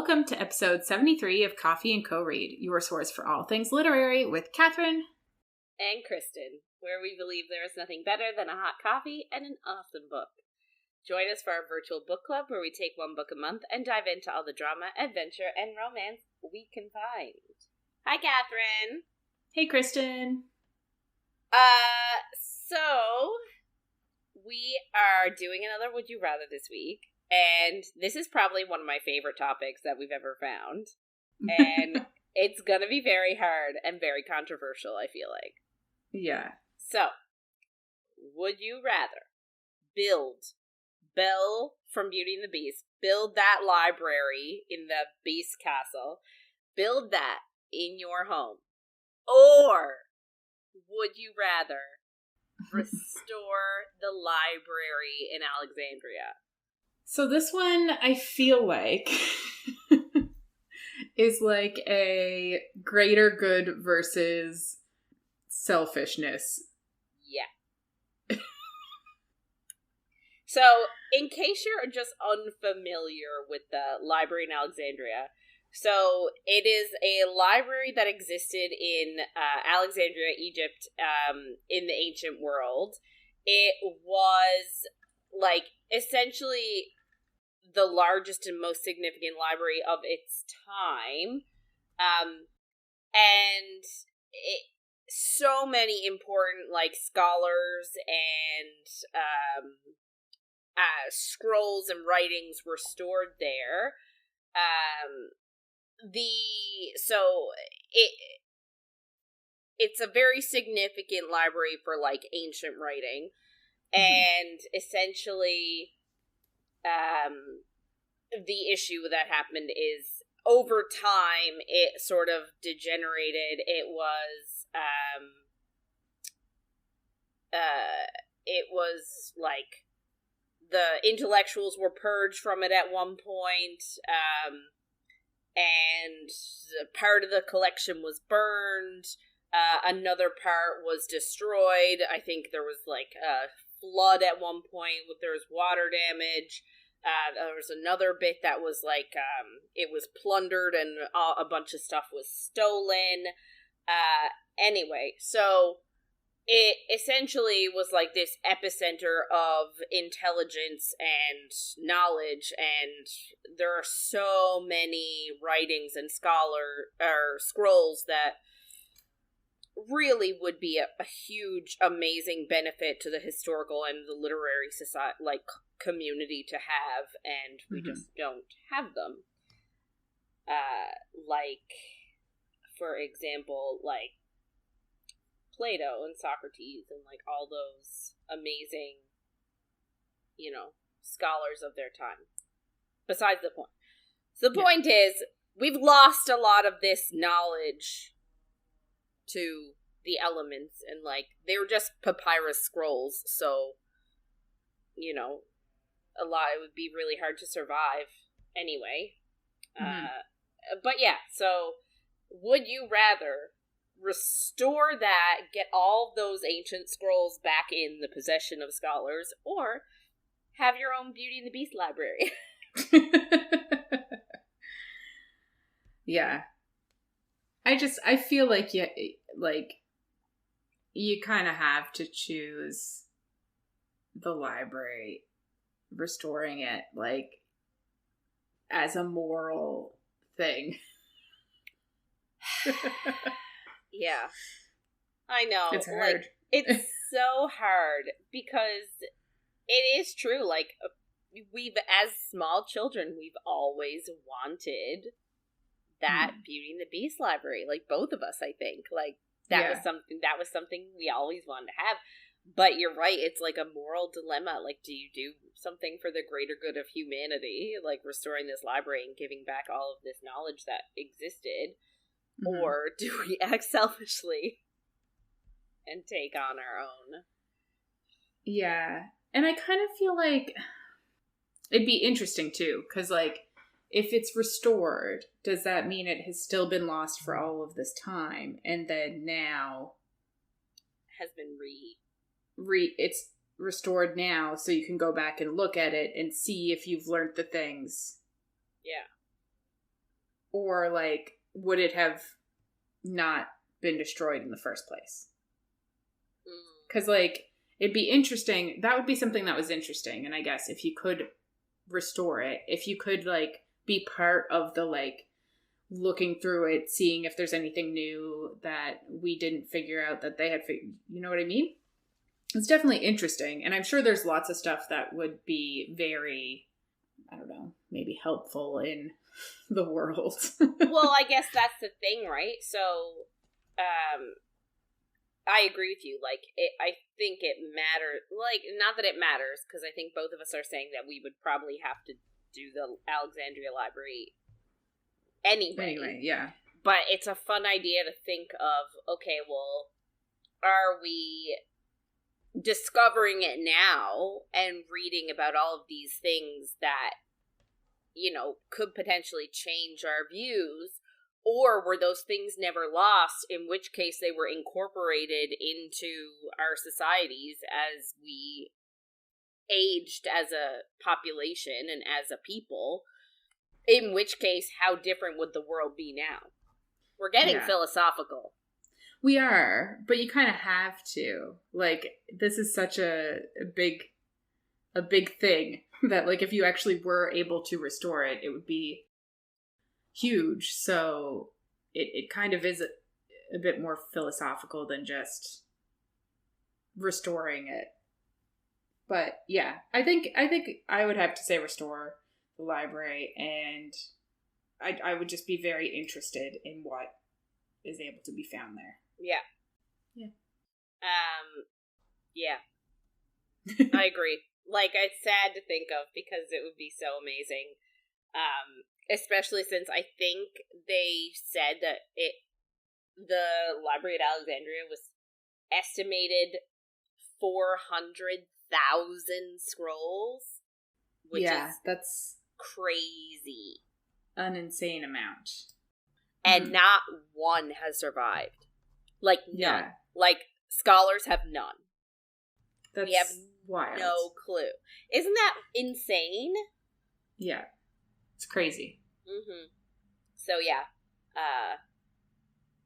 Welcome to episode 73 of Coffee and Co-Read, your source for all things literary with Catherine and Kristen, where we believe there is nothing better than a hot coffee and an awesome book. Join us for our virtual book club where we take one book a month and dive into all the drama, adventure, and romance we can find. Hi, Catherine. Hey, Kristen. So we are doing another Would You Rather this week, and this is probably one of my favorite topics that we've ever found, and it's gonna be very hard and very controversial, I feel like. Yeah. So, would you rather build Belle from Beauty and the Beast, build that library in the Beast Castle, build that in your home, or would you rather restore the library in Alexandria? So this one, I feel like, is like a greater good versus selfishness. Yeah. So, in case you're just unfamiliar with the library in Alexandria, so it is a library that existed in Alexandria, Egypt, in the ancient world. It was, like, essentially the largest and most significant library of its time. And so many important, like, scholars and scrolls and writings were stored there. It's a very significant library for, like, ancient writing. And essentially, the issue that happened is, over time, it sort of degenerated. It was like, the intellectuals were purged from it at one point, and part of the collection was burned, another part was destroyed. I think there was, like, a flood at one point, there was water damage. There was another bit that was, like, it was plundered and a bunch of stuff was stolen. Anyway, so it essentially was like this epicenter of intelligence and knowledge, and there are so many writings and scrolls that really would be a huge, amazing benefit to the historical and the literary society, like, community to have, and we just don't have them. Like, for example, like, Plato and Socrates and, like, all those amazing, scholars of their time. Besides the point. So the point is, we've lost a lot of this knowledge to the elements, and, like, they were just papyrus scrolls, so, it would be really hard to survive anyway. But yeah, so would you rather restore that, get all those ancient scrolls back in the possession of scholars, or have your own Beauty and the Beast library? Yeah. I feel like you kind of have to choose the library, restoring it, like, as a moral thing. Yeah. I know. It's hard. Like, it's so hard, because it is true. Like, as small children, we've always wanted that Beauty and the Beast library. Like, both of us, I think. Like, that was something we always wanted to have. But you're right, it's like a moral dilemma. Like, do you do something for the greater good of humanity, like restoring this library and giving back all of this knowledge that existed? Or do we act selfishly and take on our own? Yeah. And I kind of feel like it'd be interesting, too, because, like, if it's restored, does that mean it has still been lost for all of this time, and then now has been it's restored now, so you can go back and look at it and see if you've learned the things. Yeah. Or, like, would it have not been destroyed in the first place? Because, like, it'd be interesting. That would be something that was interesting. And I guess if you could restore it, if you could, like, be part of the, like, looking through it, seeing if there's anything new that we didn't figure out that they had figured, you know what I mean? It's definitely interesting. And I'm sure there's lots of stuff that would be very, I don't know, maybe helpful in the world. Well, I guess that's the thing, right? So, I agree with you. Like, I think it matters. Like, not that it matters, because I think both of us are saying that we would probably have to do the Alexandria Library anyway. Yeah. But it's a fun idea to think of, okay, well, are we discovering it now and reading about all of these things that, you know, could potentially change our views, or were those things never lost, in which case they were incorporated into our societies as we aged as a population and as a people, in which case how different would the world be now? We're getting philosophical. We are, but you kind of have to. Like, this is such a big thing that, like, if you actually were able to restore it, it would be huge. So it kind of is a bit more philosophical than just restoring it. But yeah, I think I would have to say restore the library, and I would just be very interested in what is able to be found there. Yeah. Yeah. Yeah. I agree. Like, it's sad to think of because it would be so amazing. Especially since I think they said that the Library at Alexandria was estimated 400,000 scrolls. Which is that's crazy. An insane amount. And not one has survived. Like, none. Yeah. Like, scholars have none. That's we have wild. No clue. Isn't that insane? Yeah. It's crazy. Mm-hmm. So, yeah.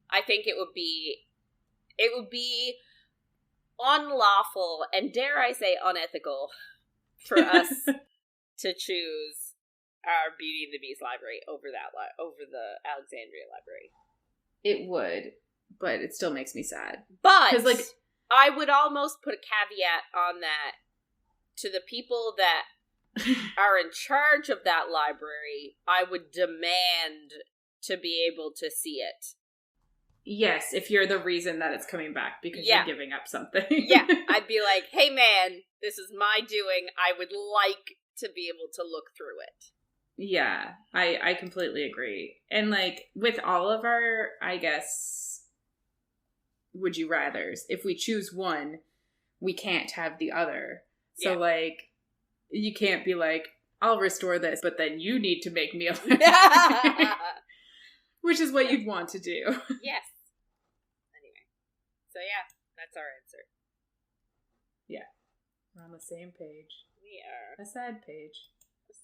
I think it would be unlawful, and dare I say unethical, for us to choose our Beauty and the Beast library over the Alexandria library. It would, but it still makes me sad. But 'cause, like, I would almost put a caveat on that to the people that are in charge of that library. I would demand to be able to see it. Yes, if you're the reason that it's coming back because you're giving up something. Yeah, I'd be like, hey man, this is my doing. I would like to be able to look through it. Yeah, I completely agree. And, like, with all of our, I guess, would you rathers, if we choose one, we can't have the other. So, like, you can't be like, I'll restore this, but then you need to make me a library. Which is what you'd want to do. Yes. Anyway. So, yeah, that's our answer. Yeah. We're on the same page. We are. A sad page.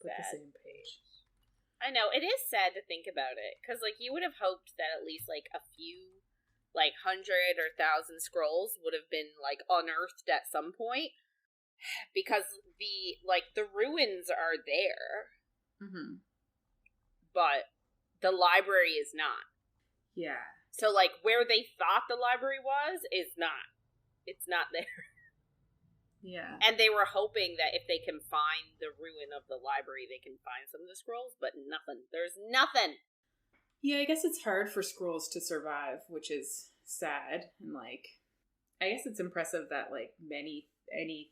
But the same page. I know, it is sad to think about it, because, like, you would have hoped that at least, like, a few, like, 100 or 1,000 scrolls would have been, like, unearthed at some point, because the ruins are there, but the library is not. Yeah. So, like, where they thought the library was is not. It's not there. Yeah. And they were hoping that if they can find the ruin of the library, they can find some of the scrolls, but nothing. There's nothing. Yeah, I guess it's hard for scrolls to survive, which is sad. And, like, I guess it's impressive that, like, any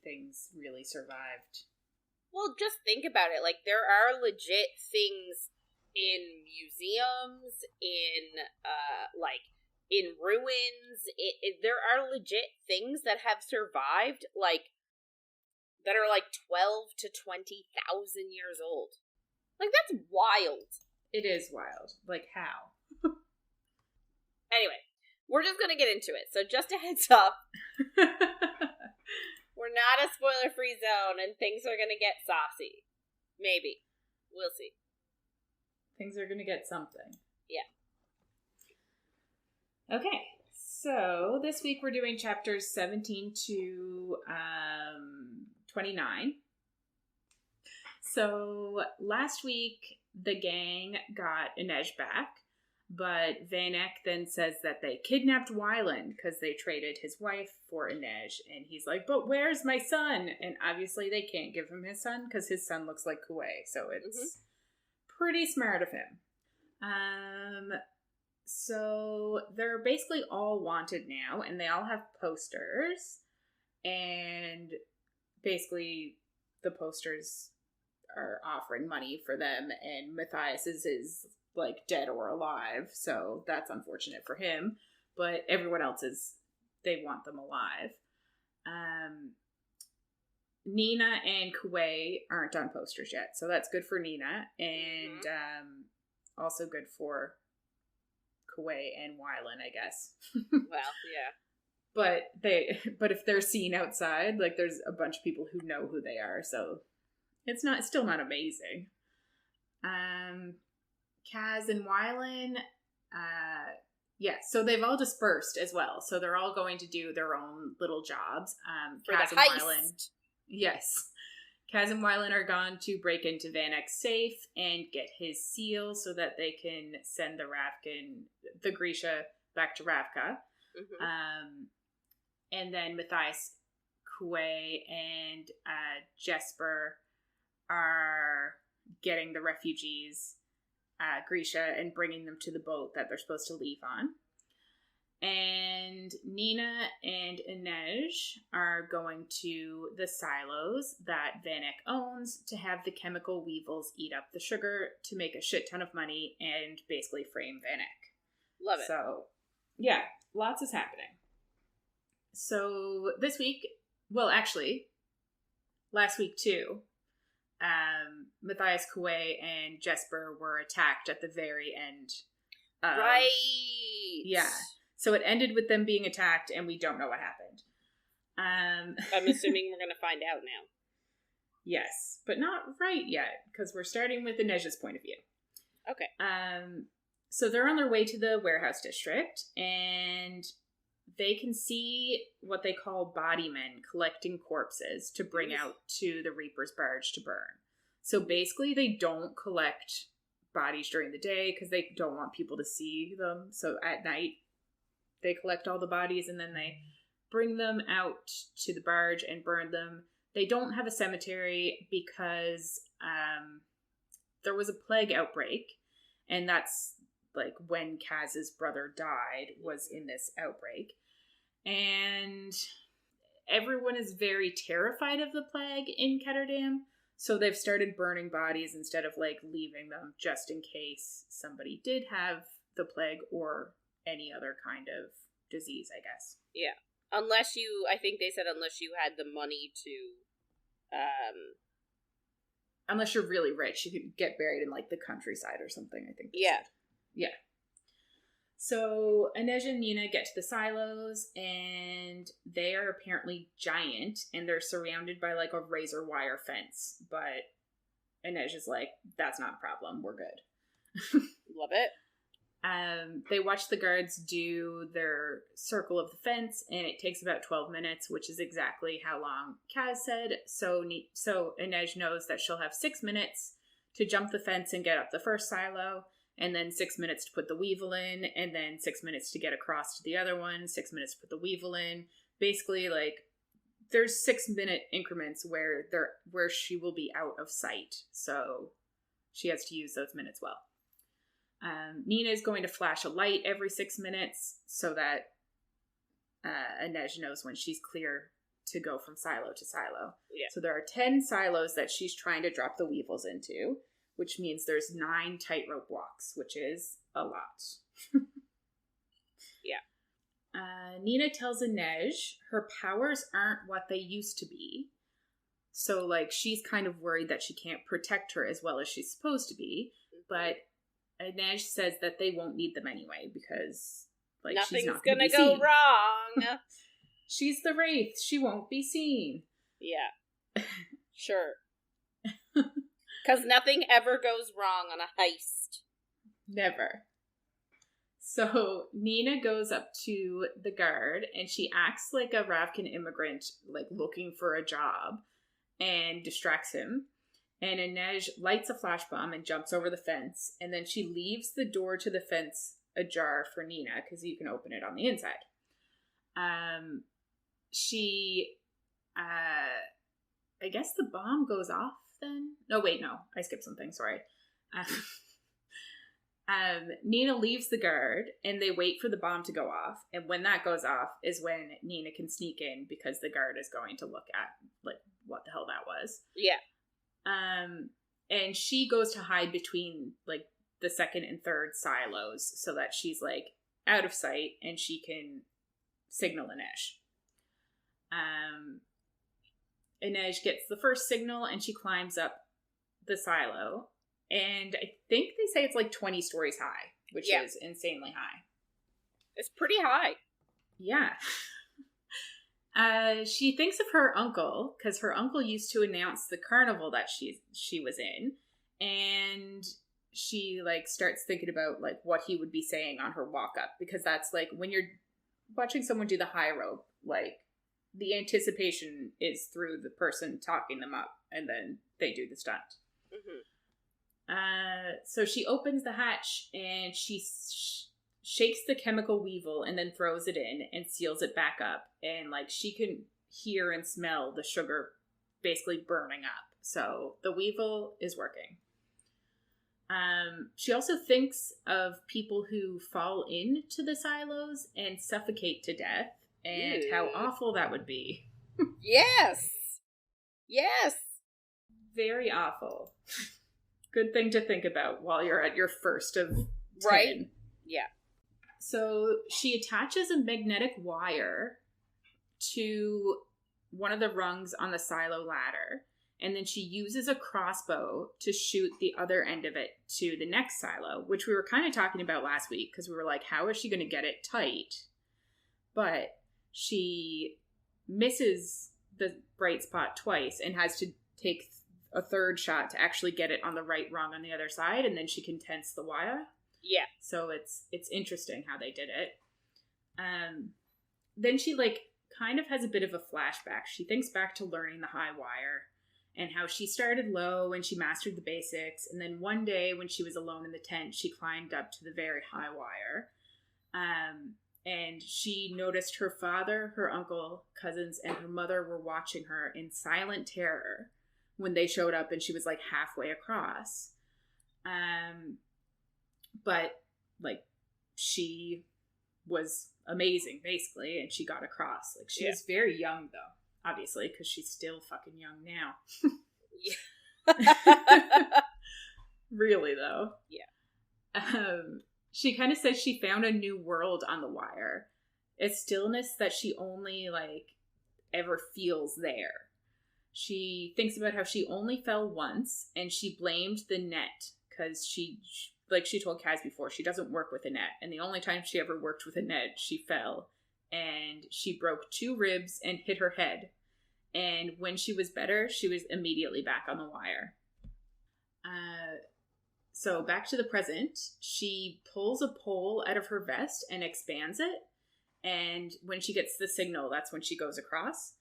things really survived. Well, just think about it. Like, there are legit things in museums, in ruins. There are legit things that have survived, like, that are, like, 12 to 20,000 years old. Like, that's wild. It is wild. Like, how? Anyway, we're just gonna get into it. So just a heads up. We're not a spoiler-free zone, and things are gonna get saucy. Maybe. We'll see. Things are gonna get something. Yeah. Okay. So this week we're doing chapters 17 to 29. So last week the gang got Inej back, but Van Eck then says that they kidnapped Wyland because they traded his wife for Inej, and he's like, but where's my son? And obviously they can't give him his son because his son looks like Kuwei, so it's pretty smart of him. So they're basically all wanted now, and they all have posters, and basically the posters are offering money for them, and Matthias is like dead or alive, so that's unfortunate for him, but everyone else they want them alive. Nina and Kuwei aren't on posters yet, so that's good for Nina, and also good for Kuwei and Wyland, I guess. Well, yeah. But if they're seen outside, like there's a bunch of people who know who they are, so it's still not amazing. Kaz and Wyland, so they've all dispersed as well, so they're all going to do their own little jobs. For Kaz the and heist. Wyland, yes. Kaz and Wyland are gone to break into Van Eck's safe and get his seal so that they can send the Grisha back to Ravka. And then Matthias, Kuwei, and Jesper are getting the refugees, Grisha, and bringing them to the boat that they're supposed to leave on. And Nina and Inej are going to the silos that Van Eck owns to have the chemical weevils eat up the sugar to make a shit ton of money and basically frame Van Eck. Love it. So, yeah, lots is happening. So this week, well, actually, last week too, Matthias, Kuwei, and Jesper were attacked at the very end. Right. Yeah. So it ended with them being attacked, and we don't know what happened. I'm assuming we're going to find out now. Yes, but not right yet, because we're starting with Inej's point of view. Okay. So they're on their way to the warehouse district, and they can see what they call body men collecting corpses to bring out to the Reaper's barge to burn. So basically, they don't collect bodies during the day because they don't want people to see them. So at night, they collect all the bodies and then they bring them out to the barge and burn them. They don't have a cemetery because there was a plague outbreak, and that's like when Kaz's brother died was in this outbreak. And everyone is very terrified of the plague in Ketterdam, so they've started burning bodies instead of like leaving them just in case somebody did have the plague or any other kind of disease, I guess. Yeah. I think they said unless you had the money to, unless you're really rich, you could get buried in like the countryside or something, I think. Yeah. Said. Yeah. So Inej and Nina get to the silos, and they are apparently giant, and they're surrounded by like a razor wire fence. But Inej is like, that's not a problem. We're good. Love it. They watch the guards do their circle of the fence, and it takes about 12 minutes, which is exactly how long Kaz said. So Inej knows that she'll have 6 minutes to jump the fence and get up the first silo, and then 6 minutes to put the weevil in, and then 6 minutes to get across to the other one, 6 minutes to put the weevil in. Basically, like, there's 6-minute increments where she will be out of sight, so she has to use those minutes well. Nina is going to flash a light every 6 minutes so that Inej knows when she's clear to go from silo to silo. Yeah. So there are 10 silos that she's trying to drop the weevils into, which means there's 9 tightrope walks, which is a lot. Yeah. Nina tells Inej her powers aren't what they used to be. So, like, she's kind of worried that she can't protect her as well as she's supposed to be. But Inej says that they won't need them anyway because, like, nothing's she's not gonna go seen. wrong. She's the Wraith. She won't be seen. Yeah. Sure. Because nothing ever goes wrong on a heist. Never. So Nina goes up to the guard and she acts like a Ravkan immigrant, like looking for a job, and distracts him. And Inej lights a flash bomb and jumps over the fence. And then she leaves the door to the fence ajar for Nina because you can open it on the inside. I guess the bomb goes off then. No, wait, no. I skipped something. Sorry. Nina leaves the guard and they wait for the bomb to go off. And when that goes off is when Nina can sneak in because the guard is going to look at like what the hell that was. Yeah. And she goes to hide between like the second and third silos so that she's like out of sight and she can signal Inej. Inej gets the first signal and she climbs up the silo. And I think they say it's like 20 stories high, which is insanely high. It's pretty high. Yeah. She thinks of her uncle, because her uncle used to announce the carnival that she was in. And she, like, starts thinking about, like, what he would be saying on her walk up. Because that's, like, when you're watching someone do the high rope, like, the anticipation is through the person talking them up. And then they do the stunt. Mm-hmm. So she opens the hatch and she shakes the chemical weevil and then throws it in and seals it back up. And like she can hear and smell the sugar basically burning up. So the weevil is working. She also thinks of people who fall into the silos and suffocate to death and how awful that would be. Yes. Yes. Very awful. Good thing to think about while you're at your first of 10. Right? Yeah. So she attaches a magnetic wire to one of the rungs on the silo ladder, and then she uses a crossbow to shoot the other end of it to the next silo, which we were kind of talking about last week, because we were like, how is she going to get it tight? But she misses the bright spot twice and has to take a third shot to actually get it on the right rung on the other side, and then she can tense the wire. Yeah. So it's interesting how they did it. Then she like kind of has a bit of a flashback. She thinks back to learning the high wire and how she started low and she mastered the basics, and then one day when she was alone in the tent, she climbed up to the very high wire. And she noticed her father, her uncle, cousins, and her mother were watching her in silent terror when they showed up, and she was like halfway across. But like she was amazing basically, and she got across. Like she was very young though, obviously, because she's still fucking young now. Really though. Yeah. She kind of says she found a new world on the wire. A stillness that she only like ever feels there. She thinks about how she only fell once, and she blamed the net because she told Kaz before, she doesn't work with a net. And the only time she ever worked with a net, she fell. And she broke 2 ribs and hit her head. And when she was better, she was immediately back on the wire. So back to the present, she pulls a pole out of her vest and expands it. And when she gets the signal, that's when she goes across.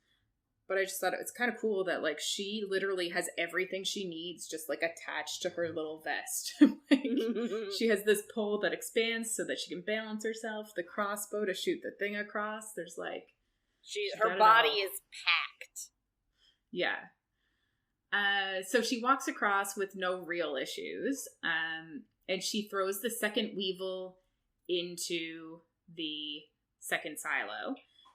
But I just thought it's kind of cool that, like, she literally has everything she needs just, like, attached to her little vest. Like, she has this pole that expands so that she can balance herself, the crossbow to shoot the thing across. There's, like... her body is packed. Yeah. So she walks across with no real issues, and she throws the second weevil into the second silo.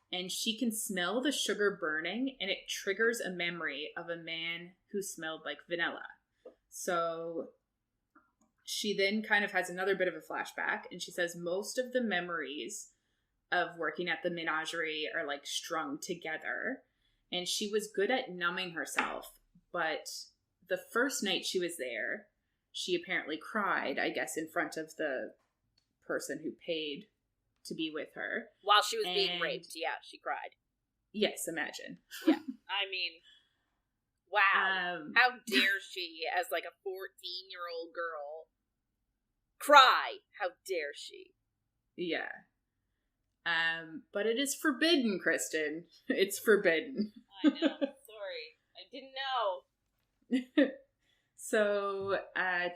And she can smell the sugar burning, and it triggers a memory of a man who smelled like vanilla. So she then kind of has another bit of a flashback, and she says most of the memories of working at the menagerie are like strung together. And she was good at numbing herself, but the first night she was there, she apparently cried, I guess, in front of the person who paid to be with her. While she was being raped, yeah, she cried. Yes, imagine. Yeah, I mean, wow. How dare she, as like a 14-year-old girl, cry? How dare she? Yeah. But it is forbidden, Kristen. It's forbidden. I know. Sorry. I didn't know. So,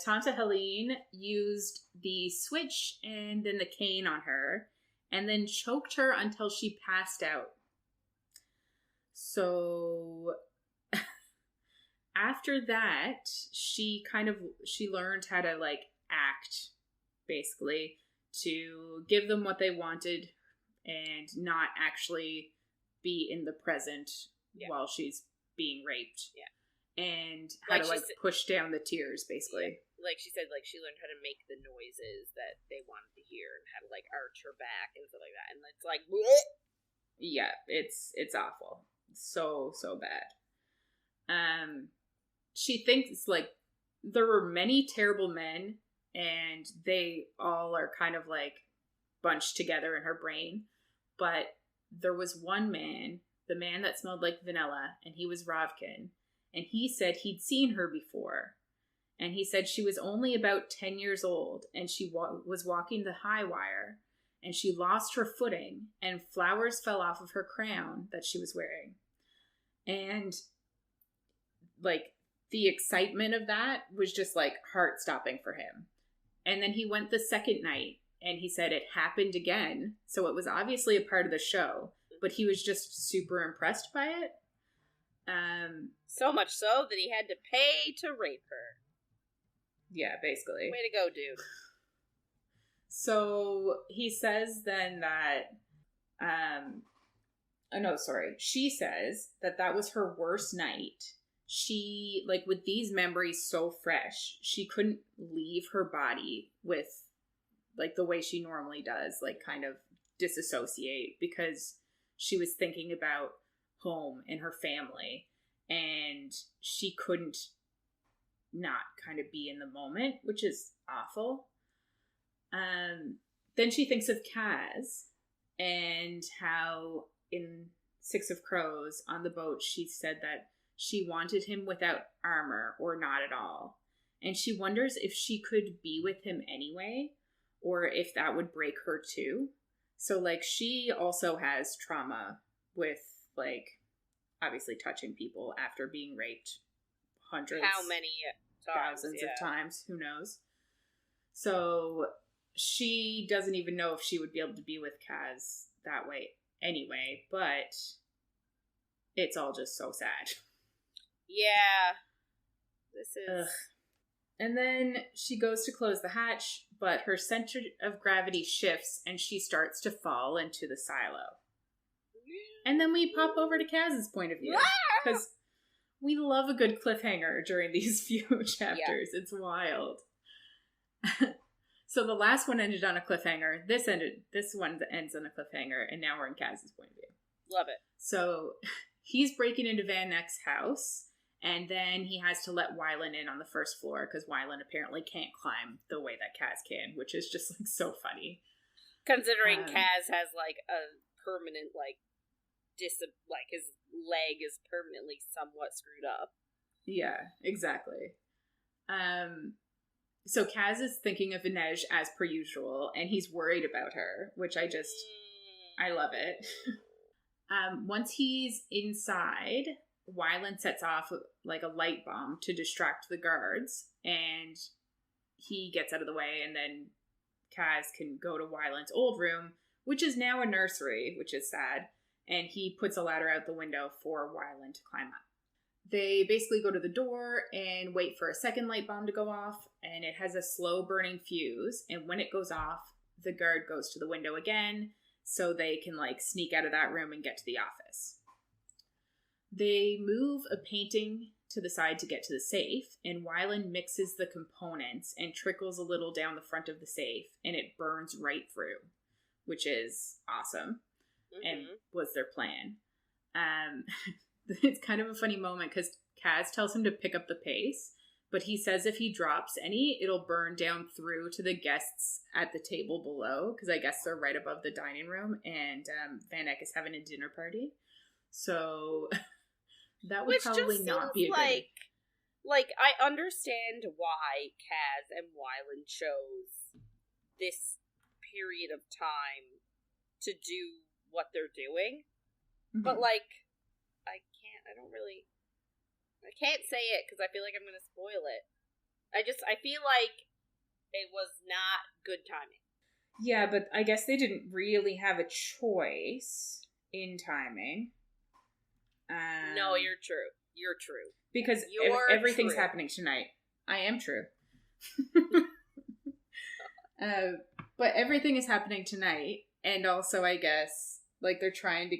Tanta Helene used the switch and then the cane on her, and then choked her until she passed out. So, after that, she learned how to, like, act, basically, to give them what they wanted and not actually be in the present while she's being raped. Yeah. And how to, like, push down the tears, basically. Yeah. Like she said, like, she learned how to make the noises that they wanted to hear and how to, like, arch her back and stuff like that. And it's like, bleh! Yeah, it's awful. So bad. She thinks, like, there were many terrible men, and they all are kind of, like, bunched together in her brain. But there was one man, the man that smelled like vanilla, and he was Ravkin. And he said he'd seen her before. And he said she was only about 10 years old, and she was walking the high wire, and she lost her footing, and flowers fell off of her crown that she was wearing. And, like, the excitement of that was just, like, heart-stopping for him. And then he went the second night, and he said it happened again. So it was obviously a part of the show, but he was just super impressed by it. So much so that he had to pay to rape her. Yeah, basically. Way to go, dude. So he says then that, she says that was her worst night. She, like, with these memories so fresh, she couldn't leave her body with, like, the way she normally does, like, kind of disassociate, because she was thinking about home and her family, and she couldn't not kind of be in the moment, which is awful. Then she thinks of Kaz and how in Six of Crows on the boat she said that she wanted him without armor or not at all. And she wonders if she could be with him anyway, or if that would break her too. So, like, she also has trauma with, like, obviously touching people after being raped hundreds, how many times, thousands of times, who knows. So she doesn't even know if she would be able to be with Kaz that way anyway, but it's all just so sad. Yeah. This is... Ugh. And then she goes to close the hatch, but her center of gravity shifts and she starts to fall into the silo. And then we pop over to Kaz's point of view, because we love a good cliffhanger during these few chapters. Yeah. It's wild. So the last one ended on a cliffhanger. This one ends on a cliffhanger, and now we're in Kaz's point of view. Love it. So he's breaking into Van Eck's house, and then he has to let Wylan in on the first floor, because Wylan apparently can't climb the way that Kaz can, which is just, like, so funny. Considering Kaz has, like, a permanent, like, his leg is permanently somewhat screwed up. Yeah, exactly. So Kaz is thinking of Inej as per usual, and he's worried about her, which I love it. Once he's inside, Wylan sets off, like, a light bomb to distract the guards, and he gets out of the way, and then Kaz can go to Wylan's old room, which is now a nursery, which is sad, and he puts a ladder out the window for Wylan to climb up. They basically go to the door and wait for a second light bomb to go off, and it has a slow burning fuse, and when it goes off, the guard goes to the window again, so they can, like, sneak out of that room and get to the office. They move a painting to the side to get to the safe, and Wylan mixes the components and trickles a little down the front of the safe, and it burns right through, which is awesome, and was their plan. It's kind of a funny moment because Kaz tells him to pick up the pace, but he says if he drops any, it'll burn down through to the guests at the table below, because I guess they're right above the dining room, and Van Eck is having a dinner party. So that would probably not be a good... Like, I understand why Kaz and Wylan chose this period of time to do what they're doing. Mm-hmm. But, like, I can't say it because I feel like I'm going to spoil it. I feel like it was not good timing. Yeah, but I guess they didn't really have a choice in timing. No, you're true. You're true. Because everything's happening tonight. I am true. But everything is happening tonight. And also, I guess, like, they're trying to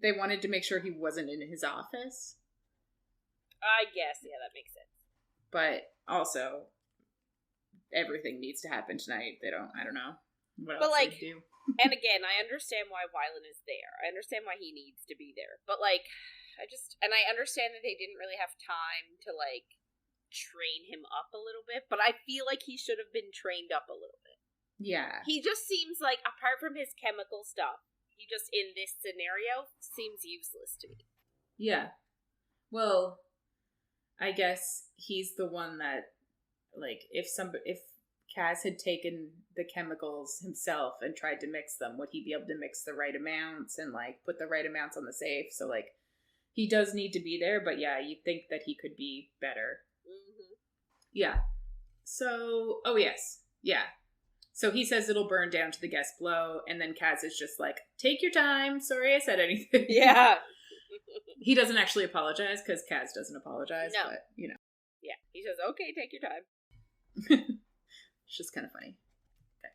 they wanted to make sure he wasn't in his office. I guess, yeah, that makes sense. But also, everything needs to happen tonight. I don't know what else they do. And again, I understand why Wylan is there. I understand why he needs to be there. But, like, I understand that they didn't really have time to, like, train him up a little bit, but I feel like he should have been trained up a little bit. Yeah. He just seems like, apart from his chemical stuff, he just, in this scenario, seems useless to me. Yeah. Well, I guess he's the one that, like, if Kaz had taken the chemicals himself and tried to mix them, would he be able to mix the right amounts and, like, put the right amounts on the safe? So, like, he does need to be there, but yeah, you'd think that he could be better. Mm-hmm. Yeah. So, oh yes. Yeah. So he says it'll burn down to the guest below, and then Kaz is just like, take your time. Sorry I said anything. Yeah. He doesn't actually apologize, because Kaz doesn't apologize, no. But, you know. Yeah. He says, okay, take your time. It's just kind of funny. Okay.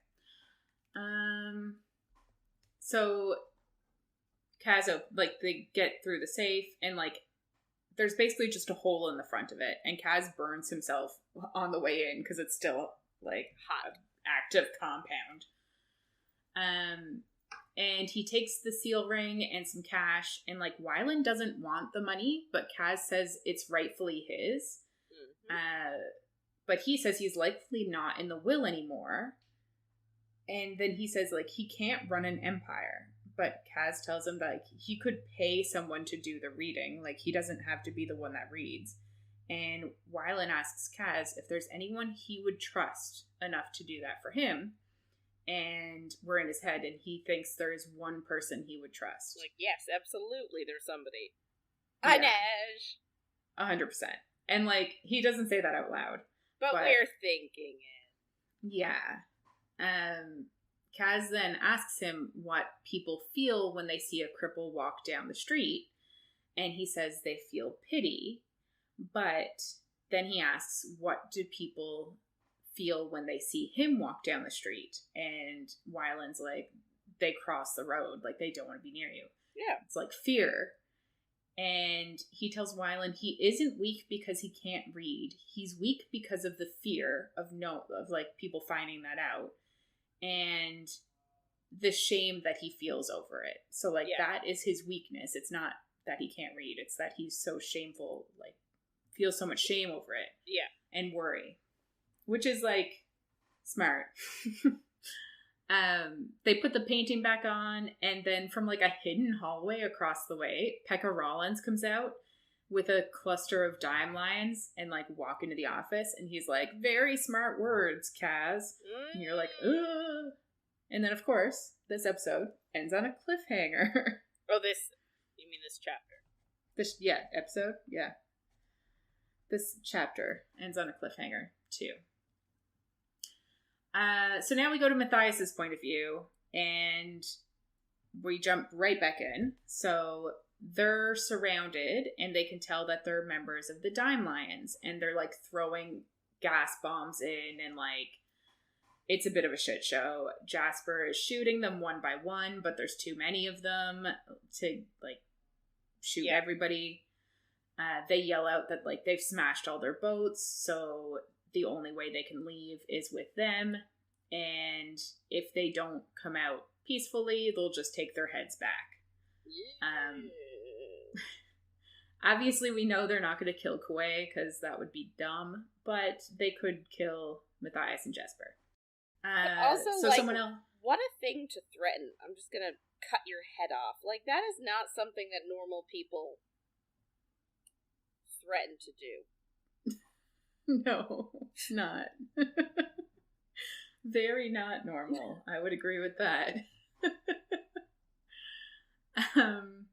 So Kaz, like, they get through the safe, and, like, there's basically just a hole in the front of it, and Kaz burns himself on the way in, because it's still, like, hot, active compound. And he takes the seal ring and some cash, and, like, Wylan doesn't want the money, but Kaz says it's rightfully his. Mm-hmm. But he says he's likely not in the will anymore. And then he says, like, he can't run an empire. But Kaz tells him that, like, he could pay someone to do the reading. Like, he doesn't have to be the one that reads. And Wylan asks Kaz if there's anyone he would trust enough to do that for him. And we're in his head, and he thinks there is one person he would trust. Like, yes, absolutely, there's somebody. Yeah. Inej! 100%. And, like, he doesn't say that out loud. But we're thinking it. Yeah. Kaz then asks him what people feel when they see a cripple walk down the street. And he says they feel pity. But then he asks, what do people feel when they see him walk down the street? And Wylan's like, they cross the road. Like, they don't want to be near you. Yeah. It's like fear. And he tells Wylan he isn't weak because he can't read. He's weak because of the fear of like, people finding that out. And the shame that he feels over it. So, like, that is his weakness. It's not that he can't read. It's that he's so shameful, like, feels so much shame over it. Yeah. And worry. Which is, like, smart. They put the painting back on, and then from, like, a hidden hallway across the way, Pekka Rollins comes out with a cluster of dime lines and, like, walk into the office, and he's like, very smart words, Kaz. And you're like, ugh. And then, of course, this episode ends on a cliffhanger. Oh, you mean this chapter? Episode? Yeah. This chapter ends on a cliffhanger, too. So now we go to Matthias's point of view, and we jump right back in. So they're surrounded, and they can tell that they're members of the Dime Lions, and they're, like, throwing gas bombs in, and, like, it's a bit of a shit show. Jesper is shooting them one by one, but there's too many of them to, like, shoot everybody. They yell out that, like, they've smashed all their boats, so the only way they can leave is with them. And if they don't come out peacefully, they'll just take their heads back. Obviously, we know they're not going to kill Kuwei, because that would be dumb, but they could kill Matthias and Jesper. Also, so like, someone else. What a thing to threaten. I'm just going to cut your head off. Like, that is not something that normal people threaten to do. No, it's not. Very not normal. I would agree with that. um,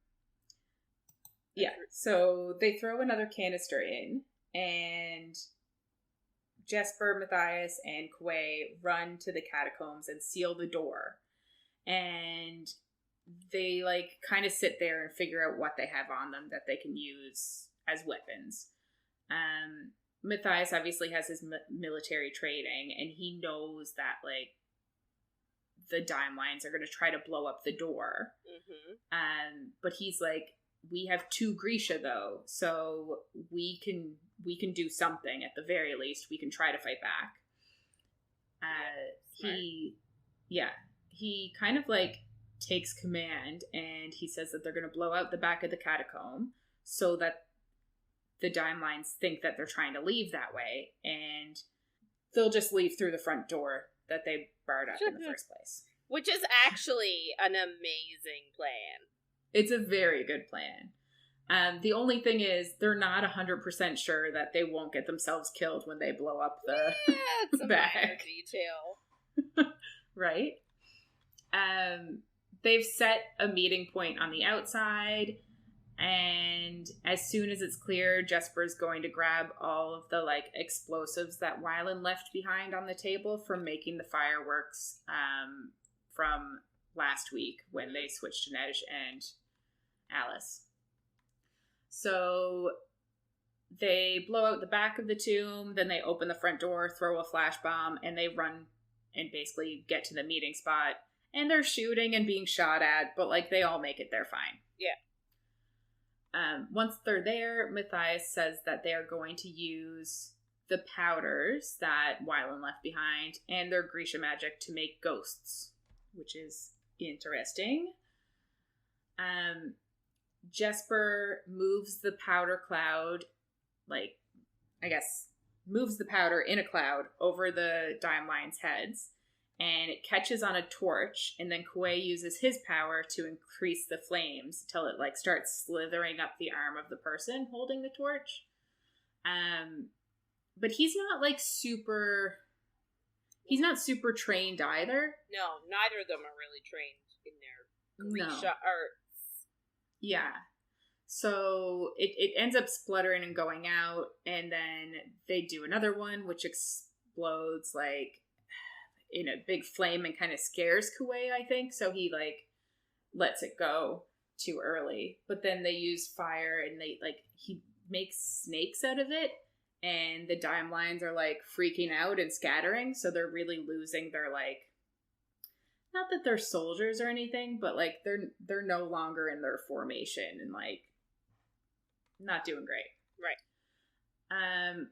yeah, so they throw another canister in, and Jesper, Matthias, and Kuwei run to the catacombs and seal the door. And they, like, kind of sit there and figure out what they have on them that they can use as weapons. Matthias obviously has his military training, and he knows that, like, the dime lines are going to try to blow up the door. Mm-hmm. But he's like, we have 2 Grisha, though, so we can do something at the very least. We can try to fight back. He kind of, like, takes command, and he says that they're going to blow out the back of the catacomb so that the dime lines think that they're trying to leave that way, and they'll just leave through the front door that they barred up in the first place. Which is actually an amazing plan. It's a very good plan. The only thing is, they're not 100% sure that they won't get themselves killed when they blow up the it's a back. minor detail. Right? They've set a meeting point on the outside, and as soon as it's clear, Jesper's going to grab all of the, like, explosives that Wylan left behind on the table from making the fireworks from last week when they switched to Inej and Alice. So they blow out the back of the tomb, then they open the front door, throw a flash bomb, and they run and basically get to the meeting spot. And they're shooting and being shot at, but, like, they all make it there fine. Yeah. Once they're there, Matthias says that they are going to use the powders that Wylan left behind and their Grisha magic to make ghosts, which is interesting. Jesper moves the powder cloud, like, I guess, moves the powder in a cloud over the dime lines' heads, and it catches on a torch, and then Kuwei uses his power to increase the flames till it, like, starts slithering up the arm of the person holding the torch. But he's not, like, he's not super trained either. No, neither of them are really trained in their Grisha arts. Yeah. So it ends up spluttering and going out, and then they do another one, which explodes, like, in a big flame and kind of scares Kuwei, I think. So he, like, lets it go too early. But then they use fire, and he makes snakes out of it, and the dime lines are, like, freaking out and scattering. So they're really losing their, like, not that they're soldiers or anything, but, like, they're no longer in their formation and, like, not doing great. Right.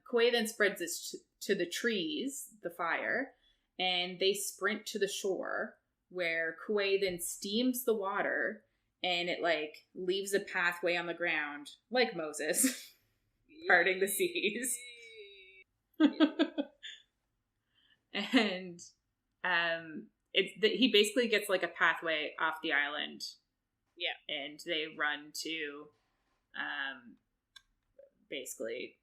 Kuwei then spreads this to the trees, the fire, and they sprint to the shore, where Kuwei then steams the water, and it, like, leaves a pathway on the ground, like Moses, parting the seas. And he basically gets, like, a pathway off the island. Yeah. And they run to basically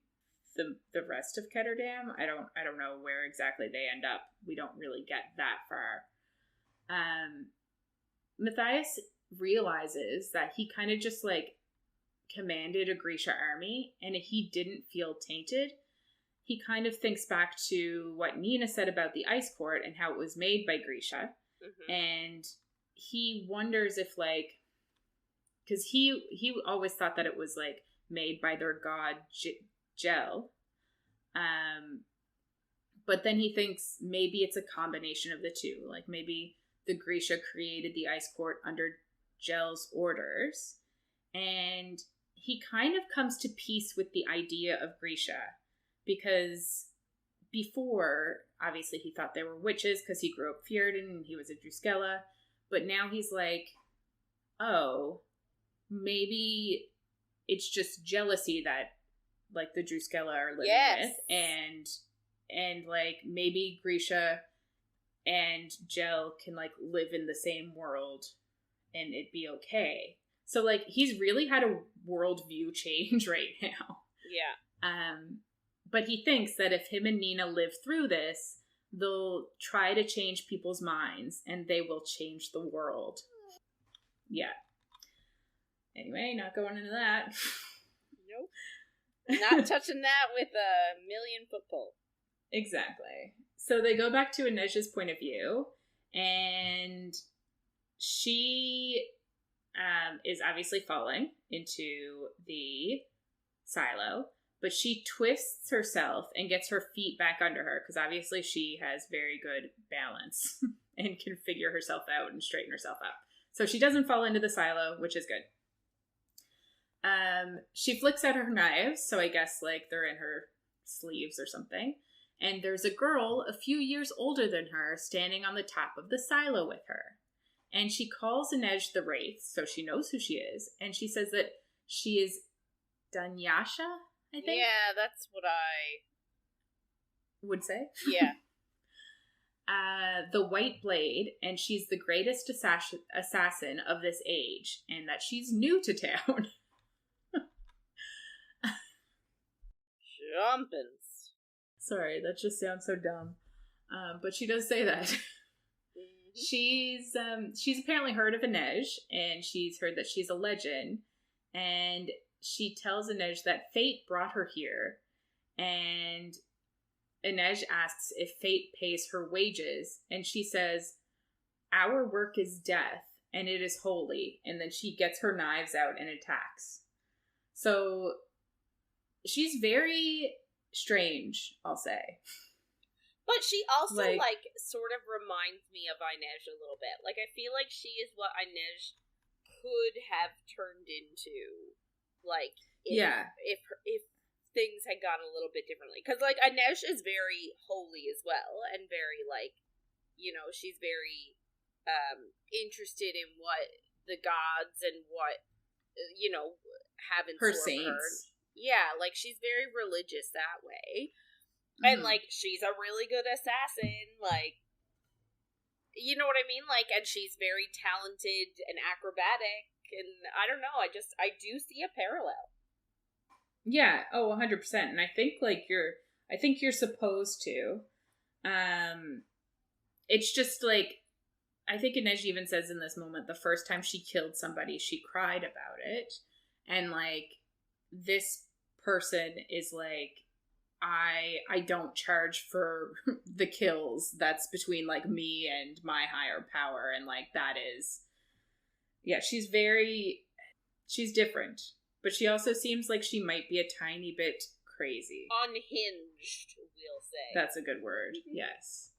the rest of Ketterdam. I don't know where exactly they end up. We don't really get that far. Matthias realizes that he kind of just, like, commanded a Grisha army, and he didn't feel tainted. He kind of thinks back to what Nina said about the ice court and how it was made by Grisha. Mm-hmm. And he wonders if, like, because he always thought that it was, like, made by their god Gel. But then he thinks maybe it's a combination of the two. Like, maybe the Grisha created the ice court under Gel's orders. And he kind of comes to peace with the idea of Grisha. Because before, obviously, he thought they were witches because he grew up Fjordan and he was a Druskella. But now he's like, oh, maybe it's just jealousy that, like, the Druskella are living with. And, like, maybe Grisha and Gel can, like, live in the same world and it'd be okay. So, like, he's really had a worldview change right now. Yeah. But he thinks that if him and Nina live through this, they'll try to change people's minds, and they will change the world. Yeah. Anyway, not going into that. Nope. Not touching that with a 1,000,000-foot pole. Exactly. So they go back to Inej's point of view, and she is obviously falling into the silo, but she twists herself and gets her feet back under her, because obviously she has very good balance and can figure herself out and straighten herself up. So she doesn't fall into the silo, which is good. She flicks out her knives, so I guess like they're in her sleeves or something. And there's a girl a few years older than her standing on the top of the silo with her. And she calls Inej the Wraith, so she knows who she is. And she says that she is Dunyasha, I think? Yeah, that's what I would say. Yeah. The White Blade, and she's the greatest assassin of this age, and that she's new to town. Jumpins. Sorry, that just sounds so dumb. But she does say that. She's apparently heard of Inej, and she's heard that she's a legend, and she tells Inej that fate brought her here, and Inej asks if fate pays her wages, and she says, "Our work is death, and it is holy," and then she gets her knives out and attacks. So she's very strange, I'll say. But she also, like, sort of reminds me of Inej a little bit. Like, I feel like she is what Inej could have turned into, like, if things had gone a little bit differently. Because, like, Inej is very holy as well, and very, like, you know, she's very interested in what the gods and what, you know, have in store for her. Yeah, like, she's very religious that way. And, like, she's a really good assassin, like, you know what I mean? Like, and she's very talented and acrobatic, and I don't know, I do see a parallel. Yeah, 100%, and I think, like, you're supposed to. It's just, like, I think Inej even says in this moment, the first time she killed somebody, she cried about it, and, like, this person is, like, I don't charge for the kills. That's between, like, me and my higher power. And, like, that is... Yeah, she's different. But she also seems like she might be a tiny bit crazy. Unhinged, we'll say. That's a good word, yes.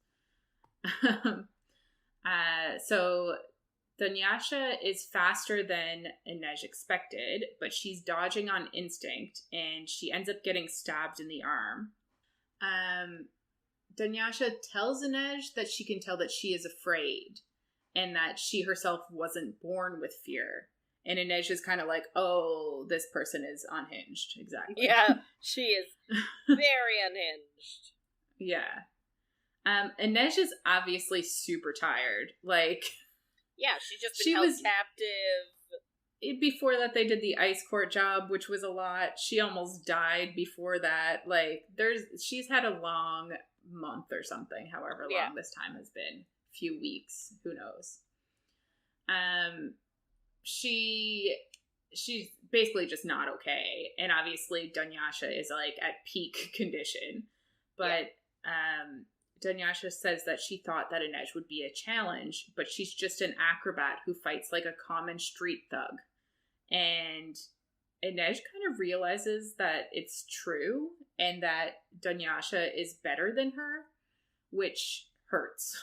So... Dunyasha is faster than Inej expected, but she's dodging on instinct, and she ends up getting stabbed in the arm. Dunyasha tells Inej that she can tell that she is afraid, and that she herself wasn't born with fear. And Inej is kind of like, oh, this person is unhinged. Exactly. Yeah, she is very unhinged. Yeah. Inej is obviously super tired. Like... Yeah, she's just been held captive. Before that, they did the ice court job, which was a lot. She almost died before that. Like, she's had a long month or something, however long this time has been. A few weeks. Who knows? She's basically just not okay. And obviously, Dunyasha is, like, at peak condition. But, Dunyasha says that she thought that Inej would be a challenge, but she's just an acrobat who fights like a common street thug. And Inej kind of realizes that it's true and that Dunyasha is better than her, which hurts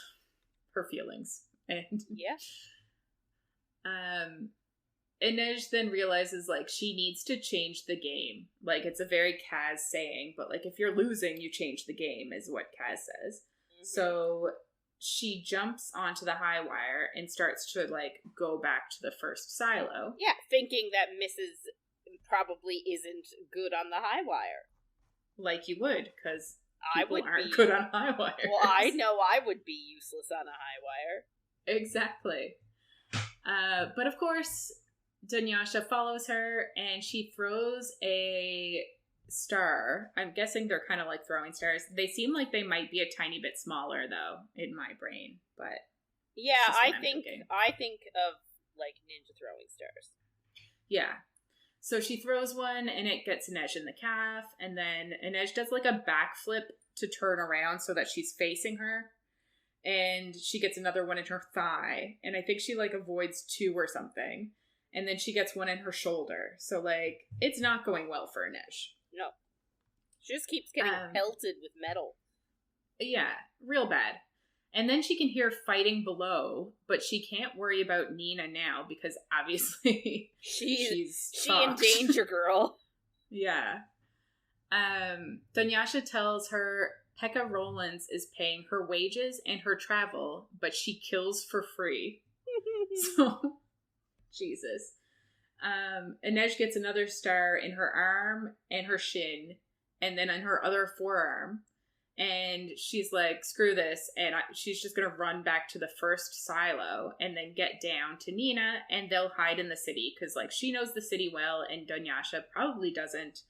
her feelings. And Inej then realizes, like, she needs to change the game. Like, it's a very Kaz saying, but, like, if you're losing, you change the game, is what Kaz says. Mm-hmm. So she jumps onto the high wire and starts to, like, go back to the first silo. Yeah, thinking that Mrs. probably isn't good on the high wire. Like you would, because people aren't good on high wires. Well, I know I would be useless on a high wire. Exactly. But of course... Dunyasha follows her, and she throws a star, I'm guessing they're kind of like throwing stars. They seem like they might be a tiny bit smaller, though, in my brain. But yeah, I think of like ninja throwing stars. Yeah. So she throws one, and it gets Inej in the calf, and then Inej does like a backflip to turn around so that she's facing her, and she gets another one in her thigh, and I think she like avoids 2 or something, and then she gets one in her shoulder. So like it's not going well for Inej. No, she just keeps getting pelted with metal. Yeah, real bad. And then she can hear fighting below, but she can't worry about Nina now because obviously she's in danger, girl. Yeah. Dunyasha tells her Pekka Rollins is paying her wages and her travel, but she kills for free. So, Jesus. Inej gets another star in her arm and her shin, and then on her other forearm. And she's like, screw this. And she's just going to run back to the first silo and then get down to Nina, and they'll hide in the city because, like, she knows the city well and Dunyasha probably doesn't.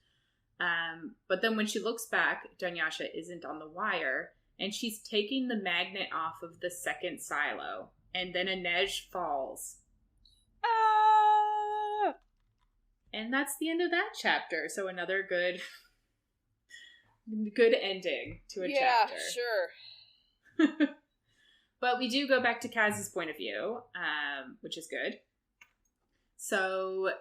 But then when she looks back, Dunyasha isn't on the wire, and she's taking the magnet off of the second silo. And then Inej falls. Ah! And that's the end of that chapter. So another good ending to a chapter. Yeah, sure. But we do go back to Kaz's point of view, which is good. So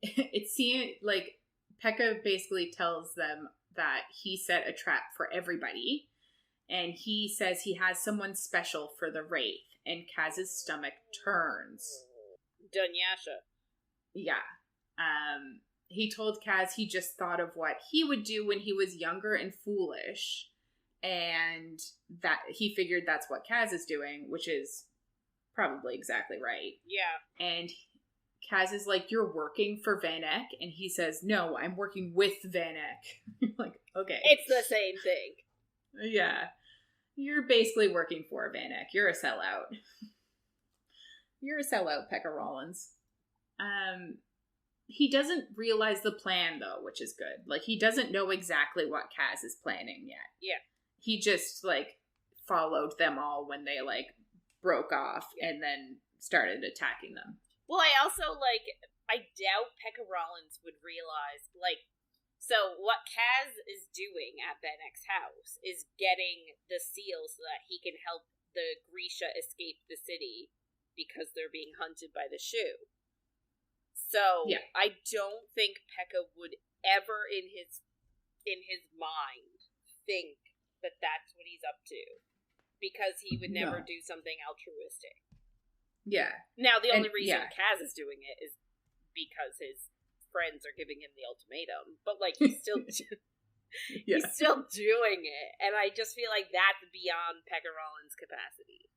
it seems like Pekka basically tells them that he set a trap for everybody, and he says he has someone special for the Wraith, and Kaz's stomach turns. Dunyasha. Yeah. He told Kaz he just thought of what he would do when he was younger and foolish, and that he figured that's what Kaz is doing, which is probably exactly right. Yeah. And Kaz is like, you're working for Van Eck? And he says, no, I'm working with Van Eck. Like, okay. It's the same thing. Yeah. You're basically working for Van Eck. You're a sellout. You're a sellout, Pekka Rollins. He doesn't realize the plan, though, which is good. Like, he doesn't know exactly what Kaz is planning yet. Yeah. He just, like, followed them all when they, like, broke off and then started attacking them. Well, I also, like, I doubt Pekka Rollins would realize, like, so what Kaz is doing at Van Eck's house is getting the seal so that he can help the Grisha escape the city because they're being hunted by the shoe. So, yeah. I don't think Pekka would ever in his mind think that that's what he's up to, because he would never do something altruistic. Yeah. Now, the only reason Kaz is doing it is because his friends are giving him the ultimatum, but, like, he's still he's still doing it, and I just feel like that's beyond Pekka Rollins' capacity.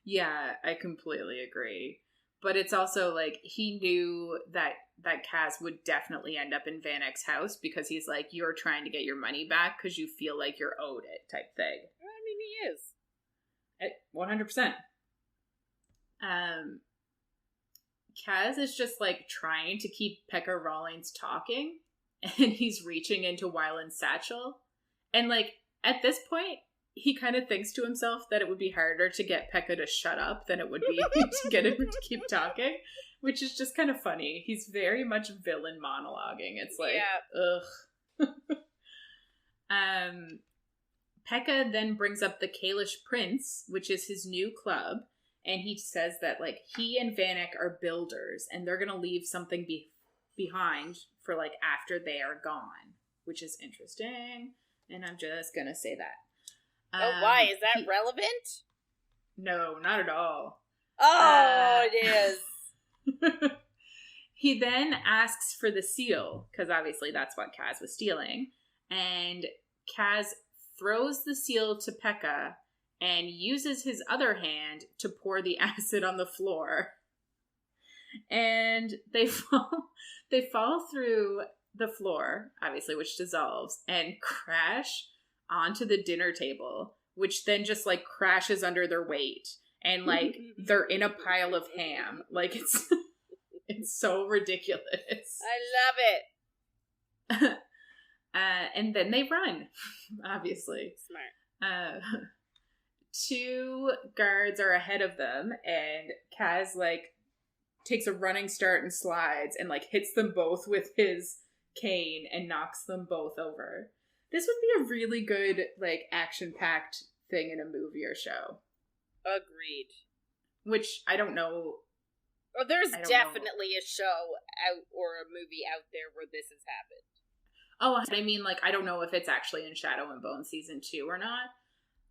Yeah, I completely agree. But it's also, like, he knew that Kaz would definitely end up in Van Eck's house because he's like, you're trying to get your money back because you feel like you're owed it type thing. I mean, he is. 100%. Kaz is just, like, trying to keep Pekka Rollins talking, and he's reaching into Wyland's satchel. And, like, at this point, he kind of thinks to himself that it would be harder to get Pekka to shut up than it would be to get him to keep talking, which is just kind of funny. He's very much villain monologuing. It's like, ugh. Pekka then brings up the Kalish Prince, which is his new club, and he says that, like, he and Van Eck are builders, and they're going to leave something behind for, like, after they are gone, which is interesting, and I'm just going to say that. Oh, why? Is that relevant? No, not at all. Oh, it is. He then asks for the seal, because obviously that's what Kaz was stealing, and Kaz throws the seal to Pekka and uses his other hand to pour the acid on the floor. And they fall through the floor, obviously, which dissolves, and crash onto the dinner table, which then just, like, crashes under their weight, and, like, they're in a pile of ham. Like, it's so ridiculous. I love it. And then they run, obviously. Smart. 2 guards are ahead of them, and Kaz, like, takes a running start and slides and, like, hits them both with his cane and knocks them both over. This would be a really good, like, action-packed thing in a movie or show. Agreed. Which, I don't know. Well, there's definitely a show out or a movie out there where this has happened. Oh, I mean, like, I don't know if it's actually in Shadow and Bone season 2 or not.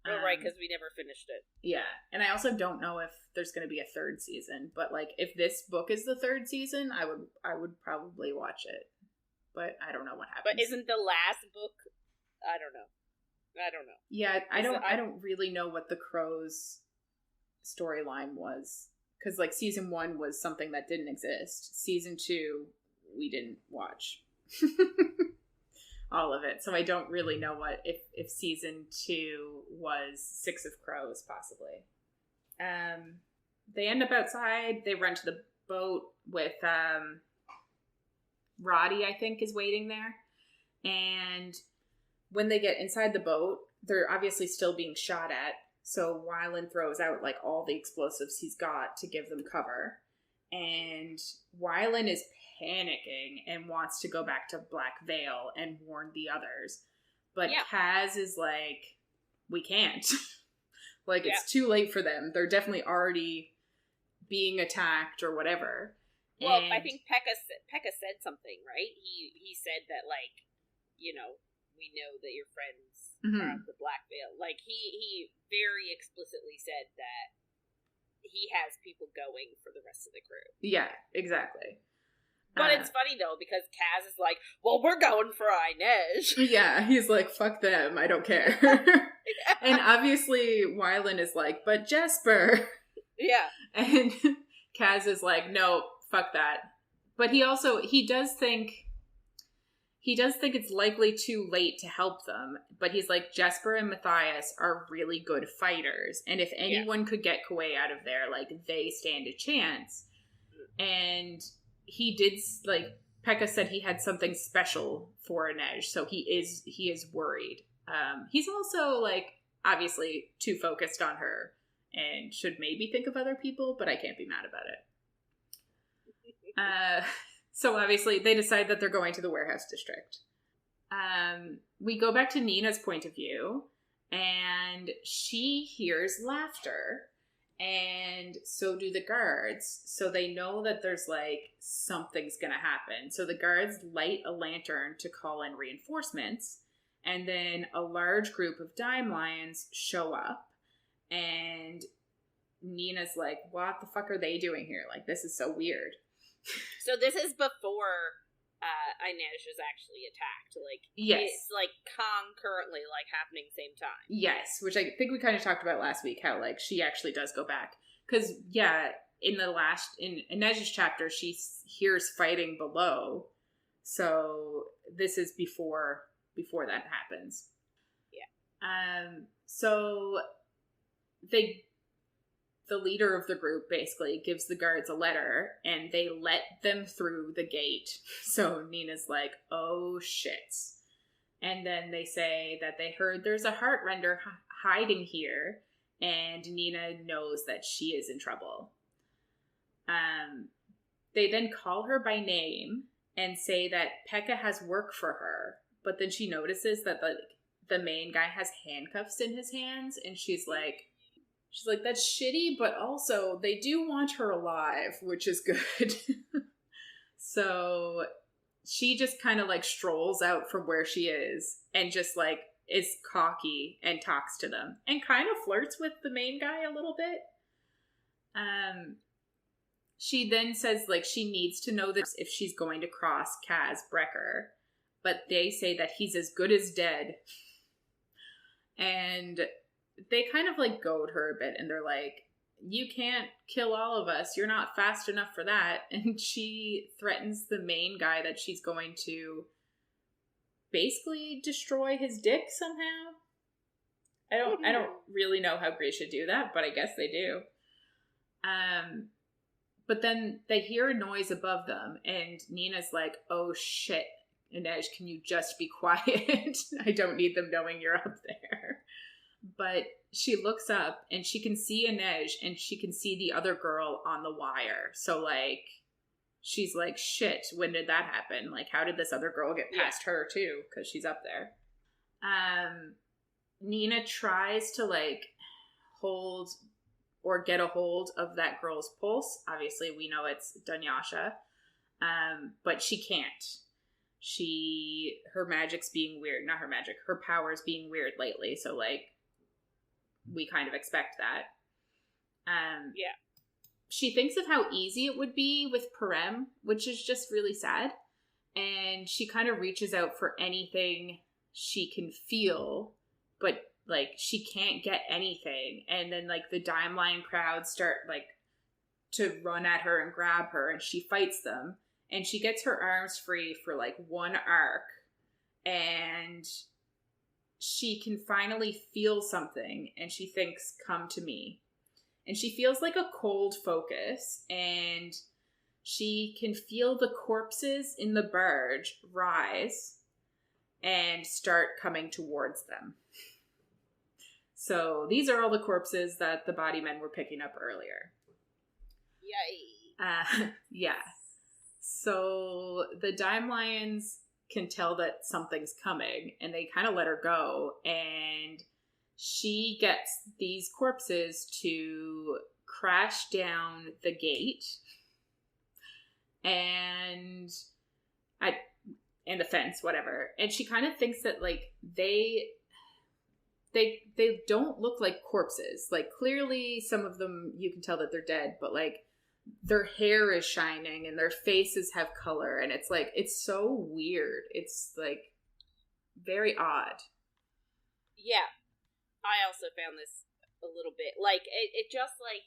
Oh, right, because we never finished it. Yeah, and I also don't know if there's going to be a 3rd season, but, like, if this book is the 3rd season, I would probably watch it. But I don't know what happens. But isn't the last book? I don't know. Yeah, I don't really know what the Crows storyline was, because, like, season 1 was something that didn't exist. Season 2, we didn't watch all of it, so I don't really know what if season 2 was 6 of Crows, possibly. They end up outside. They run to the boat with Roddy, I think, is waiting there. And when they get inside the boat, they're obviously still being shot at. So Wylan throws out, like, all the explosives he's got to give them cover. And Wylan is panicking and wants to go back to Black Veil and warn the others. But Kaz is like, we can't. Like, it's too late for them. They're definitely already being attacked or whatever. Well, I think Pekka said something, right? He said that, like, you know, we know that your friends are of the Black Veil. Like, he very explicitly said that he has people going for the rest of the crew. Yeah, exactly. But it's funny, though, because Kaz is like, well, we're going for Inej. Yeah, he's like, fuck them, I don't care. And obviously, Wylan is like, but Jesper. Yeah. And Kaz is like, no, fuck that. But he does think it's likely too late to help them. But he's like, Jesper and Matthias are really good fighters. And if anyone could get Kuwei out of there, like, they stand a chance. And he did, like, Pekka said he had something special for Inej, so he is worried. He's also, like, obviously too focused on her and should maybe think of other people, but I can't be mad about it. So obviously they decide that they're going to the warehouse district. We go back to Nina's point of view, and she hears laughter. And so do the guards. So they know that there's, like, something's gonna happen. So the guards light a lantern to call in reinforcements. And then a large group of dime lions show up. And Nina's like, what the fuck are they doing here? Like, this is so weird. So this is before Inej is actually attacked. Like, yes. It's, like, concurrently, like, happening same time. Yes, which I think we kind of talked about last week, how, like, she actually does go back. Because, yeah, in Inej's chapter, she hears fighting below. So this is before that happens. Yeah. So the leader of the group basically gives the guards a letter, and they let them through the gate. So Nina's like, oh shit. And then they say that they heard there's a heartrender hiding here, and Nina knows that she is in trouble. They then call her by name and say that Pekka has work for her, but then she notices that the main guy has handcuffs in his hands, and she's like, that's shitty, but also they do want her alive, which is good. So she just kind of, like, strolls out from where she is and just, like, is cocky and talks to them and kind of flirts with the main guy a little bit. She then says, like, she needs to know this if she's going to cross Kaz Brecker, but they say that he's as good as dead. And they kind of, like, goad her a bit, and they're like, you can't kill all of us. You're not fast enough for that. And she threatens the main guy that she's going to basically destroy his dick somehow. I don't really know how Grisha do that, but I guess they do. But then they hear a noise above them, and Nina's like, oh shit, Inej, can you just be quiet? I don't need them knowing you're up there. But she looks up and she can see Inej and she can see the other girl on the wire. So, like, she's like, shit, when did that happen? Like, how did this other girl get past her, too? Because she's up there. Nina tries to, like, hold or get a hold of that girl's pulse. Obviously, we know it's Dunyasha. But she can't. Her magic's being weird. Not her magic. Her power's being weird lately. So, like, we kind of expect that. Yeah. She thinks of how easy it would be with Parem, which is just really sad. And she kind of reaches out for anything she can feel, but, like, she can't get anything. And then, like, the Dime Line crowd start, like, to run at her and grab her, and she fights them. And she gets her arms free for, like, one arc. And she can finally feel something, and she thinks, come to me. And she feels like a cold focus, and she can feel the corpses in the barge rise and start coming towards them. So these are all the corpses that the body men were picking up earlier. Yay. Yeah. So the Dime Lions can tell that something's coming, and they kind of let her go, and she gets these corpses to crash down the gate and the fence, whatever. And she kind of thinks that, like, they don't look like corpses. Like, clearly some of them you can tell that they're dead, but, like, their hair is shining and their faces have color, and it's like, it's so weird. It's, like, very odd. Yeah. I also found this a little bit, like, it just, like,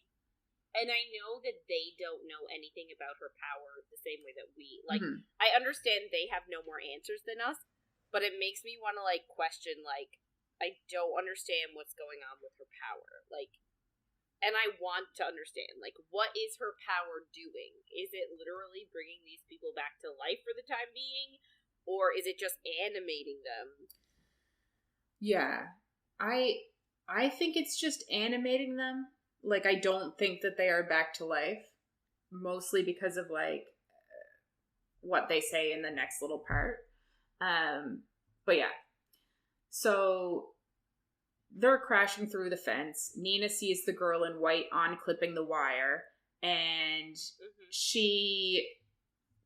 and I know that they don't know anything about her power the same way that we, like, I understand they have no more answers than us, but it makes me want to, like, question, like, I don't understand what's going on with her power, like, and I want to understand, like, what is her power doing? Is it literally bringing these people back to life for the time being, or is it just animating them? Yeah. I think it's just animating them. Like, I don't think that they are back to life. Mostly because of, like, what they say in the next little part. But yeah. So they're crashing through the fence. Nina sees the girl in white unclipping the wire. And she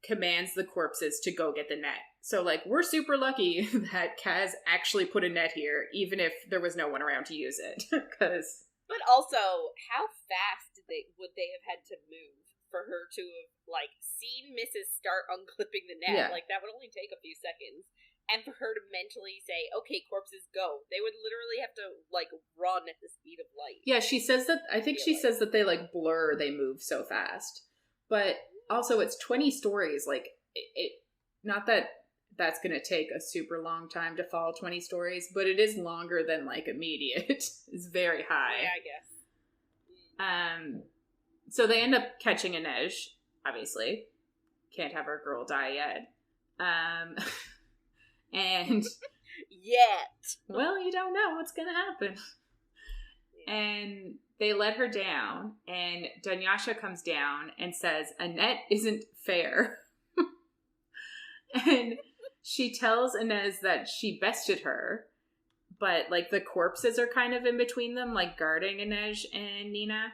commands the corpses to go get the net. So, like, we're super lucky that Kaz actually put a net here, even if there was no one around to use it. But also, how fast would they have had to move for her to have, like, seen Mrs. start unclipping the net? Yeah. Like, that would only take a few seconds. And for her to mentally say, okay, corpses, go. They would literally have to, like, run at the speed of light. Yeah, she says that, I think she says that they, like, blur, they move so fast. But also, it's 20 stories. Like, not that that's going to take a super long time to fall 20 stories, but it is longer than, like, immediate. It's very high. Yeah, I guess. So they end up catching Inej, obviously. Can't have our girl die yet. And yet. Well, you don't know what's going to happen. Yeah. And they let her down, and Dunyasha comes down and says, a net isn't fair. And she tells Inej that she bested her, but, like, the corpses are kind of in between them, like, guarding Inej and Nina.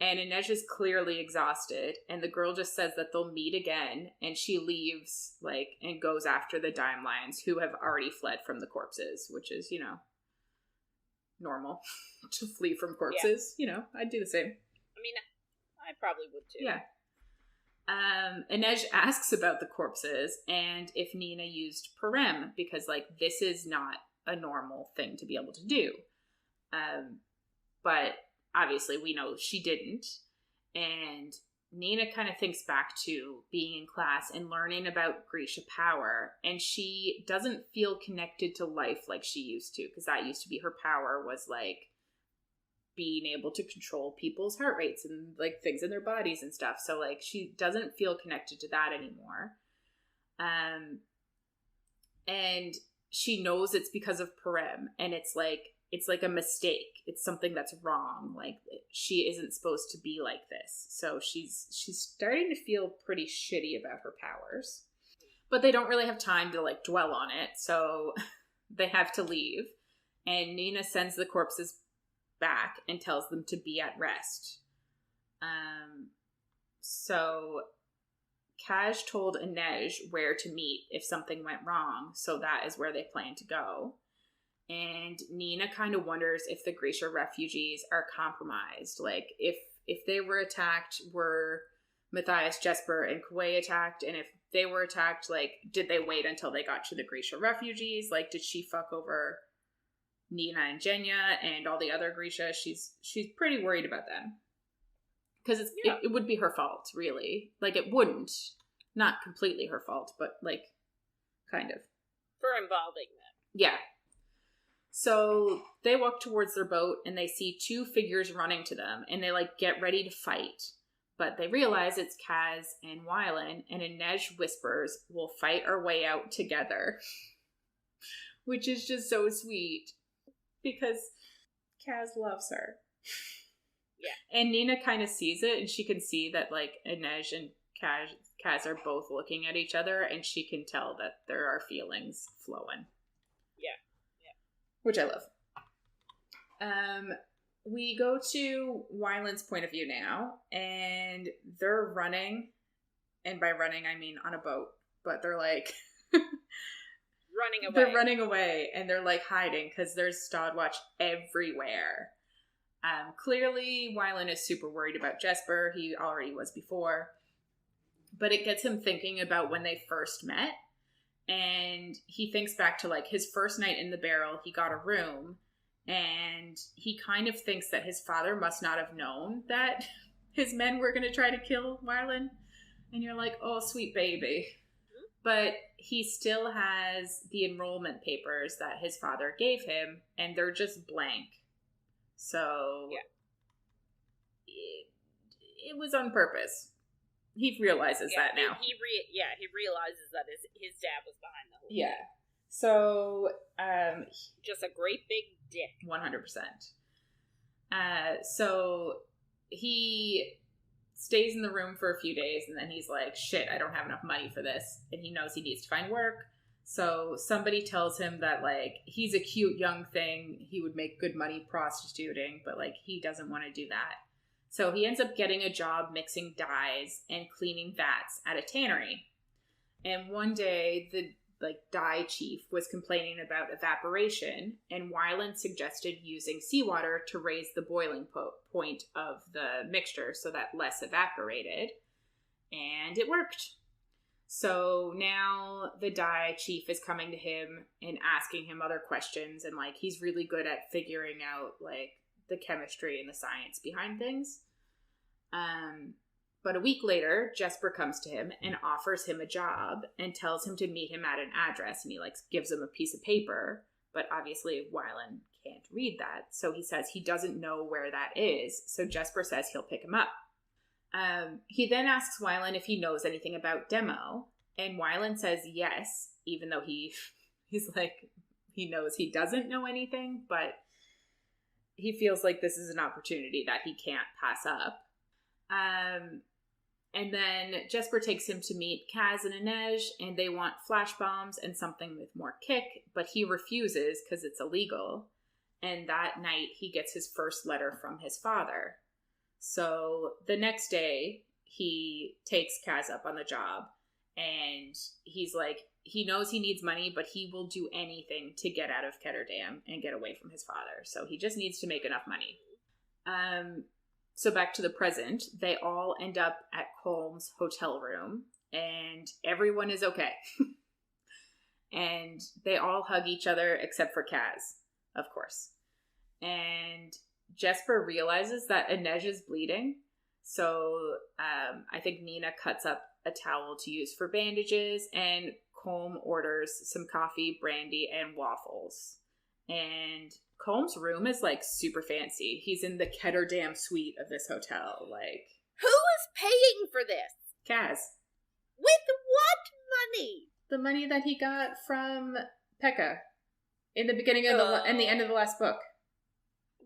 And Inej is clearly exhausted, and the girl just says that they'll meet again, and she leaves, like, and goes after the Dime Lions, who have already fled from the corpses, which is, you know, normal to flee from corpses. Yeah. You know, I'd do the same. I mean, I probably would too. Yeah. Inej asks about the corpses and if Nina used Parem, because, like, this is not a normal thing to be able to do. But obviously we know she didn't. And Nina kind of thinks back to being in class and learning about Grisha power, and she doesn't feel connected to life like she used to, because that used to be her power, was, like, being able to control people's heart rates and, like, things in their bodies and stuff. So, like, she doesn't feel connected to that anymore. And she knows it's because of Parem, and it's like a mistake. It's something that's wrong. Like, she isn't supposed to be like this. So she's starting to feel pretty shitty about her powers. But they don't really have time to, like, dwell on it, so they have to leave. And Nina sends the corpses back and tells them to be at rest. So Kaj told Inej where to meet if something went wrong, so that is where they plan to go. And Nina kind of wonders if the Grisha refugees are compromised. Like, if they were attacked, were Matthias, Jesper, and Kuwei attacked? And if they were attacked, like, did they wait until they got to the Grisha refugees? Like, did she fuck over Nina and Genya and all the other Grisha? She's pretty worried about them. Because it would be her fault, really. Like, it wouldn't. Not completely her fault, but, like, kind of. For involving them. Yeah. So they walk towards their boat, and they see two figures running to them, and they, like, get ready to fight. But they realize it's Kaz and Wylan, and Inej whispers, "We'll fight our way out together." Which is just so sweet. Because Kaz loves her. Yeah. And Nina kind of sees it, and she can see that, like, Inej and Kaz are both looking at each other, and she can tell that there are feelings flowing. Yeah. Yeah. Which I love. We go to Wyland's point of view now, and they're running, and by running I mean on a boat, but they're like running away. They're running away, and they're like hiding because there's Stodwatch everywhere. Clearly Wyland is super worried about Jesper. He already was before, but it gets him thinking about when they first met, and he thinks back to, like, his first night in the barrel. He got a room, and he kind of thinks that his father must not have known that his men were going to try to kill Wyland. And you're like, oh, sweet baby. But he still has the enrollment papers that his father gave him, and they're just blank. So yeah. It was on purpose. He realizes that now. He realizes that his dad was behind the whole thing. Yeah. So, just a great big dick. 100%. So he stays in the room for a few days, and then he's like, shit, I don't have enough money for this. And he knows he needs to find work. So somebody tells him that, like, he's a cute young thing. He would make good money prostituting, but, like, he doesn't want to do that. So he ends up getting a job mixing dyes and cleaning vats at a tannery. And one day, the dye chief was complaining about evaporation, and Wyland suggested using seawater to raise the boiling point of the mixture so that less evaporated. And it worked. So now the dye chief is coming to him and asking him other questions, and, like, he's really good at figuring out, like, the chemistry and the science behind things. But a week later, Jesper comes to him and offers him a job and tells him to meet him at an address, and he, like, gives him a piece of paper, but obviously Wyland can't read that, so he says he doesn't know where that is, so Jesper says he'll pick him up. He then asks Wyland if he knows anything about Demo, and Wyland says yes, even though he's like, he knows he doesn't know anything, but he feels like this is an opportunity that he can't pass up. And then Jesper takes him to meet Kaz and Inej, and they want flash bombs and something with more kick, but he refuses because it's illegal. And that night, he gets his first letter from his father. So the next day, he takes Kaz up on the job, and he's like, he knows he needs money, but he will do anything to get out of Ketterdam and get away from his father. So he just needs to make enough money. So back to the present, they all end up at Colm's hotel room, and everyone is okay. And they all hug each other except for Kaz, of course. And Jesper realizes that Inej is bleeding, so I think Nina cuts up a towel to use for bandages, and Colm orders some coffee, brandy, and waffles. And Colm's room is, like, super fancy. He's in the Ketterdam suite of this hotel. Like, who is paying for this? Kaz. With what money? The money that he got from Pekka in the beginning of and the end of the last book.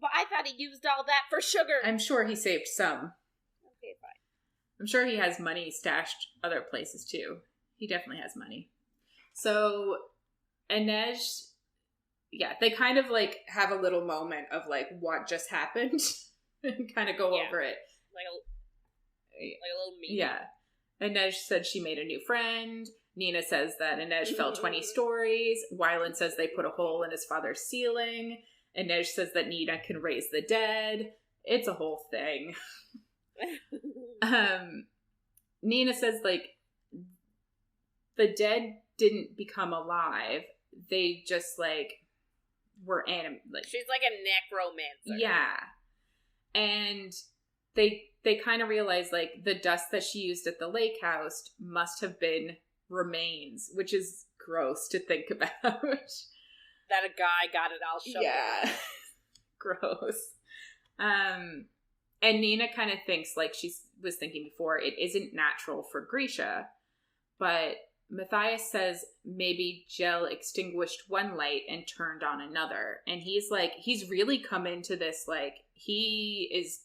But I thought he used all that for sugar. I'm sure he saved some. Okay, fine. I'm sure he has money stashed other places too. He definitely has money. So Inej, they kind of like have a little moment of like what just happened and kind of go over it. Like a little meeting. Yeah. Inej said she made a new friend. Nina says that Inej fell 20 stories. Wyland says they put a hole in his father's ceiling. Inej says that Nina can raise the dead. It's a whole thing. Nina says, like, the dead didn't become alive. They just, like, were animated. Like, she's like a necromancer. Yeah. And they kind of realize, like, the dust that she used at the lake house must have been remains, which is gross to think about. That a guy got it all shoveled. Yeah. Gross. And Nina kind of thinks, like she was thinking before, it isn't natural for Grisha, but Matthias says maybe Gel extinguished one light and turned on another. And he's like, he's really come into this, like, he is,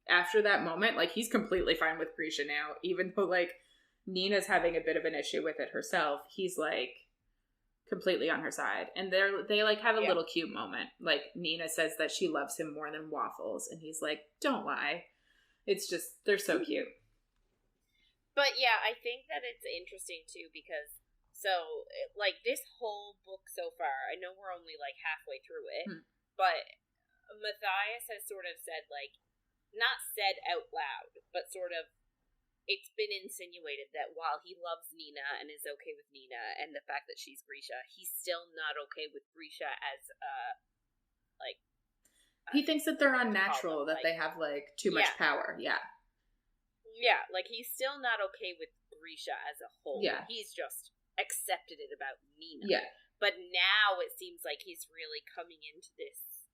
after that moment, like, he's completely fine with Grisha now, even though, like, Nina's having a bit of an issue with it herself. He's, like, completely on her side. And they like, have a little cute moment. Like, Nina says that she loves him more than waffles, and he's like, don't lie. It's just, they're so cute. But yeah, I think that it's interesting too, because so, like, this whole book so far, I know we're only like halfway through it, but Matthias has sort of said, like, not said out loud, but sort of, it's been insinuated that while he loves Nina and is okay with Nina and the fact that she's Grisha, he's still not okay with Grisha as, like... He thinks that they're unnatural, that they have, like, too much power, Yeah, like, he's still not okay with Grisha as a whole. Yeah. He's just accepted it about Nina. Yeah. But now it seems like he's really coming into this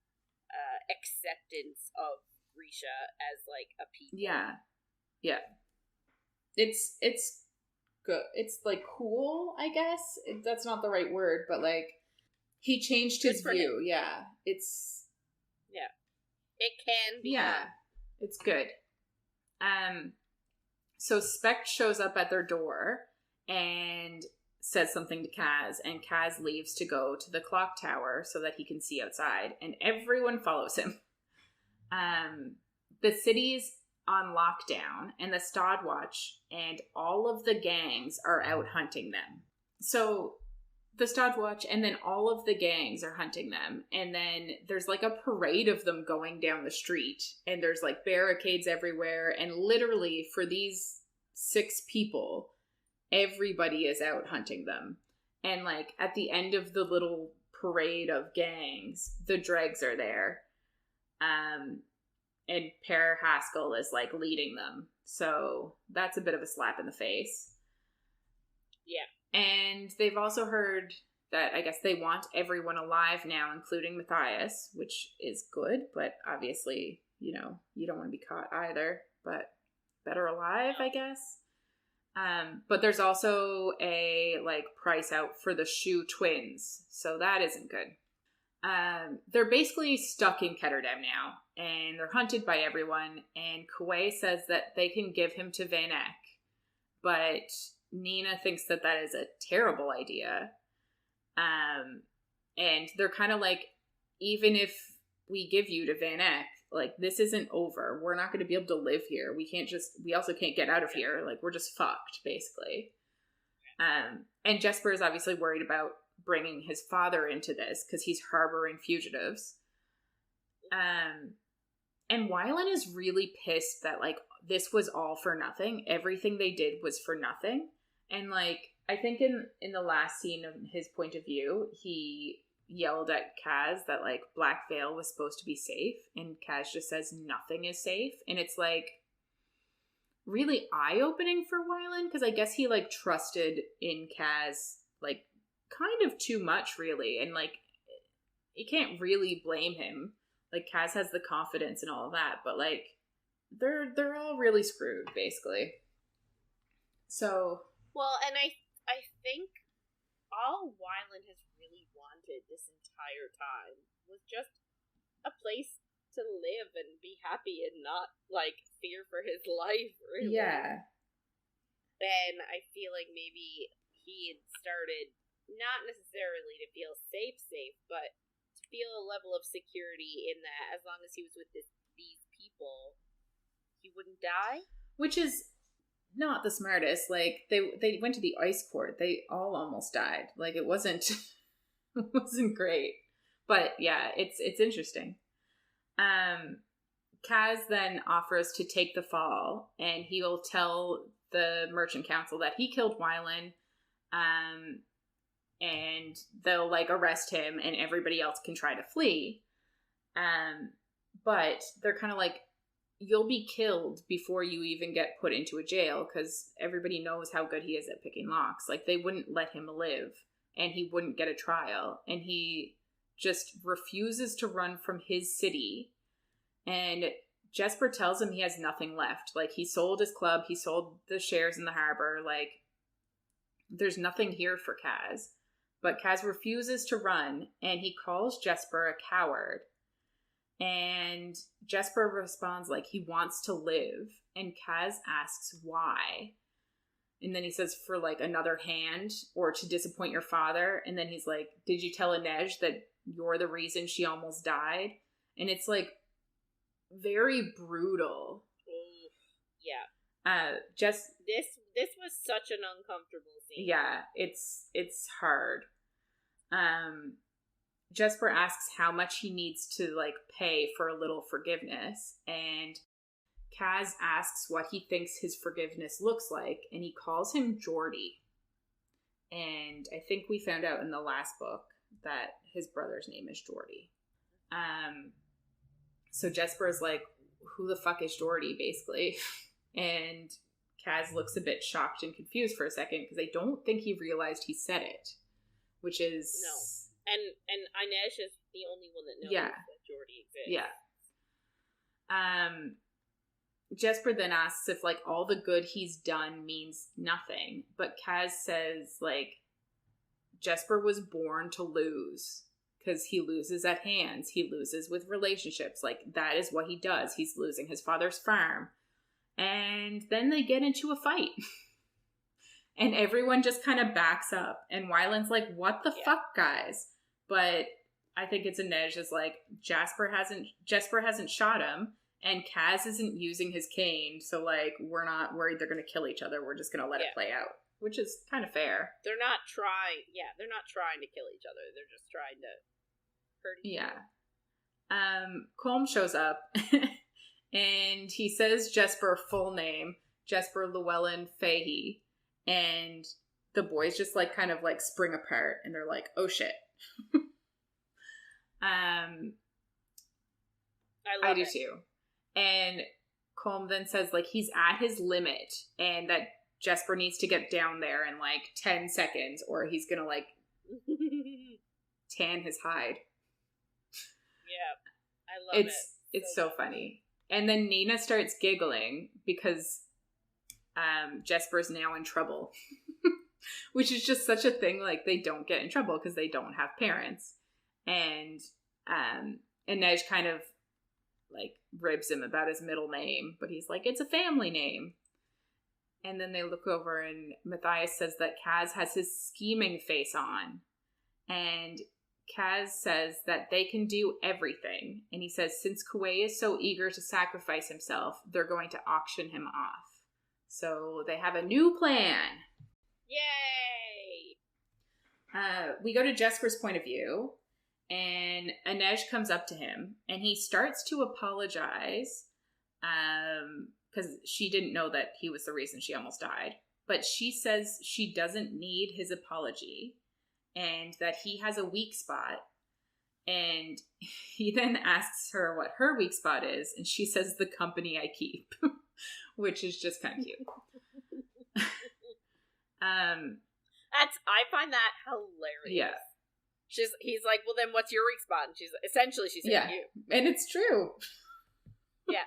acceptance of Grisha as, like, a people. Yeah. Yeah. It's good. It's, like, cool, I guess. That's not the right word, but, like, he changed his view. Him. Yeah. It's... Yeah. It can be. Yeah. It's good. So Spec shows up at their door and says something to Kaz, and Kaz leaves to go to the clock tower so that he can see outside, and everyone follows him. The city's on lockdown, and the Stodwatch and all of the gangs are out hunting them. So the Stodwatch and then all of the gangs are hunting them, and then there's like a parade of them going down the street, and there's like barricades everywhere, and literally for these 6 people, everybody is out hunting them. And like at the end of the little parade of gangs, the dregs are there. And Per Haskell is, like, leading them. So that's a bit of a slap in the face. Yeah. And they've also heard that, I guess, they want everyone alive now, including Matthias, which is good. But obviously, you know, you don't want to be caught either. But better alive, I guess. But there's also a, like, price out for the Shoe twins. So that isn't good. They're basically stuck in Ketterdam now, and they're hunted by everyone, and Kuwei says that they can give him to Van Eck, but Nina thinks that that is a terrible idea. And they're kind of like, even if we give you to Van Eck, like, this isn't over. We're not going to be able to live here. We also can't get out of here. Like, we're just fucked, basically. And Jesper is obviously worried about bringing his father into this because he's harboring fugitives. And Wyland is really pissed that, like, this was all for nothing. Everything they did was for nothing. And, like, I think in the last scene of his point of view, he yelled at Kaz that, like, Black Veil was supposed to be safe, and Kaz just says nothing is safe. And it's, like, really eye-opening for Wyland, because I guess he, like, trusted in Kaz, like, kind of too much, really. And, like, you can't really blame him. Like, Kaz has the confidence and all of that, but, like, they're all really screwed, basically. So... Well, and I think all Wyland has really wanted this entire time was just a place to live and be happy and not, like, fear for his life, really. Yeah. And I feel like maybe he had started, not necessarily to feel safe, but to feel a level of security in that as long as he was with these people, he wouldn't die. Which is not the smartest. Like, they went to the ice court. They all almost died. Like, it wasn't great. But yeah, it's interesting. Kaz then offers to take the fall, and he'll tell the Merchant Council that he killed Wyland, and they'll, like, arrest him, and everybody else can try to flee. But they're kind of like, you'll be killed before you even get put into a jail, because everybody knows how good he is at picking locks. Like, they wouldn't let him live, and he wouldn't get a trial, and he just refuses to run from his city. And Jesper tells him he has nothing left. Like, he sold his club, he sold the shares in the harbor. Like, there's nothing here for Kaz. But Kaz refuses to run, and he calls Jesper a coward. And Jesper responds like he wants to live. And Kaz asks why. And then he says, for, like, another hand, or to disappoint your father. And then he's like, did you tell Inej that you're the reason she almost died? And it's, like, very brutal. Yeah. This was such an uncomfortable scene. Yeah, it's hard. Jesper asks how much he needs to, like, pay for a little forgiveness, and Kaz asks what he thinks his forgiveness looks like, and he calls him Geordie. And I think we found out in the last book that his brother's name is Geordie. So Jesper is like, who the fuck is Geordie, basically? And Kaz looks a bit shocked and confused for a second, because I don't think he realized he said it, which is... No. And Inej is the only one that knows that Geordie exists. Yeah. Jesper then asks if, like, all the good he's done means nothing. But Kaz says, like, Jesper was born to lose. Because he loses at hands. He loses with relationships. Like, that is what he does. He's losing his father's farm. And then they get into a fight. And everyone just kind of backs up. And Wyland's like, what the fuck, guys? But I think it's Inej is like, Jesper hasn't shot him. And Kaz isn't using his cane. So, like, we're not worried they're going to kill each other. We're just going to let it play out. Which is kind of fair. They're not trying to kill each other. They're just trying to hurt each other. Colm shows up. And he says Jesper full name. Jesper Llewellyn Fahey. And the boys just, like, kind of, like, spring apart. And they're like, oh, shit. I do too. And Colm then says, like, he's at his limit. And that Jesper needs to get down there in, like, 10 seconds. Or he's gonna, like, tan his hide. Yeah. I love it. It's so funny. And then Nina starts giggling because Jesper's now in trouble. Which is just such a thing, like, they don't get in trouble because they don't have parents. And Inej kind of, like, ribs him about his middle name, but he's like, it's a family name. And then they look over and Matthias says that Kaz has his scheming face on. And Kaz says that they can do everything. And he says, since Kuwei is so eager to sacrifice himself, they're going to auction him off. So they have a new plan. Yay! We go to Jesper's point of view, and Inej comes up to him, and he starts to apologize, because she didn't know that he was the reason she almost died. But she says she doesn't need his apology, and that he has a weak spot. And he then asks her what her weak spot is, and she says the company I keep, which is just kind of cute. I find that hilarious. Yeah. He's like, well, then what's your weak spot? And she's saying you. And it's true. Yeah.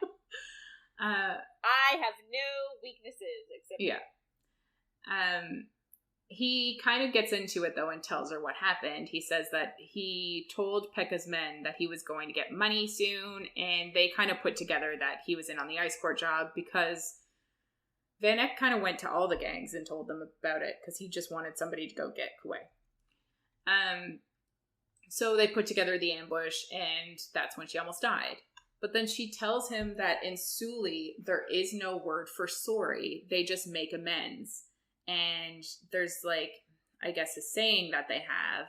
I have no weaknesses except you. he kind of gets into it, though, and tells her what happened. He says that he told Pekka's men that he was going to get money soon, and they kind of put together that he was in on the ice court job because Van Eck kind of went to all the gangs and told them about it because he just wanted somebody to go get Kuwei. So they put together the ambush, and that's when she almost died. But then she tells him that in Suli, there is no word for sorry. They just make amends. And there's, like, I guess a saying that they have,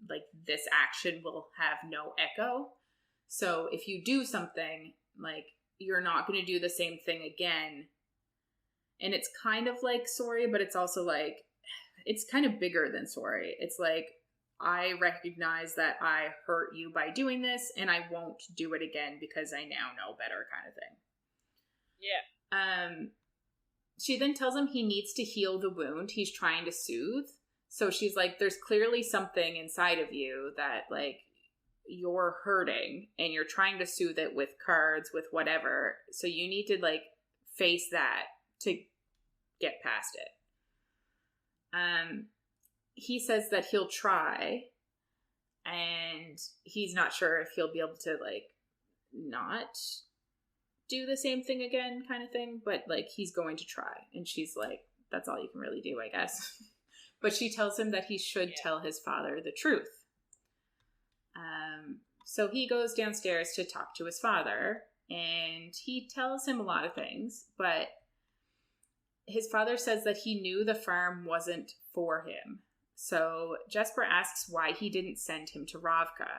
like, this action will have no echo. So if you do something, like, you're not going to do the same thing again. And it's kind of like sorry, but it's also like, it's kind of bigger than sorry. It's like, I recognize that I hurt you by doing this, and I won't do it again because I now know better, kind of thing. Yeah. She then tells him he needs to heal the wound he's trying to soothe. So she's like, there's clearly something inside of you that, like, you're hurting, and you're trying to soothe it with cards, with whatever. So you need to, like, face that to get past it. He says that he'll try, and he's not sure if he'll be able to, like, not do the same thing again, kind of thing, but, like, he's going to try. And she's like, that's all you can really do, I guess. But she tells him that he should tell his father the truth. So he goes downstairs to talk to his father, and he tells him a lot of things, but his father says that he knew the farm wasn't for him. So Jesper asks why he didn't send him to Ravka.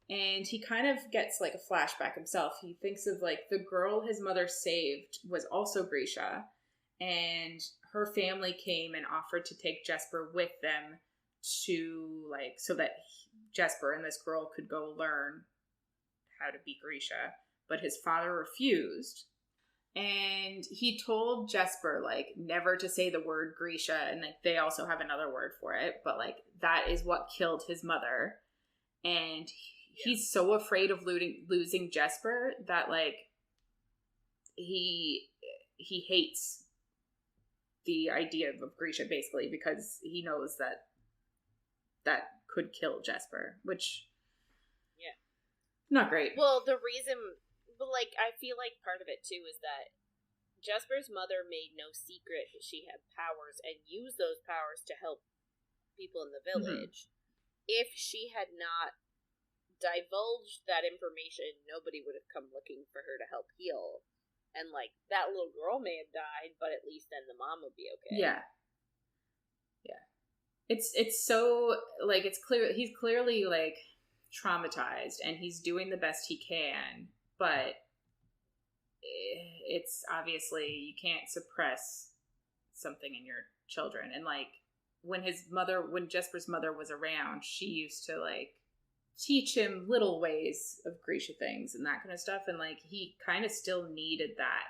And he kind of gets, like, a flashback himself. He thinks of, like, the girl his mother saved was also Grisha, and her family came and offered to take Jesper with them to, like, so that Jesper and this girl could go learn how to be Grisha. But his father refused. And he told Jesper, like, never to say the word Grisha, and, like, they also have another word for it, but, like, that is what killed his mother. And he's so afraid of losing Jesper that, like, he hates the idea of Grisha, basically, because he knows that could kill Jesper, which, not great. Well, the reason, but, like, I feel like part of it, too, is that Jesper's mother made no secret that she had powers and used those powers to help people in the village. Mm-hmm. If she had not divulged that information, nobody would have come looking for her to help heal. And, like, that little girl may have died, but at least then the mom would be okay. Yeah. Yeah. It's so, like, it's clear, he's clearly, like, traumatized, and he's doing the best he can, but it's obviously, you can't suppress something in your children. And, like, when Jesper's mother was around, she used to, like, teach him little ways of Grisha things and that kind of stuff, and, like, he kind of still needed that,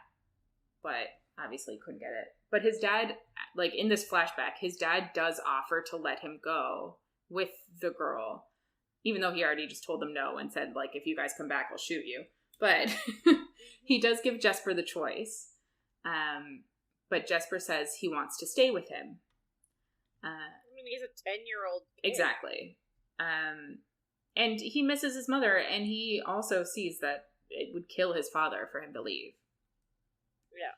but obviously couldn't get it. But his dad, like, in this flashback, his dad does offer to let him go with the girl, even though he already just told them no and said, like, if you guys come back, I'll shoot you. But he does give Jesper the choice. But Jesper says he wants to stay with him. I mean, he's a 10-year-old kid. Exactly. And he misses his mother, and he also sees that it would kill his father for him to leave. Yeah.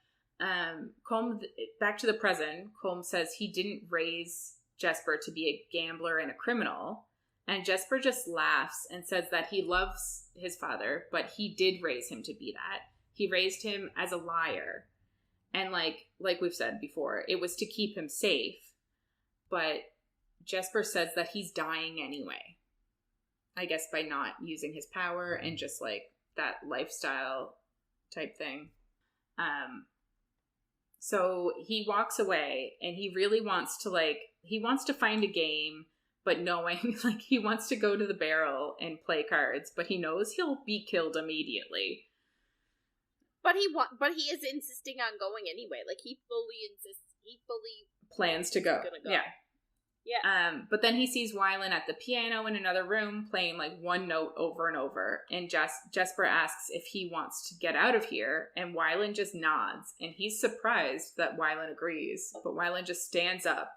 Colm, back to the present, Colm says he didn't raise Jesper to be a gambler and a criminal. And Jesper just laughs and says that he loves his father, but he did raise him to be that. He raised him as a liar. And like we've said before, it was to keep him safe. But Jesper says that he's dying anyway. I guess by not using his power and just, like, that lifestyle type thing. So he walks away, and he really wants to, like, he wants to find a game, but knowing, like, he wants to go to the barrel and play cards, but he knows he'll be killed immediately. But he is insisting on going anyway. Like, he fully plans to go. Yeah. Yeah. But then he sees Wylan at the piano in another room playing, like, one note over and over. And Jesper asks if he wants to get out of here. And Wylan just nods. And he's surprised that Wylan agrees. But Wylan just stands up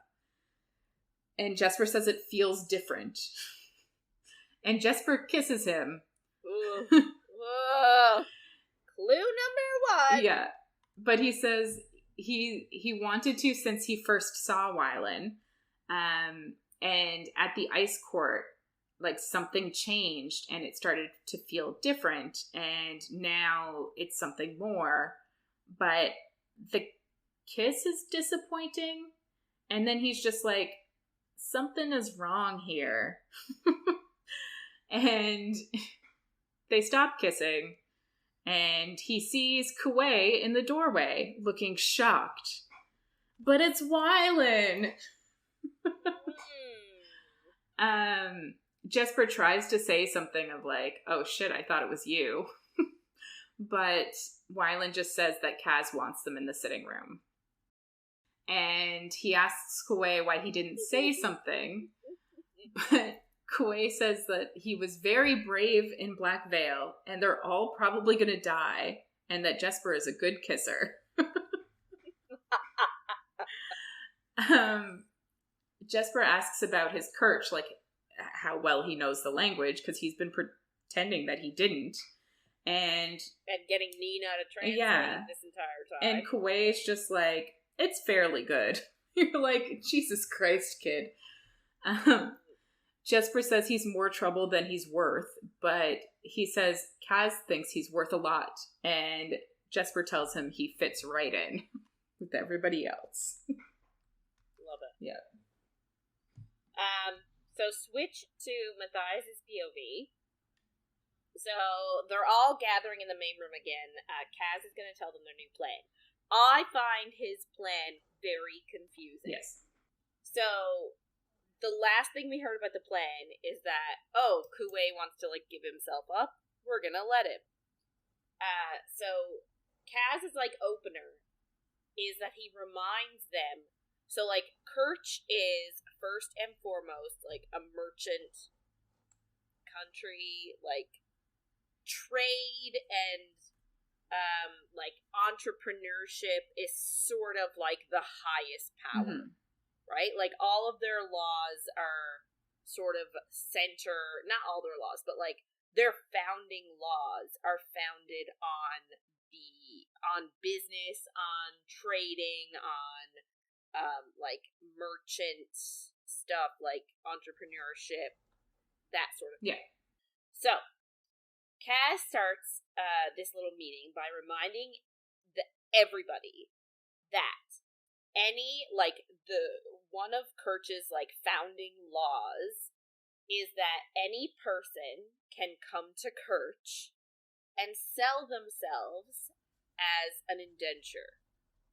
And Jesper says it feels different. And Jesper kisses him. Ooh. Whoa. Clue number 1. Yeah. But he says he wanted to since he first saw Wylan. And at the ice court, like something changed and it started to feel different. And now it's something more. But the kiss is disappointing. And then he's just like, something is wrong here. And they stop kissing. And he sees Kuwei in the doorway, looking shocked. But it's Wylan! Jesper tries to say something of like, oh shit, I thought it was you. But Wylan just says that Kaz wants them in the sitting room. And he asks Kuwei why he didn't say something. But Kuwei says that he was very brave in Black Veil, and they're all probably going to die, and that Jesper is a good kisser. Jesper asks about his Kirch, like how well he knows the language, because he's been pretending that he didn't. And getting Nina to translate this entire time. And Kuwei is just like, it's fairly good. You're like, Jesus Christ, kid. Jesper says he's more trouble than he's worth, but he says Kaz thinks he's worth a lot, and Jesper tells him he fits right in with everybody else. Love it. Yeah. So switch to Matthias' POV. So they're all gathering in the main room again. Kaz is going to tell them their new plan. I find his plan very confusing. Yes. So the last thing we heard about the plan is that, Kuwei wants to, like, give himself up. We're gonna let him. So Kaz's, like, opener is that he reminds them. So, like, Kirch is, first and foremost, like, a merchant country, like, trade and, like, entrepreneurship is sort of, like, the highest power. Mm-hmm. Right? Like, all of their laws are sort of not all their laws, but, like, their founding laws are founded on business, on trading, on, like, merchant stuff, like entrepreneurship, that sort of thing. Yeah. So, Kaz starts this little meeting by reminding everybody that one of Kirch's, like, founding laws is that any person can come to Kirch and sell themselves as an indenture.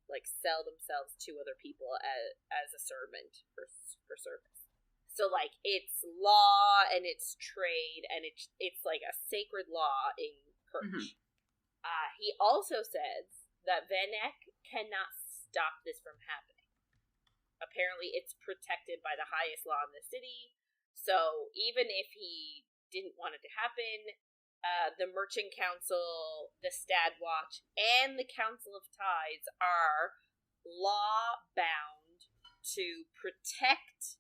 Like, sell themselves to other people as a servant for service. So, like, it's law and it's trade and it's like a sacred law in Kirch. Mm-hmm. He also says that Vanek cannot stop this from happening. Apparently, it's protected by the highest law in the city. So even if he didn't want it to happen, the Merchant Council, the Stad Watch, and the Council of Tides are law-bound to protect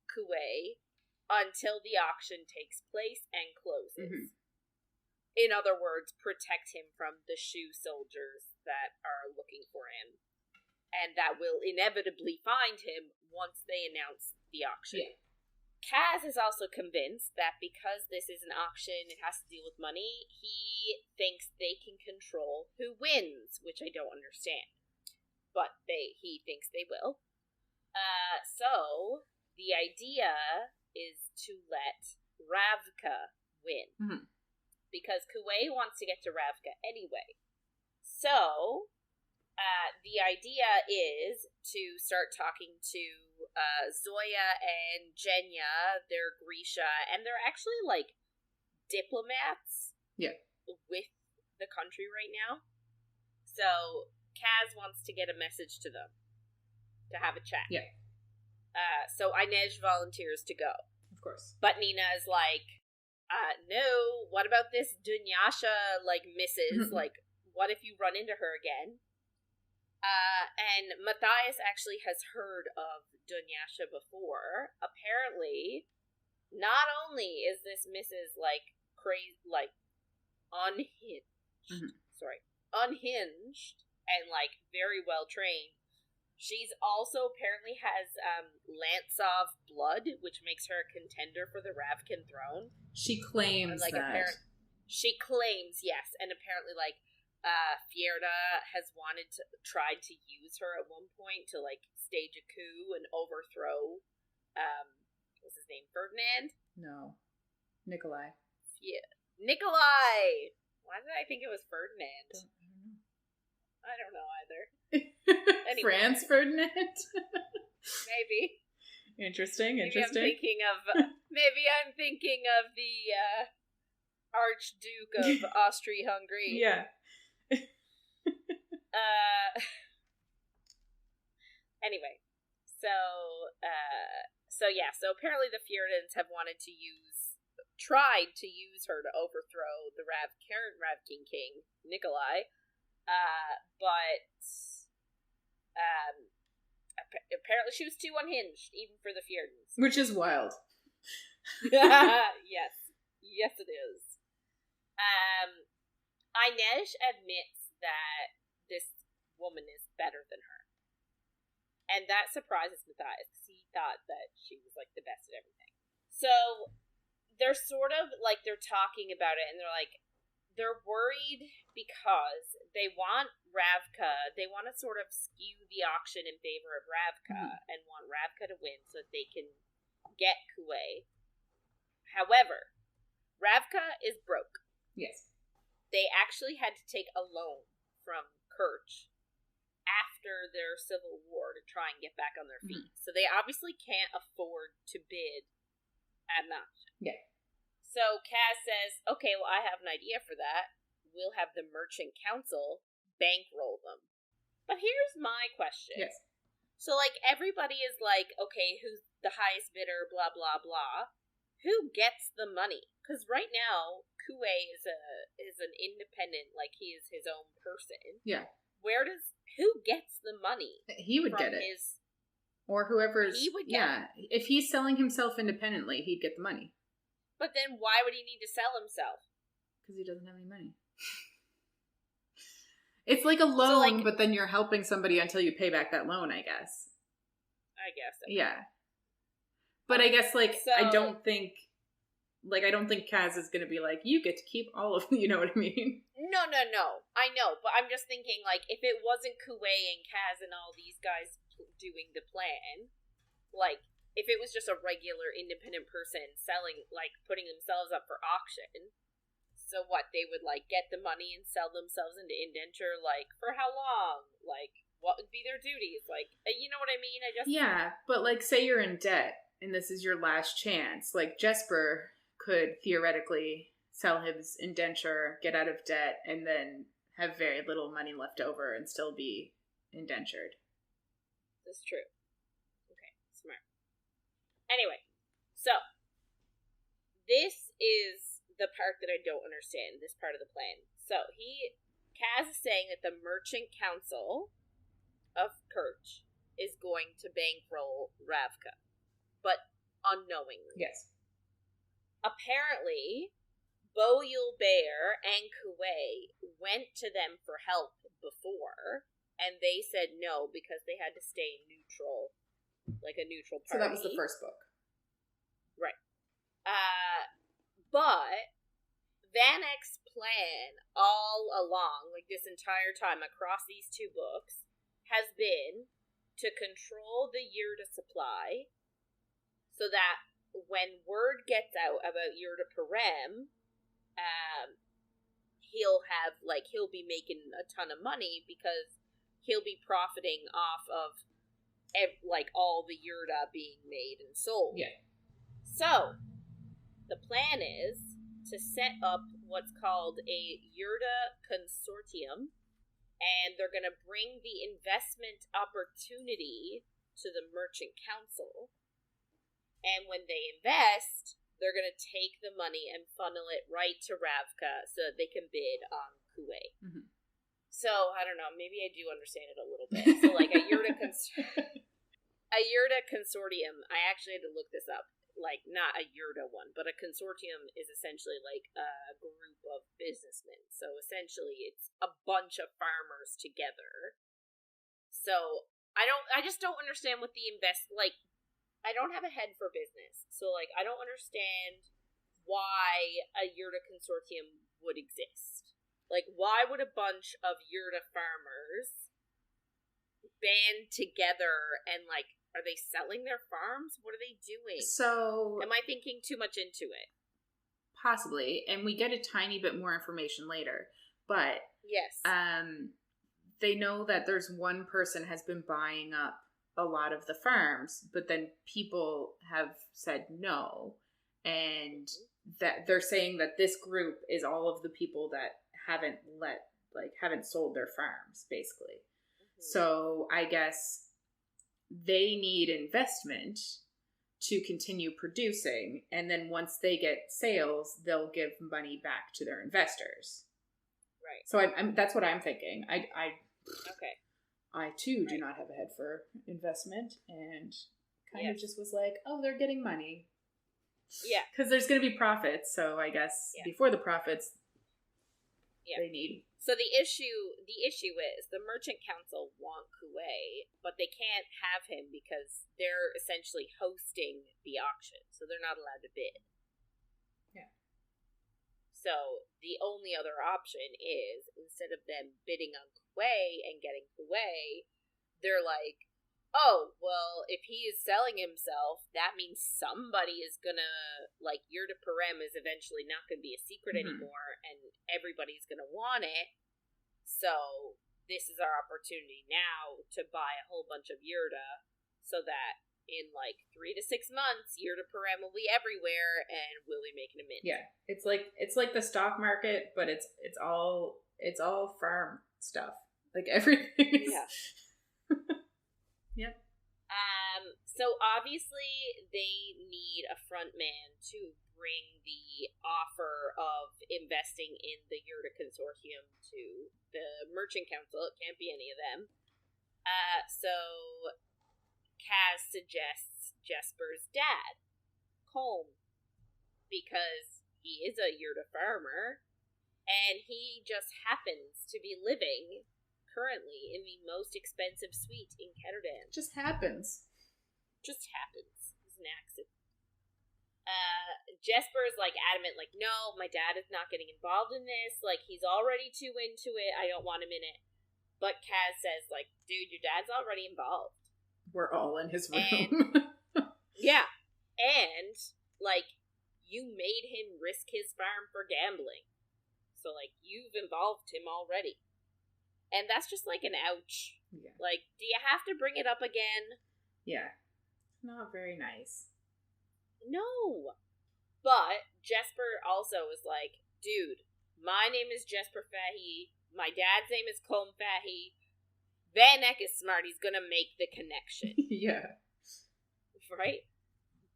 Kuwei until the auction takes place and closes. Mm-hmm. In other words, protect him from the shoe soldiers that are looking for him. And that will inevitably find him once they announce the auction. Yeah. Kaz is also convinced that because this is an auction, it has to deal with money, he thinks they can control who wins, which I don't understand. But he thinks they will. So, the idea is to let Ravka win. Mm-hmm. Because Kuwei wants to get to Ravka anyway. So, the idea is to start talking to Zoya and Genya, they're Grisha, and they're actually, like, diplomats with the country right now. So, Kaz wants to get a message to them, to have a chat. Yeah. So Inej volunteers to go. Of course. But Nina is like, no, what about this Dunyasha, like, missus? Like, what if you run into her again? And Matthias actually has heard of Dunyasha before. Apparently, not only is this Mrs. like crazy, like unhinged, unhinged, and like very well trained, she's also apparently has Lantsov blood, which makes her a contender for the Ravkan throne. She claims that. She claims, yes, and apparently like Fjerda has tried to use her at one point to like stage a coup and overthrow what's his name? Ferdinand? No. Nikolai. Yeah. Nikolai! Why did I think it was Ferdinand? I don't know either. Anyway. Franz Ferdinand? Maybe. Interesting. Maybe I'm thinking of the Archduke of Austria-Hungary. Yeah. Anyway, so apparently the Fjerdans have tried to use her to overthrow the current Ravkin king, Nikolai, but apparently she was too unhinged, even for the Fjerdans. Which is wild. Yes it is. Inej admits that this woman is better than her. And that surprises Matthias, because he thought that she was, like, the best at everything. So, they're sort of, like, they're talking about it, and they're worried because they want Ravka, they want to sort of skew the auction in favor of Ravka, and want Ravka to win so that they can get Kuwei. However, Ravka is broke. Yes. They actually had to take a loan from Kerch after their civil war to try and get back on their feet. So they obviously can't afford to bid at an auction. Yeah. So Kaz says, okay, well, I have an idea for that. We'll have the Merchant Council bankroll them. But here's my question. Yes. So, like, everybody is like, okay, who's the highest bidder, blah, blah, blah. Who gets the money? Because right now, Kuwei is an independent, like, he is his own person. Yeah. Who gets the money? He would get it. Or whoever's... He would get it. If he's selling himself independently, he'd get the money. But then why would he need to sell himself? Because he doesn't have any money. It's like a loan, but then you're helping somebody until you pay back that loan, I guess. I guess so. Yeah. But I guess, I don't think Kaz is going to be like, you get to keep all of them, you know what I mean? No. I know, but I'm just thinking, like, if it wasn't Kuwei and Kaz and all these guys doing the plan, like, if it was just a regular independent person selling, like, putting themselves up for auction, so what, they would, like, get the money and sell themselves into indenture, like, for how long? Like, what would be their duties? Like, you know what I mean? Yeah, but, like, say you're in debt, and this is your last chance. Like, Jesper could theoretically sell his indenture, get out of debt, and then have very little money left over and still be indentured. That's true. Okay, smart. Anyway, so this is the part that I don't understand, this part of the plan. So Kaz is saying that the Merchant Council of Kerch is going to bankroll Ravka, but unknowingly. Yes. Apparently, Boyul Bear and Kuwei went to them for help before, and they said no because they had to stay neutral, like a neutral party. So that was the first book. Right. But Vanek's plan all along, like this entire time across these two books, has been to control the Yurda supply so that when word gets out about Yurda Parem, he'll be making a ton of money because he'll be profiting off of all the Yurda being made and sold. Yeah. So the plan is to set up what's called a Yurda consortium, and they're going to bring the investment opportunity to the Merchant Council. And when they invest, they're going to take the money and funnel it right to Ravka so that they can bid on Kuwei. Mm-hmm. So, I don't know, maybe I do understand it a little bit. So, like, a Yurta consortium, I actually had to look this up. Like, not a Yurta one, but a consortium is essentially, like, a group of businessmen. So, essentially, it's a bunch of farmers together. So, I just don't understand what I don't have a head for business. So, like, I don't understand why a Yurta consortium would exist. Like, why would a bunch of Yurta farmers band together and, like, are they selling their farms? What are they doing? So... Am I thinking too much into it? Possibly. And we get a tiny bit more information later. But... Yes. They know that there's one person has been buying up a lot of the farms, but then people have said no. And that they're saying that this group is all of the people that haven't sold their farms, basically. Mm-hmm. So I guess they need investment to continue producing, and then once they get sales, they'll give money back to their investors. Right. So I'm that's what I'm thinking. Okay. I too do not have a head for investment, and kind of just was like, oh, they're getting money. Yeah. Because there's going to be profits, so I guess before the profits, they need. So the issue is the Merchant Council want Kuwei, but they can't have him because they're essentially hosting the auction, so they're not allowed to bid. Yeah. So the only other option is, instead of them bidding on Kuwei and getting Kuwei, they're like, oh, well, if he is selling himself, that means somebody is gonna, like, Yurta Parem is eventually not gonna be a secret anymore, and everybody's gonna want it. So this is our opportunity now to buy a whole bunch of Yurta, so that in, like, 3 to 6 months, Yurta Parem will be everywhere, and we'll be making a mint. Yeah, it's like the stock market, but it's all farm stuff. Like, everything is... Yeah. Yep. So obviously they need a front man to bring the offer of investing in the Yurta Consortium to the Merchant Council. It can't be any of them. So Kaz suggests Jesper's dad, Colm, because he is a Yurta farmer, and he just happens to be living currently in the most expensive suite in Ketterdam. Just happens. It's an accident. Jesper is, like, adamant, like, no, my dad is not getting involved in this. Like, he's already too into it. I don't want him in it. But Kaz says, like, dude, your dad's already involved. We're all in his room. And, yeah. And, like, you made him risk his farm for gambling. So, like, you've involved him already. And that's just, like, an ouch. Yeah. Like, do you have to bring it up again? Yeah. Not very nice. No. But Jesper also is like, dude, my name is Jesper Fahey. My dad's name is Colm Fahey. Van Eck is smart. He's gonna make the connection. Yeah. Right?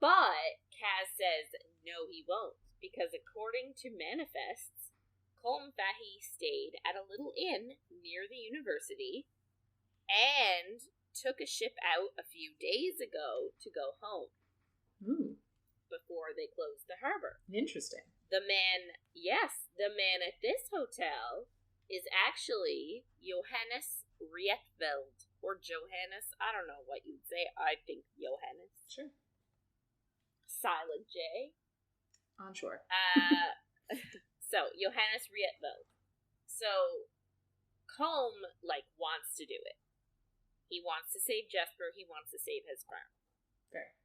But Kaz says, no, he won't. Because according to manifests, Colm Fahey stayed at a little inn near the university and took a ship out a few days ago to go home. Ooh. Before they closed the harbor. Interesting. The man at this hotel is actually Johannes Rietveld, or Johannes, I don't know what you'd say. I think Johannes. Sure. Silent J. On shore. So, Johannes Rietveld. So, Colm, like, wants to do it. He wants to save Jesper. He wants to save his farm. Fair.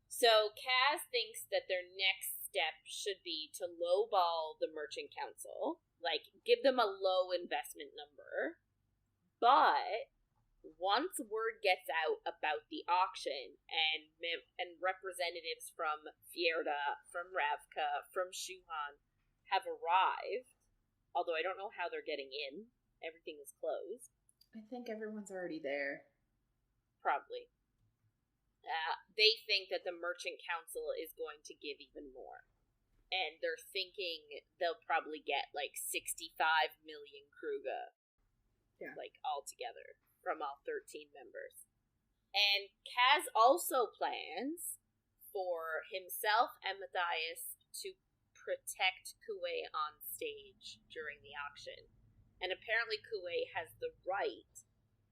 So, Kaz thinks that their next step should be to lowball the Merchant Council. Like, give them a low investment number. But once word gets out about the auction and representatives from Fjerda, from Ravka, from Shuhan have arrived, although I don't know how they're getting in. Everything is closed. I think everyone's already there. Probably. They think that the Merchant Council is going to give even more. And they're thinking they'll probably get like 65 million Kruga. like, all together from all 13 members. And Kaz also plans for himself and Matthias to protect Kuwei on stage during the auction. And apparently Kuwei has the right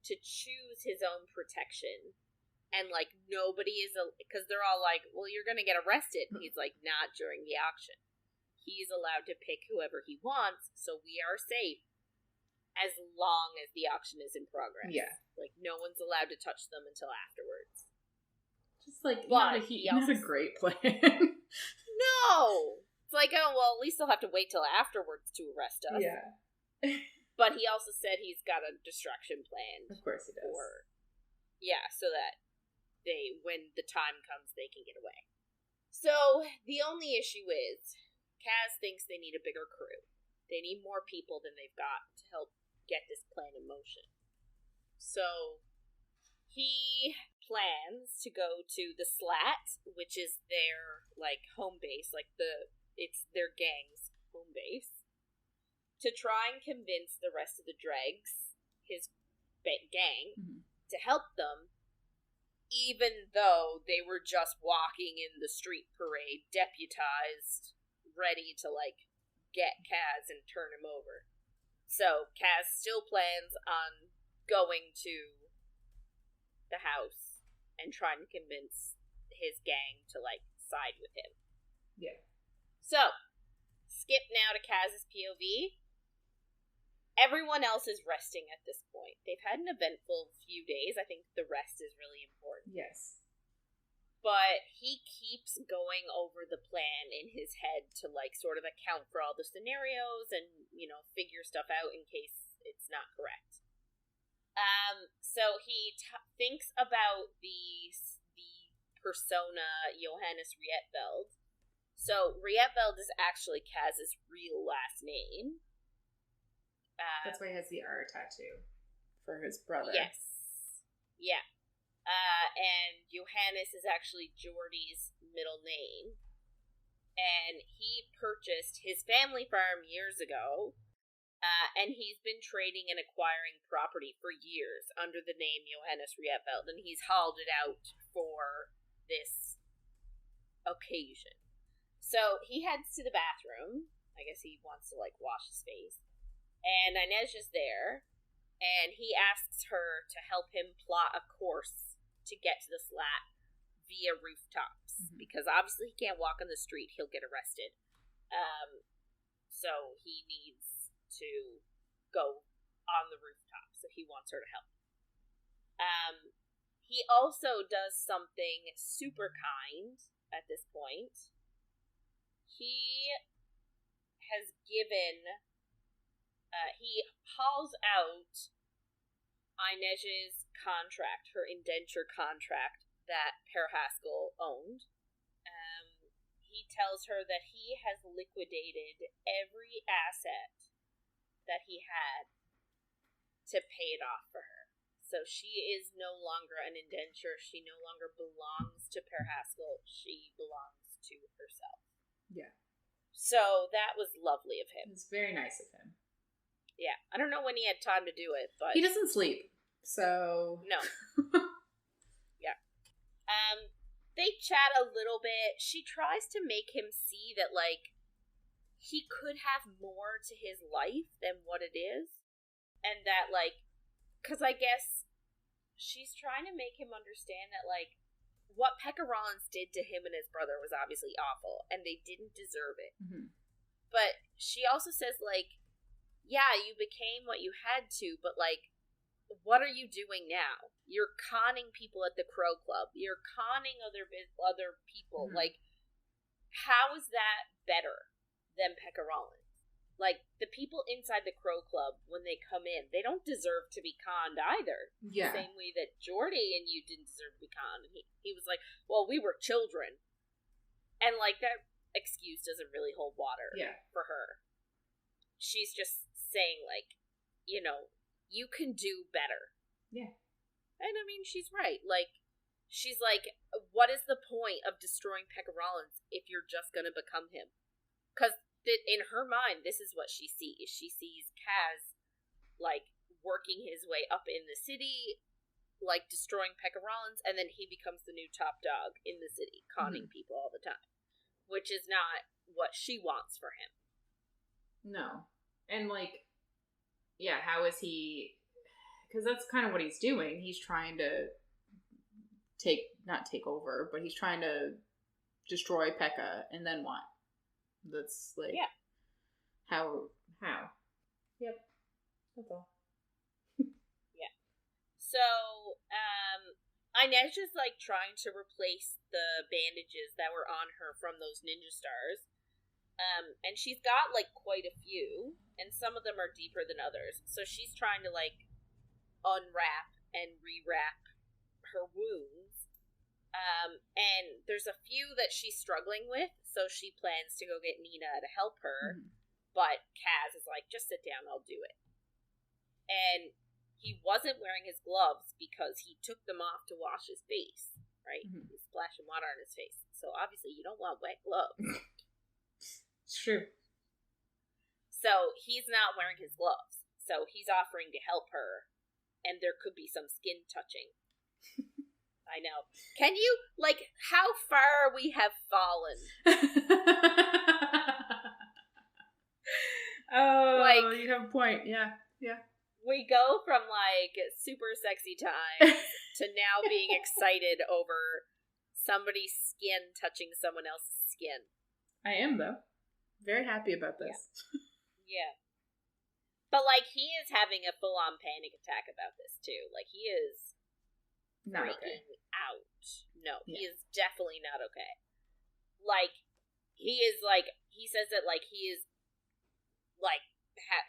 to choose his own protection. And, like, nobody is, because they're all like, well, you're going to get arrested. And he's like, not during the auction. He's allowed to pick whoever he wants, so we are safe as long as the auction is in progress. Yeah. Like, no one's allowed to touch them until afterwards. Just, like, but not a great plan. No! It's like, oh, well, at least they'll have to wait till afterwards to arrest us. Yeah. But he also said he's got a distraction plan. Of course he does. So that when the time comes, they can get away. So, the only issue is, Kaz thinks they need a bigger crew. They need more people than they've got to help get this plan in motion. So, he plans to go to the Slat, which is their, like, home base, like, it's their gang's home base, to try and convince the rest of the dregs, his gang, to help them, even though they were just walking in the street parade, deputized, ready to, like, get Kaz and turn him over. So, Kaz still plans on going to the house and trying to convince his gang to, like, side with him. Yeah. So, skip now to Kaz's POV. Everyone else is resting at this point. They've had an eventful few days. I think the rest is really important. Yes. But he keeps going over the plan in his head to, like, sort of account for all the scenarios and, you know, figure stuff out in case it's not correct. So he thinks about the persona Johannes Rietveld. So Rietveld is actually Kaz's real last name. That's why he has the R tattoo for his brother. Yes. Yeah. And Johannes is actually Geordie's middle name. And he purchased his family farm years ago. And he's been trading and acquiring property for years under the name Johannes Rietveld. And he's hauled it out for this occasion. So he heads to the bathroom. I guess he wants to, like, wash his face. And Inej is there, and he asks her to help him plot a course to get to the Slat via rooftops. Because obviously he can't walk on the street, he'll get arrested. So he needs to go on the rooftop, so he wants her to help. He also does something super kind at this point. He has given... he hauls out Inej's contract, her indenture contract that Per Haskell owned. He tells her that he has liquidated every asset that he had to pay it off for her. So she is no longer an indenture. She no longer belongs to Per Haskell. She belongs to herself. Yeah. So that was lovely of him. It was very nice of him. Yeah, I don't know when he had time to do it, but... He doesn't sleep, so... No. Yeah. They chat a little bit. She tries to make him see that, like, he could have more to his life than what it is. And that, like... Because I guess she's trying to make him understand that, like, what Pekka Rollins did to him and his brother was obviously awful, and they didn't deserve it. But she also says, like, yeah, you became what you had to, but, like, what are you doing now? You're conning people at the Crow Club. You're conning other people. Like, how is that better than Pekka Rollins? Like, the people inside the Crow Club, when they come in, they don't deserve to be conned either. Yeah. The same way that Geordie and you didn't deserve to be conned. And he was like, well, we were children. And, like, that excuse doesn't really hold water for her. She's just saying, like, you know, you can do better. Yeah. And, I mean, she's right. Like, she's like, what is the point of destroying Pekka Rollins if you're just going to become him? Because in her mind, this is what she sees. She sees Kaz, like, working his way up in the city, like destroying Pekka Rollins, and then he becomes the new top dog in the city, conning people all the time, which is not what she wants for him. No. And, like, yeah, how is he... Because that's kind of what he's doing. He's trying to not take over, but he's trying to destroy Pekka, and then what? That's, like... Yeah. How? Yep. That's all. Yeah. So, Inej is, like, trying to replace the bandages that were on her from those ninja stars. And she's got, like, quite a few, and some of them are deeper than others. So she's trying to, like, unwrap and rewrap her wounds. And there's a few that she's struggling with, so she plans to go get Nina to help her. Mm-hmm. But Kaz is like, just sit down, I'll do it. And he wasn't wearing his gloves because he took them off to wash his face, right? Mm-hmm. He's splashing water on his face. So obviously you don't want wet gloves. It's true. So he's not wearing his gloves. So he's offering to help her. And there could be some skin touching. I know. Can you, like, how far we have fallen? Oh, like, you have a point. Yeah. We go from, like, super sexy times to now being excited over somebody's skin touching someone else's skin. I am, though. Very happy about this. Yeah. But, like, he is having a full-on panic attack about this, too. Like, he is freaking out. No, he is definitely not okay. Like, he is, like, he says that, like, he is, like,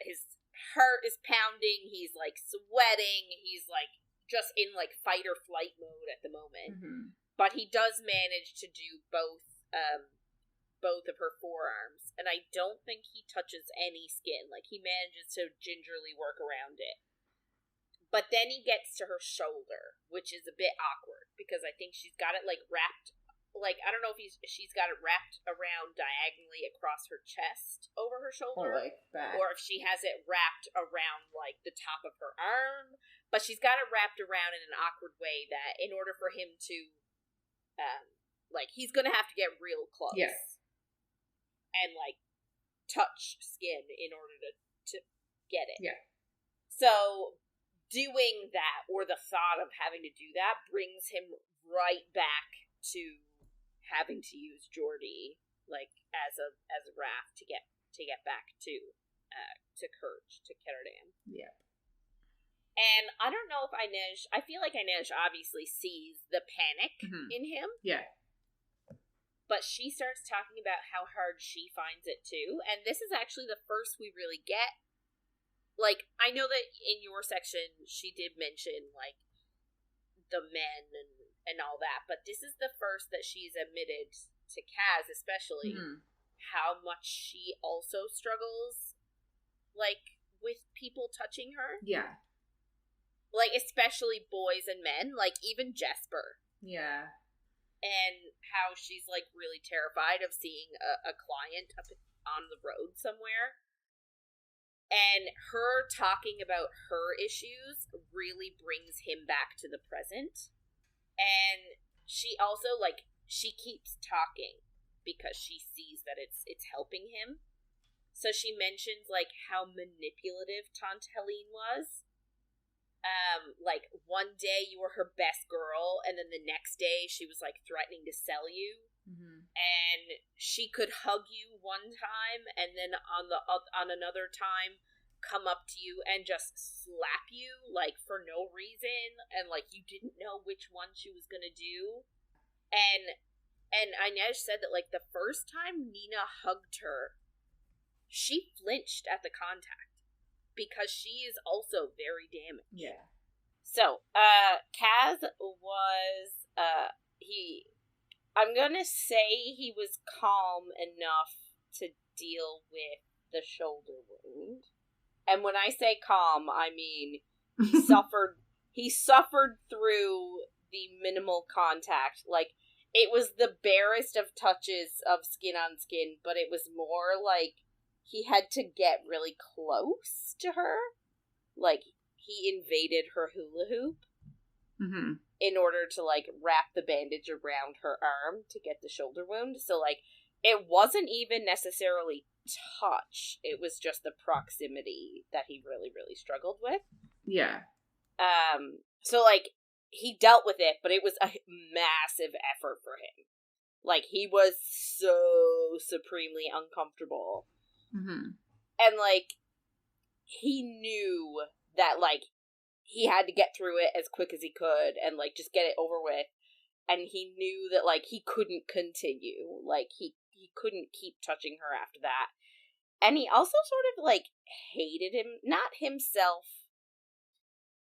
his heart is pounding, he's, like, sweating, he's, like, just in, like, fight or flight mode at the moment. Mm-hmm. But he does manage to do both of her forearms, and I don't think he touches any skin. Like, he manages to gingerly work around it. But then he gets to her shoulder, which is a bit awkward, because I think she's got it, like, wrapped, like, I don't know if she's got it wrapped around diagonally across her chest over her shoulder, or if she has it wrapped around, like, the top of her arm, but she's got it wrapped around in an awkward way that in order for him to, like, he's gonna have to get real close. Yes. And, like, touch skin in order to get it. Yeah. So, doing that, or the thought of having to do that, brings him right back to having to use Geordie, like, as a raft to get back to Ketterdam. Yeah. And I don't know if Inej, I feel like Inej obviously sees the panic in him. Yeah. But she starts talking about how hard she finds it too, and this is actually the first we really get. Like, I know that in your section she did mention, like, the men and all that, but this is the first that she's admitted to Kaz, especially, how much she also struggles, like, with people touching her. Yeah. Like, especially boys and men, like, even Jesper. Yeah. And how she's, like, really terrified of seeing a client up on the road somewhere. And her talking about her issues really brings him back to the present. And she also, like, she keeps talking because she sees that it's helping him. So she mentions, like, how manipulative Tante Helene was. Like, one day you were her best girl, and then the next day she was, like, threatening to sell you. Mm-hmm. And she could hug you one time, and then on another time come up to you and just slap you, like, for no reason, and, like, you didn't know which one she was gonna do. And Inej said that, like, the first time Nina hugged her, she flinched at the contact, because she is also very damaged. Yeah. So, Kaz was, I'm gonna say he was calm enough to deal with the shoulder wound. And when I say calm, I mean he suffered through the minimal contact. Like, it was the barest of touches of skin on skin, but it was more like he had to get really close to her. Like, he invaded her hula hoop Mm-hmm. in order to, like, wrap the bandage around her arm to get the shoulder wound. So, like, it wasn't even necessarily touch. It was just the proximity that he really, really struggled with. Yeah. So, like, he dealt with it, but it was a massive effort for him. Like, he was so supremely uncomfortable. Mm-hmm. And, like, he knew that, like, he had to get through it as quick as he could and, like, just get it over with. And he knew that, like, he couldn't continue. Like, he couldn't keep touching her after that. And he also sort of, like, hated him. Not himself.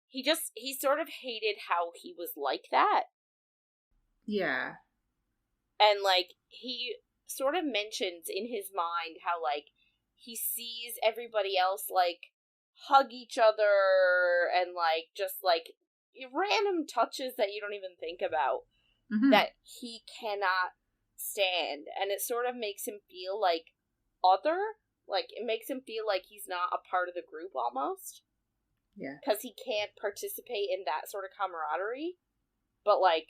He sort of hated how he was like that. Yeah. And, like, he sort of mentions in his mind how, like, he sees everybody else, like, hug each other and, like, just, like, random touches that you don't even think about Mm-hmm. that he cannot stand. And it sort of makes him feel, like, other. Like, it makes him feel like he's not a part of the group, almost. Yeah. Because he can't participate in that sort of camaraderie. But, like,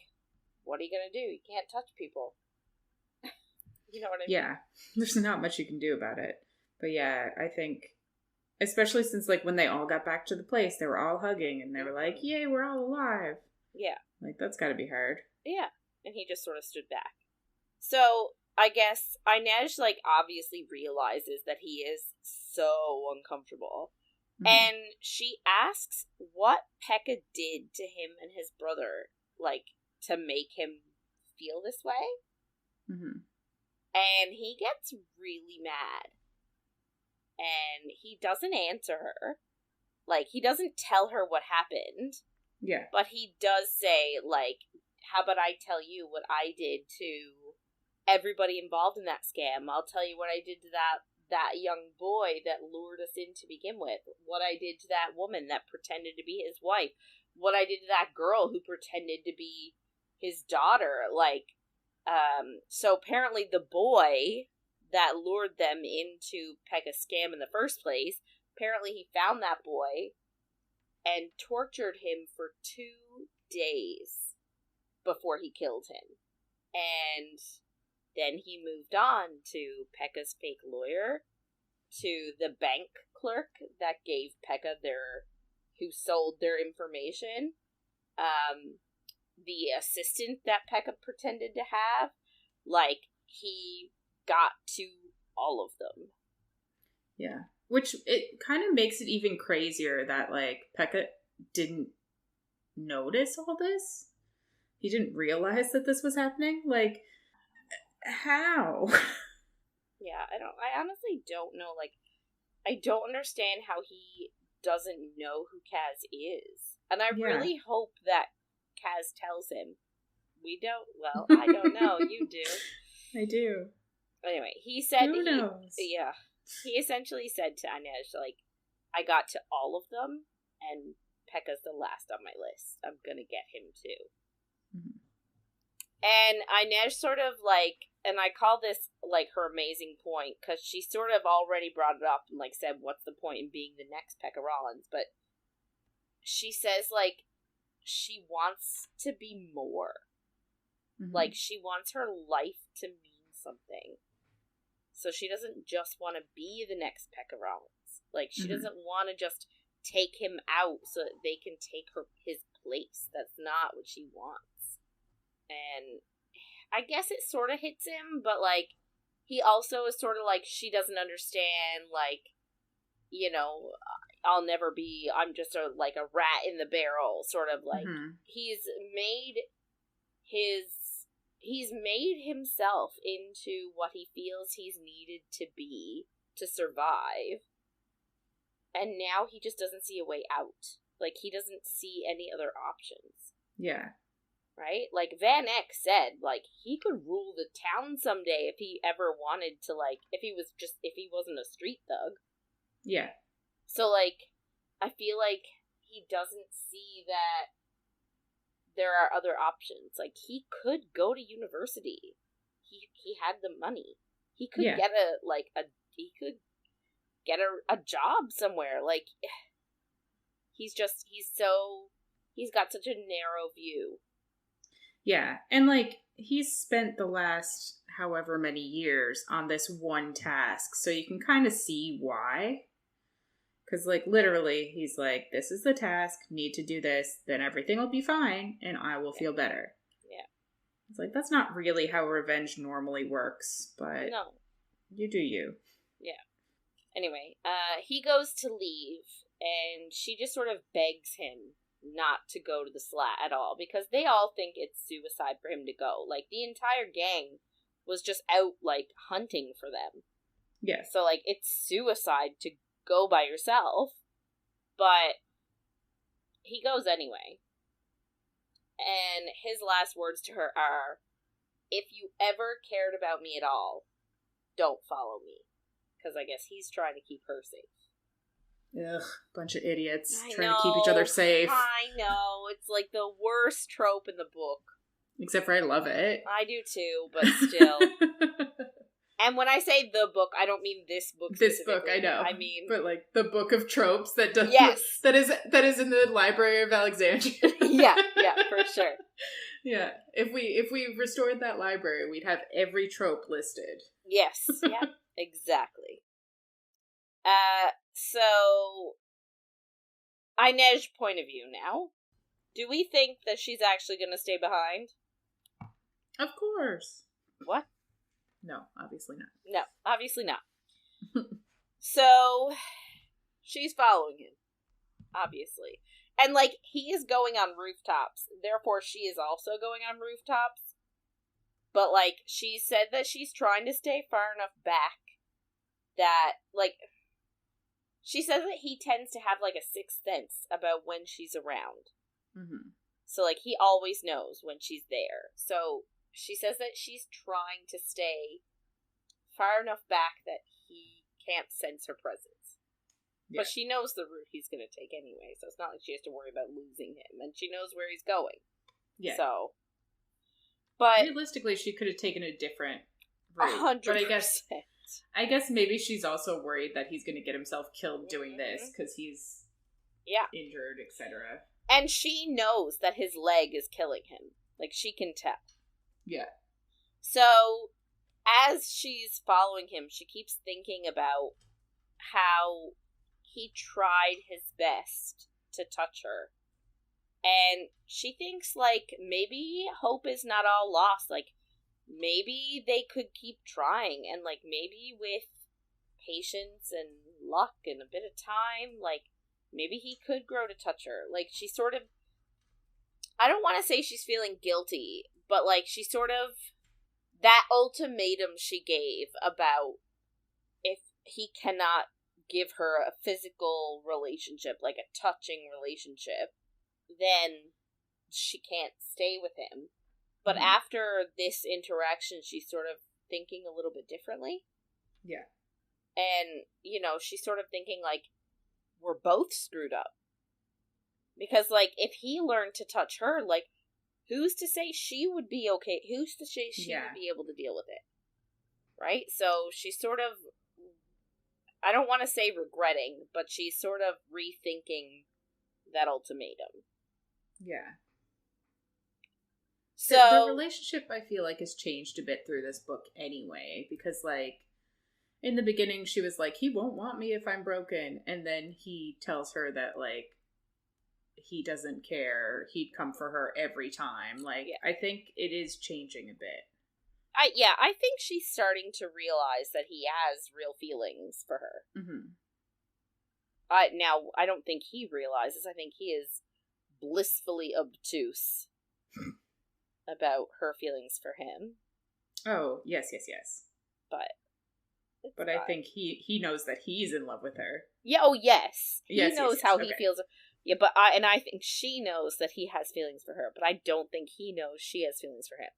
what are you gonna do? You can't touch people. You know what I mean? Yeah. There's not much you can do about it. But yeah, I think, especially since, like, when they all got back to the place, they were all hugging, and they were like, yay, we're all alive. Yeah. Like, that's gotta be hard. Yeah. And he just sort of stood back. So, I guess Inej, like, obviously realizes that he is so uncomfortable. Mm-hmm. And she asks what Pekka did to him and his brother, like, to make him feel this way. Mm-hmm. And he gets really mad. And he doesn't answer her. Like, he doesn't tell her what happened. Yeah. But he does say, like, how about I tell you what I did to everybody involved in that scam? I'll tell you what I did to that young boy that lured us in to begin with. What I did to that woman that pretended to be his wife. What I did to that girl who pretended to be his daughter. Like, so apparently the boy that lured them into Pekka's scam in the first place, apparently he found that boy and tortured him for 2 days before he killed him. And then he moved on to Pekka's fake lawyer, to the bank clerk that gave Pekka who sold their information, the assistant that Pekka pretended to have. Like, he got to all of them. Yeah. Which, it kind of makes it even crazier that, like, Pekka didn't notice all this. He didn't realize that this was happening. Like, how? Yeah, I honestly don't know. Like, I don't understand how he doesn't know who Kaz is. And I really hope that Kaz tells him. We don't, well, I don't know. You do. I do. Anyway, he said Who knows? Yeah. He essentially said to Inej, like, I got to all of them, and Pekka's the last on my list. I'm gonna get him too. Mm-hmm. And Inej sort of, like, and I call this, like, her amazing point, because she sort of already brought it up and, like, said, what's the point in being the next Pekka Rollins? But she says, like, she wants to be more. Mm-hmm. Like, she wants her life to mean something. So she doesn't just want to be the next Pekka Rollins. Like, she doesn't want to just take him out so that they can take his place. That's not what she wants. And I guess it sort of hits him, but, like, he also is sort of like, she doesn't understand, like, you know, I'm just a rat in the barrel, sort of, like, he's made himself into what he feels he's needed to be to survive. And now he just doesn't see a way out. Like, he doesn't see any other options. Yeah. Right? Like, Van Eck said, like, he could rule the town someday if he ever wanted to, like, if he wasn't a street thug. Yeah. So, like, I feel like he doesn't see that there are other options. Like, he could go to university. He had the money. He could get a job somewhere. Like, He's got such a narrow view. Yeah, and, like, he's spent the last however many years on this one task, so you can kind of see why. Because, like, literally, he's like, this is the task, need to do this, then everything will be fine, and I will feel better. Yeah. It's like, that's not really how revenge normally works, but no. You do you. Yeah. Anyway, he goes to leave, and she just sort of begs him not to go to the slat at all, because they all think it's suicide for him to go. Like, the entire gang was just out, like, hunting for them. Yeah. So, like, it's suicide to go by yourself, but he goes anyway. And his last words to her are, if you ever cared about me at all, don't follow me. Because I guess he's trying to keep her safe. Ugh, bunch of idiots I trying know, to keep each other safe. I know, it's like the worst trope in the book. Except for I love it. I do too, but still. And when I say the book, I don't mean this book specifically. This book, I know. I mean... But, like, the book of tropes that does... Yes. That is in the Library of Alexandria. yeah, for sure. Yeah. If we restored that library, we'd have every trope listed. Yes, yeah, exactly. So... Inej point of view now. Do we think that she's actually going to stay behind? Of course. What? No, obviously not. No, obviously not. So, she's following him. Obviously. And, like, he is going on rooftops. Therefore, she is also going on rooftops. But, like, she said that she's trying to stay far enough back that, like... She says that he tends to have, like, a sixth sense about when she's around. Mm-hmm. So, like, he always knows when she's there. So... She says that she's trying to stay far enough back that he can't sense her presence. Yeah. But she knows the route he's going to take anyway, so it's not like she has to worry about losing him. And she knows where he's going. Yeah. So. But. Realistically, she could have taken a different route. 100%. But I guess maybe she's also worried that he's going to get himself killed doing this, because he's injured, etc. And she knows that his leg is killing him. Like, she can tell. Yeah. So, as she's following him, she keeps thinking about how he tried his best to touch her. And she thinks, like, maybe hope is not all lost. Like, maybe they could keep trying. And, like, maybe with patience and luck and a bit of time, like, maybe he could grow to touch her. Like, she sort of... I don't want to say she's feeling guilty, but, like, she sort of... That ultimatum she gave about if he cannot give her a physical relationship, like a touching relationship, then she can't stay with him. But after this interaction, she's sort of thinking a little bit differently. Yeah. And, you know, she's sort of thinking, like, we're both screwed up. Because, like, if he learned to touch her, like, who's to say she would be okay? Who's to say she would be able to deal with it? Right? So she's sort of, I don't want to say regretting, but she's sort of rethinking that ultimatum. Yeah. So the relationship, I feel like, has changed a bit through this book anyway, because, like, in the beginning she was like, he won't want me if I'm broken, and then he tells her that, like, he doesn't care, he'd come for her every time. Like, I think it is changing a bit. I think she's starting to realize that he has real feelings for her. Mm-hmm. Now, I don't think he realizes. I think he is blissfully obtuse about her feelings for him. Oh, yes. But fine. I think he knows that he's in love with her. Yeah, oh, yes. He yes, knows how he feels. Yeah, but I think she knows that he has feelings for her, but I don't think he knows she has feelings for him.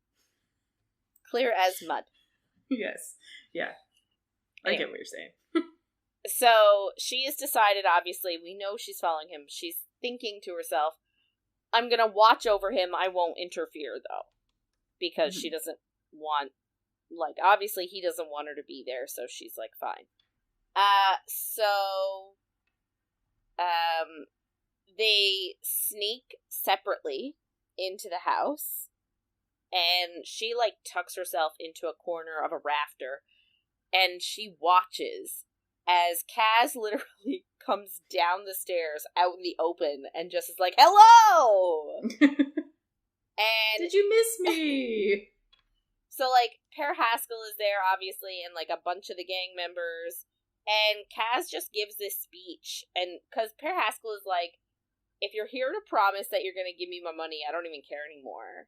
Clear as mud. Yes. Yeah. I get what you're saying. So, she has decided, obviously, we know she's following him. She's thinking to herself, I'm gonna watch over him, I won't interfere, though. Because she doesn't want, like, obviously he doesn't want her to be there, so she's like, fine. they sneak separately into the house, and she, like, tucks herself into a corner of a rafter, and she watches as Kaz literally comes down the stairs out in the open and just is like, hello! And did you miss me? So, like, Per Haskell is there, obviously, and, like, a bunch of the gang members, and Kaz just gives this speech, and, because Per Haskell is like, if you're here to promise that you're gonna give me my money, I don't even care anymore.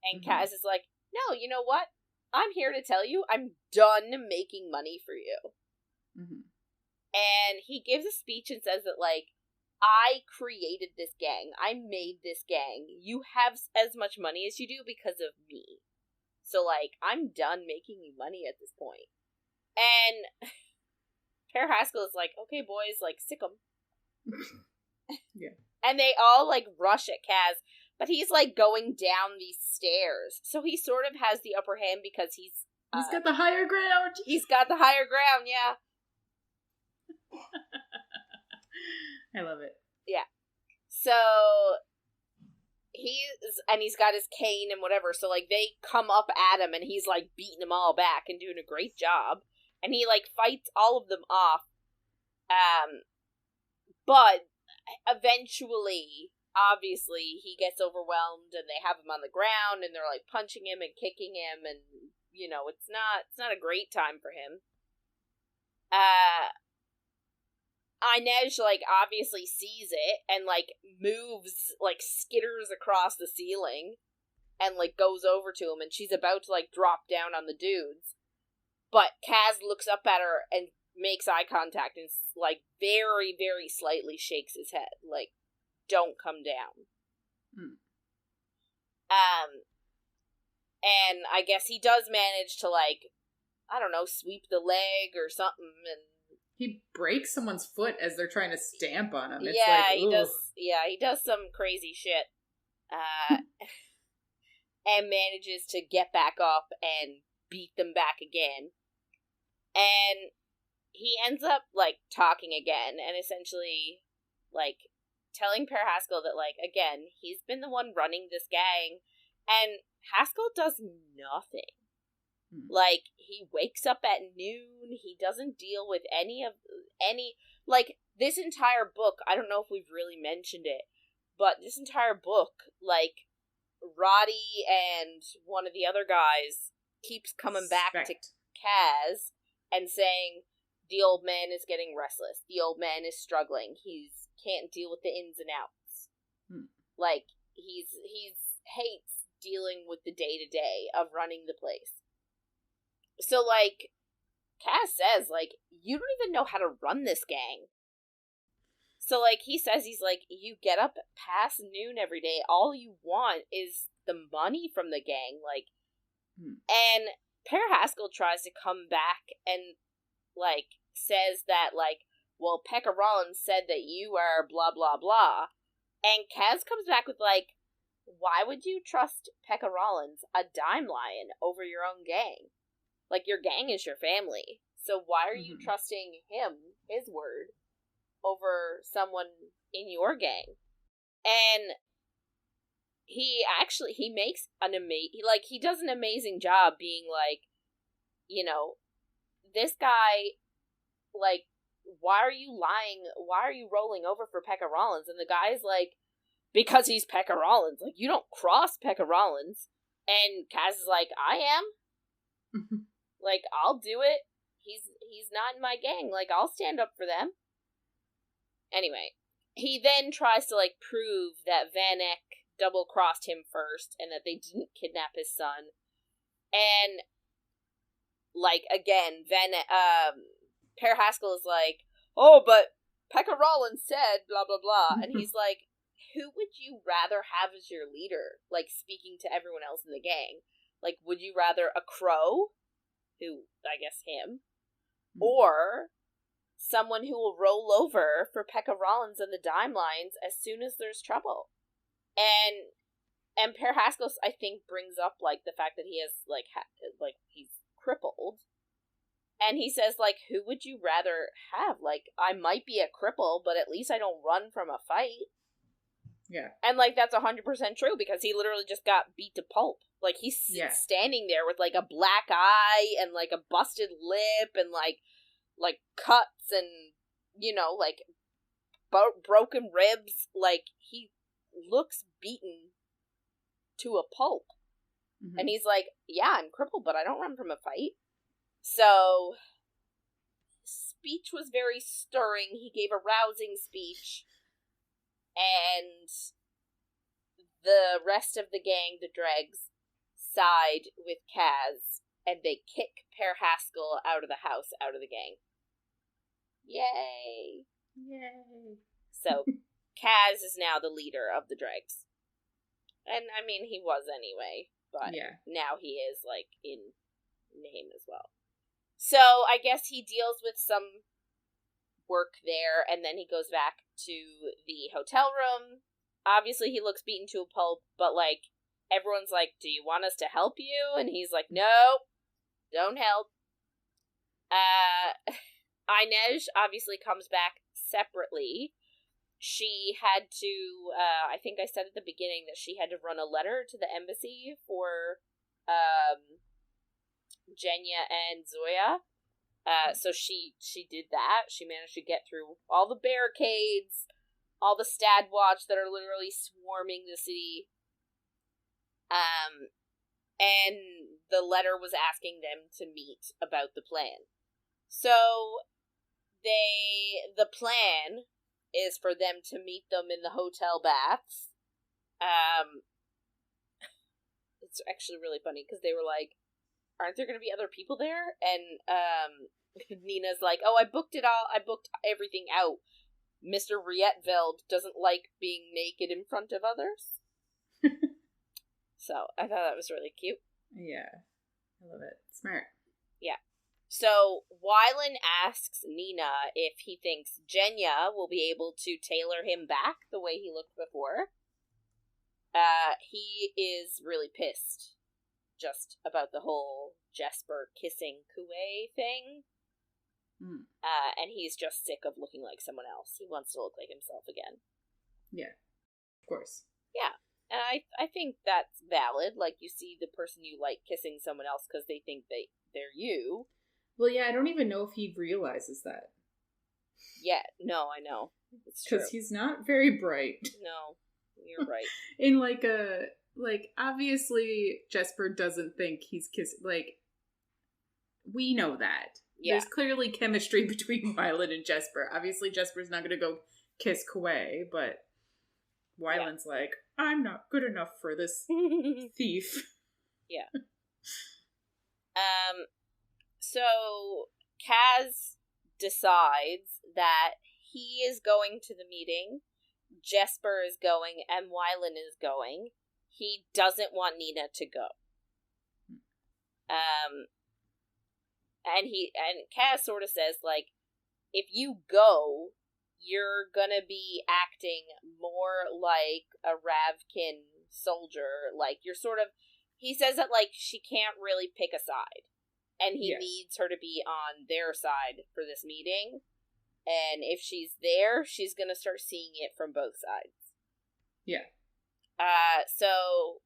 And Kaz is like, no, you know what? I'm here to tell you I'm done making money for you. Mm-hmm. And he gives a speech and says that, like, I created this gang. I made this gang. You have as much money as you do because of me. So, like, I'm done making you money at this point. And Per Haskell is like, okay, boys, like, sick 'em. Yeah. And they all, like, rush at Kaz, but he's, like, going down these stairs. So he sort of has the upper hand because he's got the higher ground. He's got the higher ground, yeah. I love it. Yeah. So he's got his cane and whatever, so, like, they come up at him and he's, like, beating them all back and doing a great job. And he, like, fights all of them off. But eventually, obviously, he gets overwhelmed and they have him on the ground and they're, like, punching him and kicking him, and, you know, it's not a great time for him. Inej, like, obviously sees it and, like, moves, like, skitters across the ceiling and, like, goes over to him, and she's about to, like, drop down on the dudes. But Kaz looks up at her and makes eye contact and, like, very, very slightly shakes his head. Like, don't come down. And I guess he does manage to, like, I don't know, sweep the leg or something, and he breaks someone's foot as they're trying to stamp on him. It's yeah, like, he does. Yeah, he does some crazy shit, and manages to get back up and beat them back again. And he ends up, like, talking again, and essentially, like, telling Per Haskell that, like, again, he's been the one running this gang, and Haskell does nothing. Like, he wakes up at noon, he doesn't deal with any, like, this entire book, I don't know if we've really mentioned it, but this entire book, like, Roddy and one of the other guys keeps coming back to Kaz and saying, the old man is getting restless, the old man is struggling, he can't deal with the ins and outs. Like, he's hates dealing with the day-to-day of running the place. So, like, Kaz says, like, you don't even know how to run this gang. So, like, he says, he's like, you get up past noon every day, all you want is the money from the gang, like, and Per Haskell tries to come back and, like, says that, like, well, Pekka Rollins said that you are blah, blah, blah, and Kaz comes back with, like, why would you trust Pekka Rollins, a dime lion, over your own gang? Like, your gang is your family. So why are you trusting him, his word, over someone in your gang? And he makes he does an amazing job being like, you know, this guy, like, why are you lying? Why are you rolling over for Pekka Rollins? And the guy's like, because he's Pekka Rollins. Like, you don't cross Pekka Rollins. And Kaz is like, I am. Like, I'll do it. He's not in my gang. Like, I'll stand up for them. Anyway, he then tries to, like, prove that Van Eck double-crossed him first and that they didn't kidnap his son. And, like, again, Per Haskell is like, oh, but Pekka Rollins said blah, blah, blah. And he's like, who would you rather have as your leader? Like, speaking to everyone else in the gang. Like, would you rather a crow? Who, I guess him, or someone who will roll over for Pekka Rollins and the dime lines as soon as there's trouble. And Per Haskell, I think, brings up, like, the fact that he has, like, he's crippled. And he says, like, who would you rather have? Like, I might be a cripple, but at least I don't run from a fight. Yeah. And, like, that's 100% true, because he literally just got beat to pulp. Like, he's standing there with, like, a black eye and, like, a busted lip and, like cuts and, you know, like, broken ribs. Like, he looks beaten to a pulp. Mm-hmm. And he's like, yeah, I'm crippled, but I don't run from a fight. So, speech was very stirring. He gave a rousing speech. And the rest of the gang, the dregs, side with Kaz, and they kick Per Haskell out of the house, out of the gang. Yay! Yay! So, Kaz is now the leader of the dregs. And, I mean, he was anyway, but now he is, like, in name as well. So, I guess he deals with some work there, and then he goes back to the hotel room. Obviously, he looks beaten to a pulp, but, like, everyone's like, do you want us to help you? And he's like, no, don't help. Inej obviously comes back separately. She had to, I think I said at the beginning that she had to run a letter to the embassy for Jenya and Zoya. So she did that. She managed to get through all the barricades, all the Stad Watch that are literally swarming the city. And the letter was asking them to meet about the plan. So the plan is for them to meet them in the hotel baths. It's actually really funny because they were like, aren't there going to be other people there? And Nina's like, oh, I booked it all. I booked everything out. Mr. Rietveld doesn't like being naked in front of others. So I thought that was really cute. Yeah. I love it. Smart. Yeah. So Wylan asks Nina if he thinks Jenya will be able to tailor him back the way he looked before. He is really pissed just about the whole Jesper kissing Kuwei thing. And he's just sick of looking like someone else. He wants to look like himself again. Yeah. Of course. Yeah. And I think that's valid. Like, you see the person you like kissing someone else because they think they're you. Well, yeah, I don't even know if he realizes that. Yeah, no, I know. It's true. Because he's not very bright. No, you're right. In obviously Jesper doesn't think he's kissing, we know that. Yeah. There's clearly chemistry between Wylan and Jesper. Obviously Jesper's not going to go kiss Kuwei, but Wylan's like, I'm not good enough for this thief. Yeah. So Kaz decides that he is going to the meeting, Jesper is going, and Wylan is going. He doesn't want Nina to go. And Kaz sort of says, like, if you go, you're gonna be acting more like a Ravkin soldier. Like, you're sort of... He says that, like, she can't really pick a side. And he needs her to be on their side for this meeting. And if she's there, she's gonna start seeing it from both sides. Yeah. So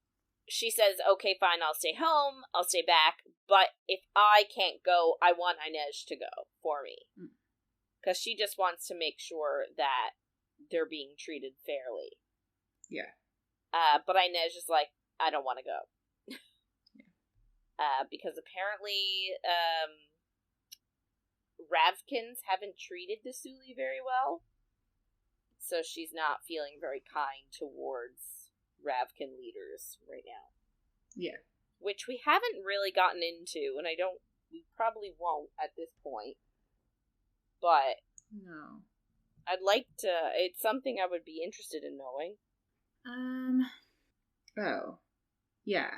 she says, okay, fine, I'll stay home, I'll stay back, but if I can't go, I want Inej to go for me. Because she just wants to make sure that they're being treated fairly. Yeah. But Inej is like, I don't want to go. Because apparently, Ravkins haven't treated the Suli very well. So she's not feeling very kind towards Ravkin leaders right now. Yeah. Which we haven't really gotten into, and we probably won't at this point. But no. I'd like to, it's something I would be interested in knowing. Oh. Yeah.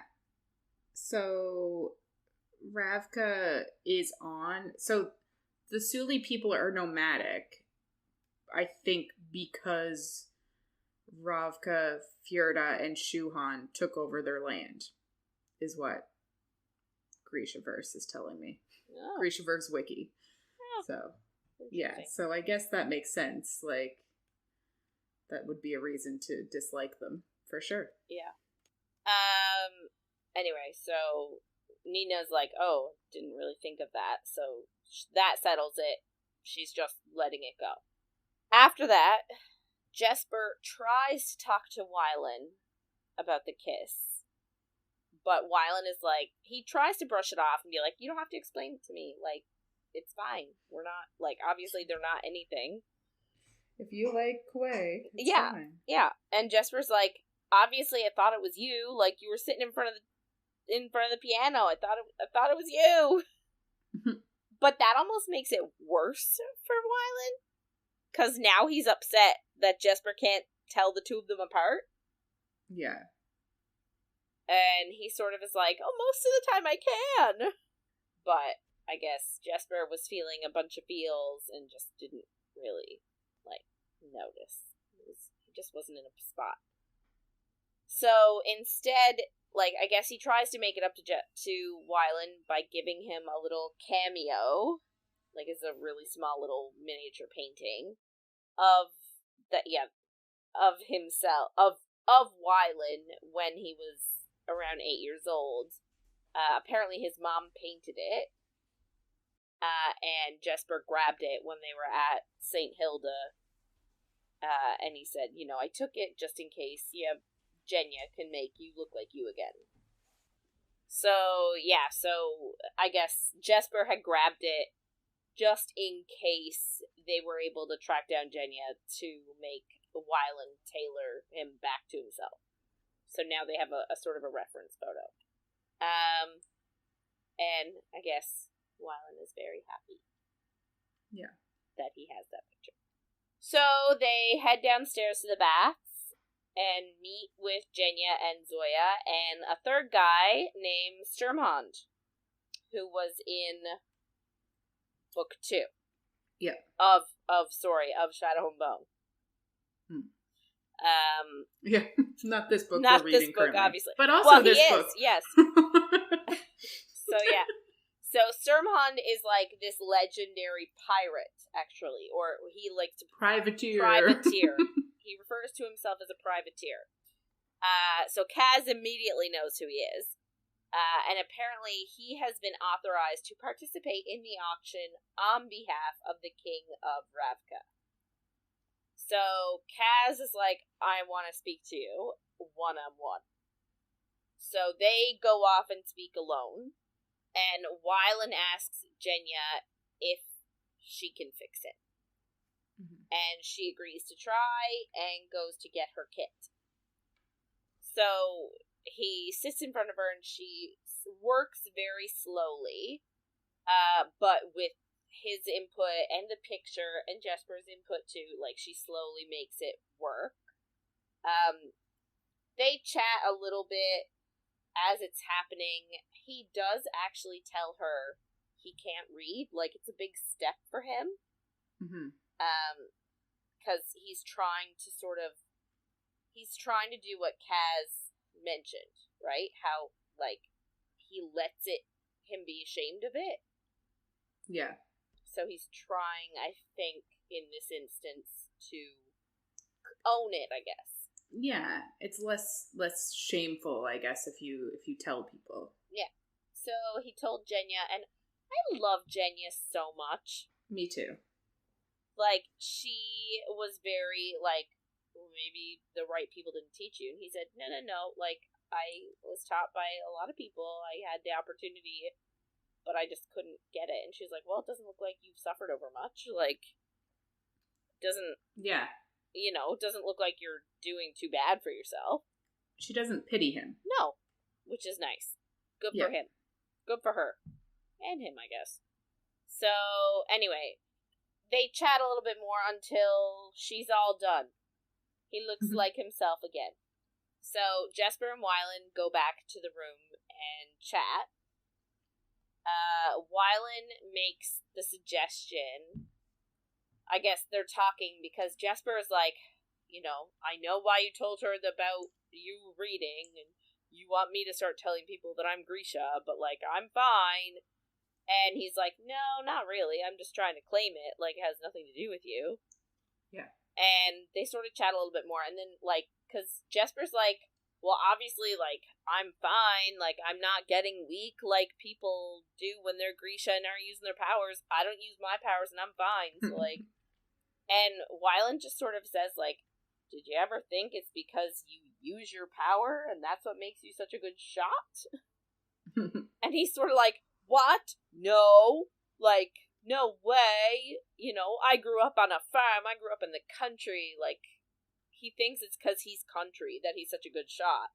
So Ravka is on, so the Suli people are nomadic, I think, because Ravka, Fjorda, and Shuhan took over their land, is what Grishaverse is telling me. Oh. Grishaverse wiki. Oh. So, yeah, so I guess that makes sense. Like, that would be a reason to dislike them, for sure. Yeah. Anyway, so Nina's like, oh, didn't really think of that, so that settles it. She's just letting it go. After that, Jesper tries to talk to Wylan about the kiss, but Wylan is like, he tries to brush it off and be like, you don't have to explain it to me, like, it's fine. We're not, like, obviously they're not anything. If you like Kuwei, it's fine. Yeah. And Jesper's like, obviously I thought it was you, like, you were sitting in front of the piano. I thought it was you. But that almost makes it worse for Wylan, because now he's upset that Jesper can't tell the two of them apart. Yeah. And he sort of is like, oh, most of the time I can. But I guess Jesper was feeling a bunch of feels and just didn't really, like, notice. He just wasn't in a spot. So instead, like, I guess he tries to make it up to Wylan by giving him a little cameo. Like, it's a really small little miniature painting of himself, of Wylan when he was around 8 years old. Apparently his mom painted it, and Jesper grabbed it when they were at St. Hilda, and he said, you know, I took it just in case Jenya can make you look like you again. So, yeah, so I guess Jesper had grabbed it just in case they were able to track down Jenya to make Wylan tailor him back to himself. So now they have a sort of a reference photo. And I guess Wylan is very happy. Yeah. That he has that picture. So they head downstairs to the baths and meet with Jenya and Zoya and a third guy named Sturmhond, who was in book 2. Yeah. Of Shadow and Bone. Yeah, not this book. Not we're this reading book, currently. obviously. But also this book. Yes. So yeah. So Sturmhond is like this legendary pirate, actually, or he likes to privateer. He refers to himself as a privateer. So Kaz immediately knows who he is. And apparently he has been authorized to participate in the auction on behalf of the King of Ravka. So Kaz is like, I want to speak to you one-on-one. So they go off and speak alone. And Wylan asks Jenya if she can fix it. Mm-hmm. And she agrees to try and goes to get her kit. So he sits in front of her and she works very slowly, but with his input and the picture and Jesper's input too, like, she slowly makes it work. They chat a little bit as it's happening. He does actually tell her he can't read, like, it's a big step for him. Mm-hmm. Because he's trying to do what Kaz mentioned, right? How, like, he lets him be ashamed of it. Yeah. So he's trying, I think, in this instance, to own it, I guess. Yeah, it's less shameful, I guess, if you tell people. Yeah. So he told Jenya, and I love Jenya so much. Me too. Like, she was very, like, well, maybe the right people didn't teach you. And he said, no, like, I was taught by a lot of people. I had the opportunity, but I just couldn't get it. And she was like, well, it doesn't look like you've suffered over much. Like, doesn't... Yeah. You know, it doesn't look like you're doing too bad for yourself. She doesn't pity him. No, which is nice. Good for him. Good for her. And him, I guess. So, anyway, they chat a little bit more until she's all done. He looks like himself again. So, Jesper and Wylan go back to the room and chat. Wylan makes the suggestion... I guess they're talking because Jesper is like, you know, I know why you told her about you reading, and you want me to start telling people that I'm Grisha, but, like, I'm fine. And he's like, no, not really. I'm just trying to claim it. Like, it has nothing to do with you. Yeah. And they sort of chat a little bit more, and then, like, because Jesper's like, well, obviously, like, I'm fine, like, I'm not getting weak like people do when they're Grisha and are using their powers. I don't use my powers, and I'm fine, so, like, and Wyland just sort of says, like, did you ever think it's because you use your power, and that's what makes you such a good shot? And he's sort of like, what? No, like, no way. You know, I grew up on a farm. I grew up in the country. Like, he thinks it's because he's country that he's such a good shot.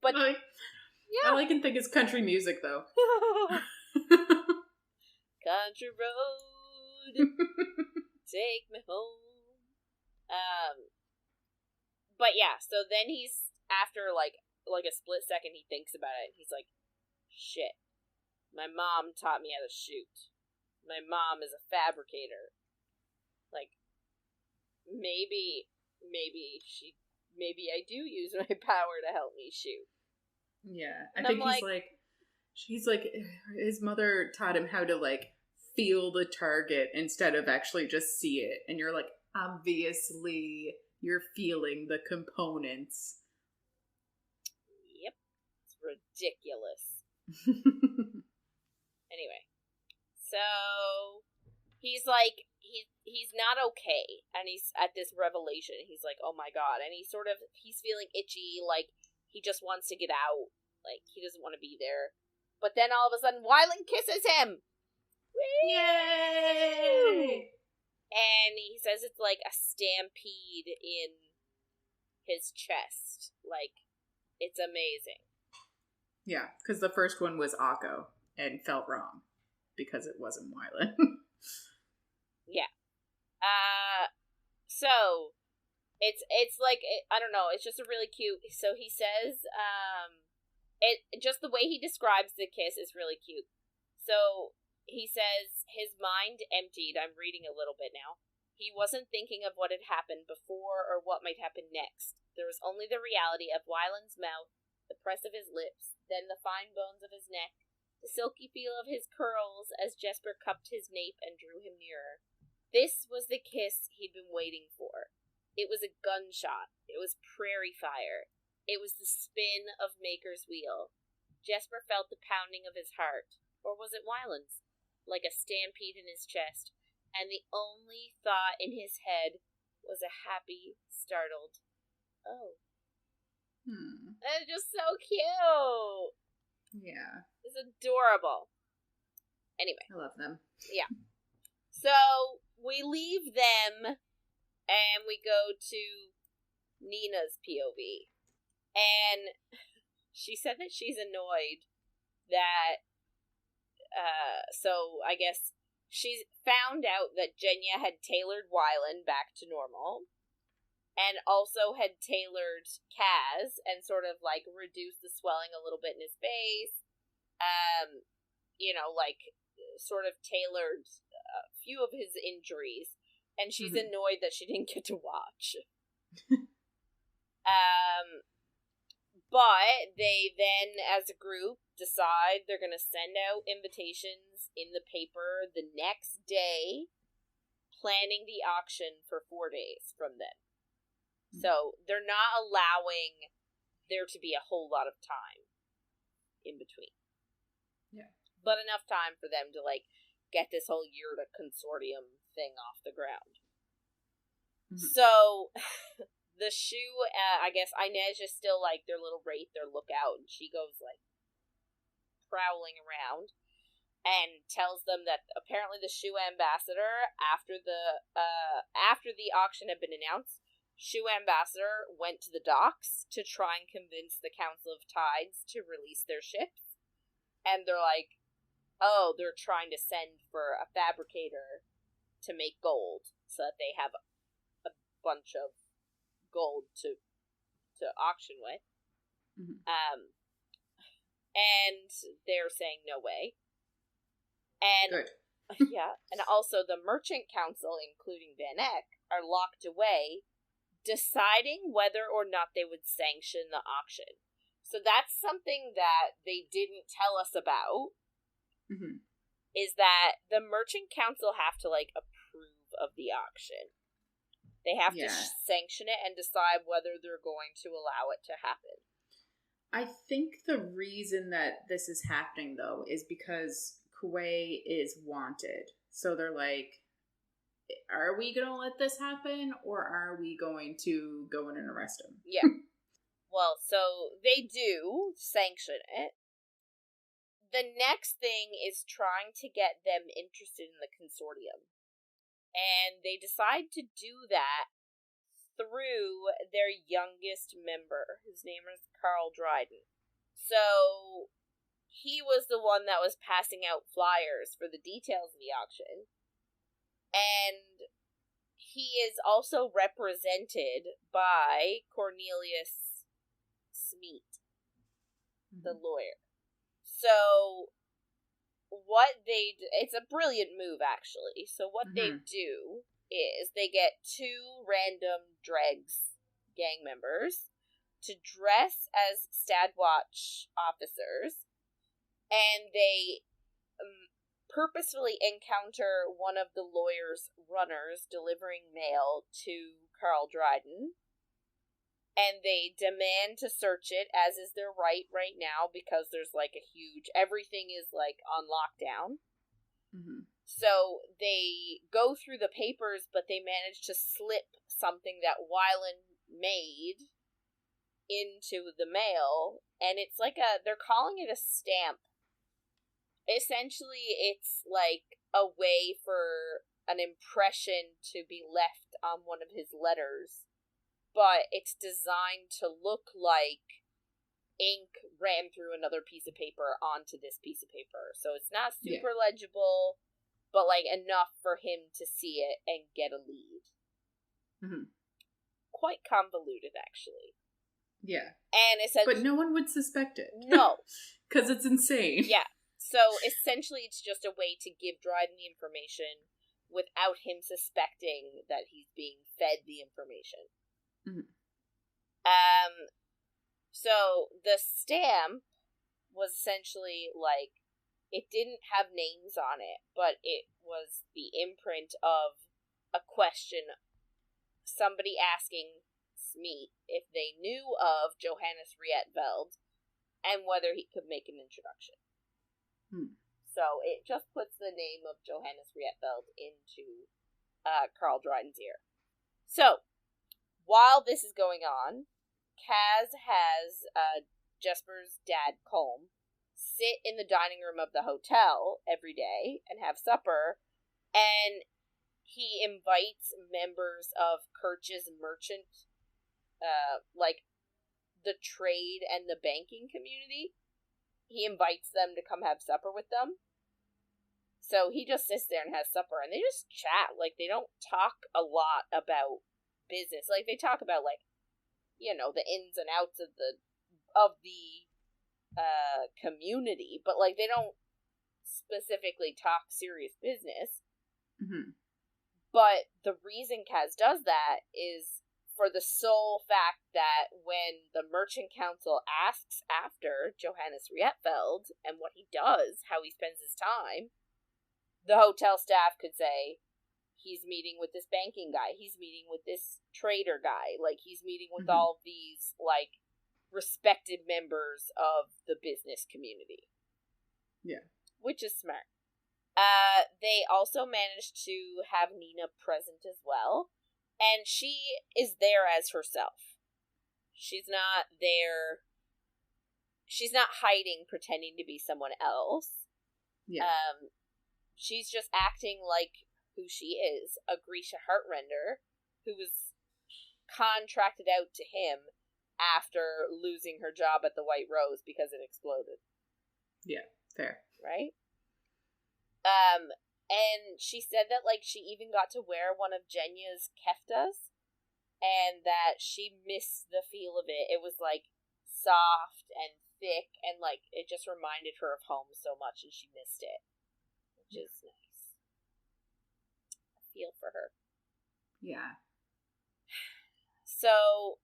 But yeah, all I can think is country music, though. Country road, take me home. But yeah, so then he's, after like a split second, he thinks about it. He's like, shit. My mom taught me how to shoot. My mom is a fabricator. Like, maybe I do use my power to help me shoot. Yeah, I think he's like, his mother taught him how to, like, feel the target instead of actually just see it. And you're like, obviously, you're feeling the components. Yep. It's ridiculous. Anyway, so he's like, he's not okay, and he's at this revelation. He's like, oh my god, and he's feeling itchy, like he just wants to get out, like he doesn't want to be there. But then all of a sudden, Wyland kisses him. Whee! Yay! And he says it's like a stampede in his chest. Like, it's amazing. Yeah, because the first one was Akko and felt wrong because it wasn't Wyland. Yeah. So it's like, I don't know, it's just a really cute. So he says, just the way he describes the kiss is really cute. So he says his mind emptied. I'm reading a little bit now. He wasn't thinking of what had happened before or what might happen next. There was only the reality of Wyland's mouth, the press of his lips, then the fine bones of his neck, the silky feel of his curls as Jesper cupped his nape and drew him nearer. This was the kiss he'd been waiting for. It was a gunshot. It was prairie fire. It was the spin of Maker's wheel. Jesper felt the pounding of his heart. Or was it Wyland's? Like a stampede in his chest. And the only thought in his head was a happy, startled, oh. It's just so cute. Yeah. It's adorable. Anyway. I love them. Yeah. So, we leave them, and we go to Nina's POV. And she said that she's annoyed that, so I guess she's found out that Genya had tailored Wyland back to normal, and also had tailored Kaz, and sort of, like, reduced the swelling a little bit in his face, you know, like, sort of tailored a few of his injuries, and she's annoyed that she didn't get to watch. But they then, as a group, decide they're going to send out invitations in the paper the next day, planning the auction for 4 days from then. So they're not allowing there to be a whole lot of time in between. Yeah. But enough time for them to, like, get this whole Yurta consortium thing off the ground. So, the shoe, I guess Inej is still, like, their little wraith, their lookout, and she goes, like, prowling around and tells them that apparently the shoe ambassador, after the auction had been announced, shoe ambassador went to the docks to try and convince the Council of Tides to release their ships. And they're like, oh, they're trying to send for a fabricator to make gold so that they have a bunch of gold to auction with. And they're saying no way. And good. Yeah, and also the Merchant Council, including Van Eck, are locked away, deciding whether or not they would sanction the auction. So that's something that they didn't tell us about. Is that the Merchant Council have to, like, approve of the auction. They have to sanction it and decide whether they're going to allow it to happen. I think the reason that this is happening, though, is because Kuwei is wanted. So they're like, are we going to let this happen, or are we going to go in and arrest him? Yeah. Well, so they do sanction it. The next thing is trying to get them interested in the consortium. And they decide to do that through their youngest member. His name is Carl Dryden. So he was the one that was passing out flyers for the details of the auction. And he is also represented by Cornelius Smeat, the lawyer. So it's a brilliant move, actually. So what they do is they get 2 random dregs gang members to dress as Stadwatch officers, and they purposefully encounter one of the lawyer's runners delivering mail to Carl Dryden, and they demand to search it, as is their right now, because there's like a huge, everything is like on lockdown. So they go through the papers, but they manage to slip something that Weiland made into the mail, and it's like they're calling it a stamp. Essentially, it's like a way for an impression to be left on one of his letters, but it's designed to look like ink ran through another piece of paper onto this piece of paper. So it's not super legible, but like enough for him to see it and get a lead. Quite convoluted, actually. Yeah. And essentially, but no one would suspect it. No. Because it's insane. Yeah. So essentially it's just a way to give Dryden the information without him suspecting that he's being fed the information. So the stamp was essentially like, it didn't have names on it, but it was the imprint of a question, somebody asking Smeat if they knew of Johannes Rietveld and whether he could make an introduction. So it just puts the name of Johannes Rietveld into Carl Dryden's ear. So, while this is going on, Kaz has Jesper's dad, Colm, sit in the dining room of the hotel every day and have supper, and he invites members of Kirch's merchant, like the trade and the banking community. He invites them to come have supper with them. So he just sits there and has supper, and they just chat. Like, they don't talk a lot about business. Like, they talk about, like, you know, the ins and outs of the community, but like, they don't specifically talk serious business. But the reason Kaz does that is for the sole fact that when the Merchant Council asks after Johannes Rietveld and what he does, how he spends his time, the hotel staff could say, he's meeting with this banking guy, he's meeting with this trader guy, like, he's meeting with all of these, like, respected members of the business community. Yeah. Which is smart. They also managed to have Nina present as well. And she is there as herself. She's not there. She's not hiding, pretending to be someone else. Yeah. She's just acting like who she is, a Grisha Heartrender, who was contracted out to him after losing her job at the White Rose because it exploded. Yeah, fair. Right? And she said that, like, she even got to wear one of Jenya's keftas, and that she missed the feel of it. It was, like, soft and thick, and, like, it just reminded her of home so much, and she missed it. Which is nice. I feel for her. Yeah. So,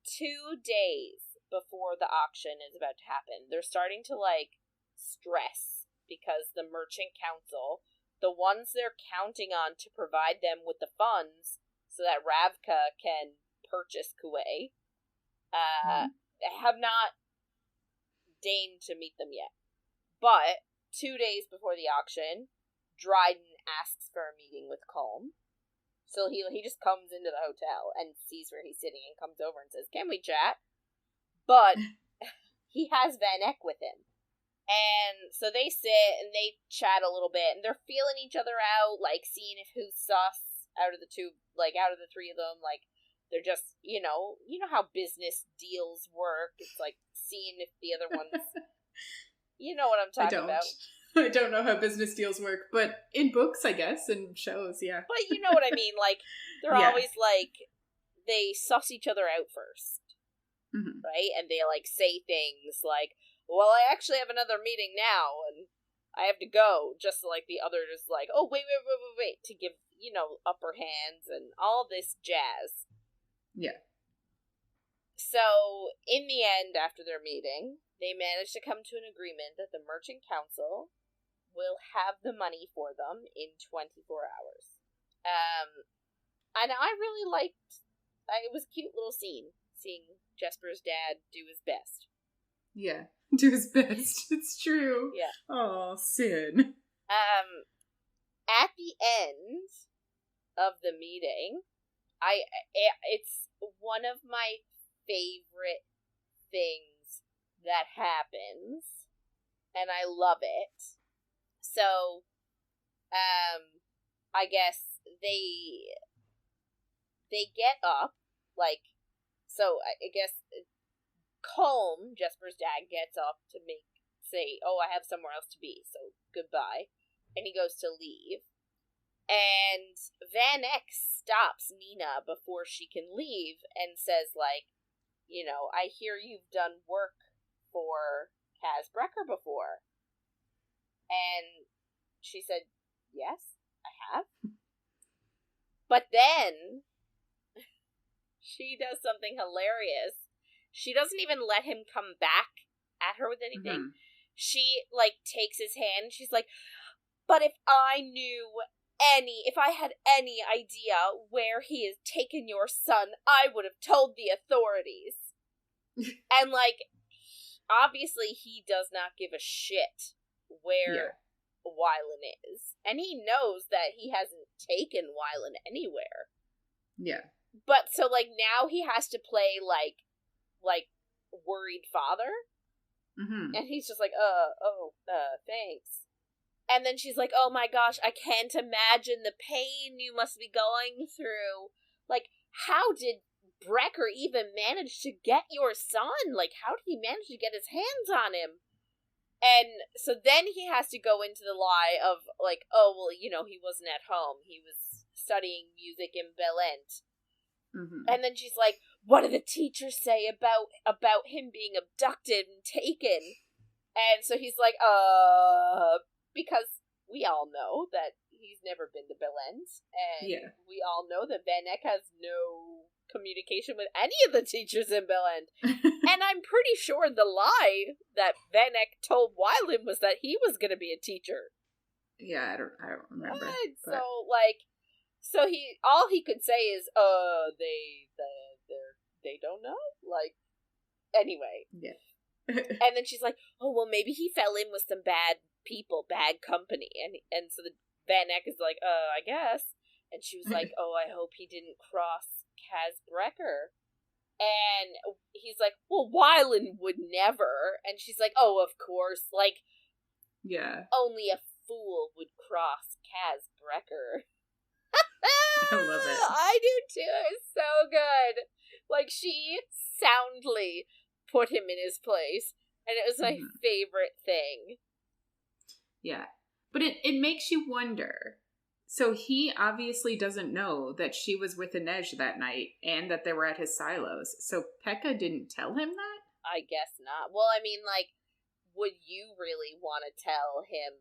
2 days before the auction is about to happen, they're starting to, like, stress, because the Merchant Council the ones they're counting on to provide them with the funds so that Ravka can purchase Kuwei, have not deigned to meet them yet. But 2 days before the auction, Dryden asks for a meeting with Colm. So he just comes into the hotel and sees where he's sitting and comes over and says, "Can we chat?" But he has Van Eck with him. And so they sit and they chat a little bit, and they're feeling each other out, like seeing if who's sus out of the two, like out of the three of them. Like they're just, you know how business deals work. It's like seeing if the other one's, you know what I'm talking about. I don't know how business deals work, but in books, I guess, and shows, yeah. But you know what I mean. Like they're always like they suss each other out first, right? And they like say things like, "Well, I actually have another meeting now, and I have to go," just like the other is like, "Oh, wait, to give, upper hands and all this jazz." Yeah. So, in the end, after their meeting, they managed to come to an agreement that the Merchant Council will have the money for them in 24 hours. And I really liked, it was a cute little scene, seeing Jesper's dad do his best. Yeah. Do his best. It's true. Yeah. Oh, Sin. At the end of the meeting, it's one of my favorite things that happens, and I love it. So, I guess they get up, so I guess Colm, Jesper's dad, gets up to say, "Oh, I have somewhere else to be, so goodbye," and he goes to leave. And Van Eck stops Nina before she can leave and says, "I hear you've done work for Kaz Brecker before." And she said, "Yes, I have." But then she does something hilarious. She doesn't even let him come back at her with anything. She, takes his hand, and she's like, "But if I had any idea where he has taken your son, I would have told the authorities." And, obviously he does not give a shit where Wylan is. And he knows that he hasn't taken Wylan anywhere. Yeah. But, so, now he has to play, worried father. And he's just like, thanks. And then she's like, "Oh my gosh, I can't imagine the pain you must be going through. How did Brecker even manage to get your son? How did he manage to get his hands on him?" And so then he has to go into the lie of, "Oh, well, he wasn't at home. He was studying music in Belent." And then she's like, "What do the teachers say about him being abducted and taken?" And so he's like, because we all know that he's never been to Belent, and we all know that Van Eck has no communication with any of the teachers in Belent. And I'm pretty sure the lie that Van Eck told Wylan was that he was going to be a teacher. Yeah, I don't remember. But... So all he could say is, they don't know? Anyway. Yeah. And then she's like, "Oh, well, maybe he fell in with some bad people, bad company." And so the Van Eck is like, "I guess." And she was like, "Oh, I hope he didn't cross Kaz Brecker." And he's like, "Well, Wylan would never." And she's like, "Oh, of course. Only a fool would cross Kaz Brecker." I love it. I do too. It's so good. She soundly put him in his place, and it was my favorite thing. Yeah. But it makes you wonder. So he obviously doesn't know that she was with Inej that night, and that they were at his silos. So Pekka didn't tell him that? I guess not. Well, I mean, would you really want to tell him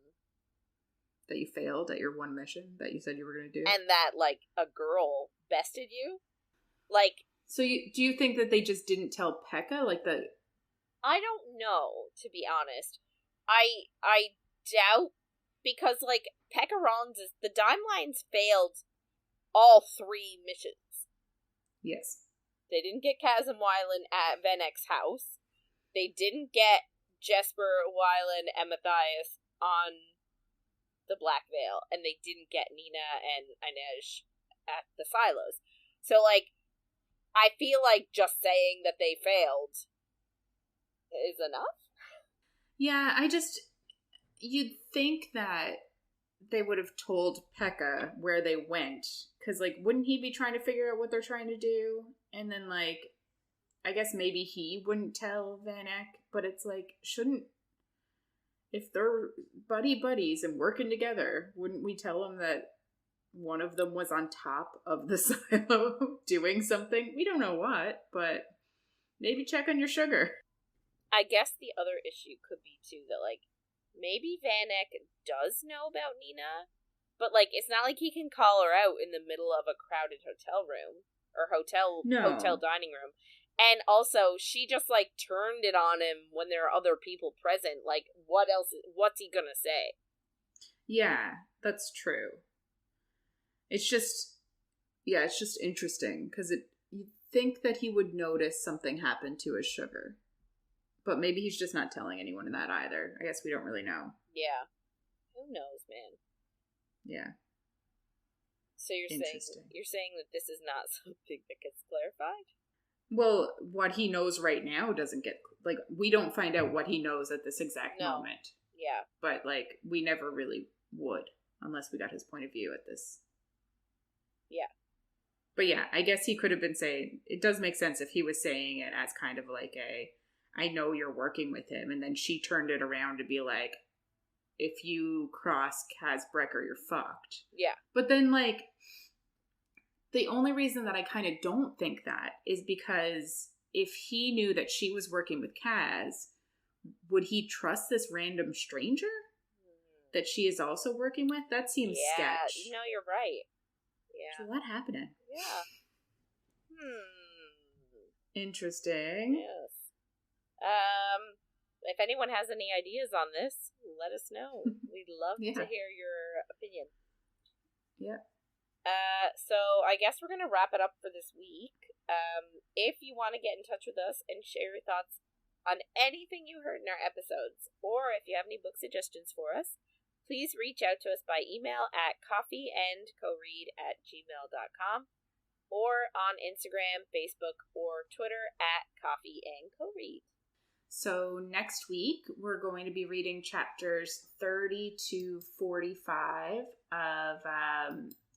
that you failed at your one mission that you said you were going to do? And that, a girl bested you? So do you think that they just didn't tell Pekka? I don't know, to be honest. I doubt, because, Pekka Rollins is... The Dimelions failed all 3 missions. Yes. They didn't get Kaz and Wylan at Venek's house. They didn't get Jesper, Wylan, and Matthias on the Black Veil. And they didn't get Nina and Inej at the silos. So, like, I feel like just saying that they failed is enough. Yeah, you'd think that they would have told Pekka where they went. Because, like, wouldn't he be trying to figure out what they're trying to do? And then, like, I guess maybe he wouldn't tell Vanek. But it's like, if they're buddies and working together, wouldn't we tell him that one of them was on top of the silo doing something? We don't know what, but maybe check on your sugar. I guess the other issue could be, too, that, like, maybe Vanek does know about Nina, but, like, it's not like he can call her out in the middle of a crowded hotel room, or hotel dining room. And also, she just, like, turned it on him when there are other people present. Like, what's he gonna say? Yeah, that's true. It's just interesting, because you'd think that he would notice something happened to his sugar. But maybe he's just not telling anyone that either. I guess we don't really know. Yeah. Who knows, man? Yeah. So you're saying that this is not something that gets clarified? Well, what he knows right now doesn't get... Like, we don't find out what he knows at this exact moment. Yeah. But, like, we never really would, unless we got his point of view at this. Yeah. But yeah, I guess he could have been saying... It does make sense if he was saying it as kind of like I know you're working with him, and then she turned it around to be like, if you cross Kazbrecker, you're fucked. Yeah. But then, like, the only reason that I kind of don't think that is because if he knew that she was working with Kaz, would he trust this random stranger that she is also working with? That seems sketch. No, you're right. Yeah. So what happening? Yeah. Interesting. Yes. If anyone has any ideas on this, let us know. We'd love to hear your opinion. Yeah. So I guess we're gonna wrap it up for this week. If you want to get in touch with us and share your thoughts on anything you heard in our episodes, or if you have any book suggestions for us, please reach out to us by email at coffeeandcoread@gmail.com or on Instagram, Facebook, or Twitter at coffeeandcoread. So next week, we're going to be reading chapters 30 to 45 of,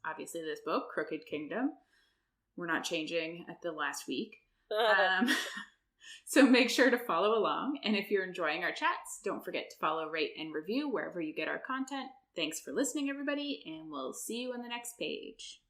obviously, this book, Crooked Kingdom. We're not changing at the last week. So make sure to follow along. And if you're enjoying our chats, don't forget to follow, rate, and review wherever you get our content. Thanks for listening, everybody, and we'll see you on the next page.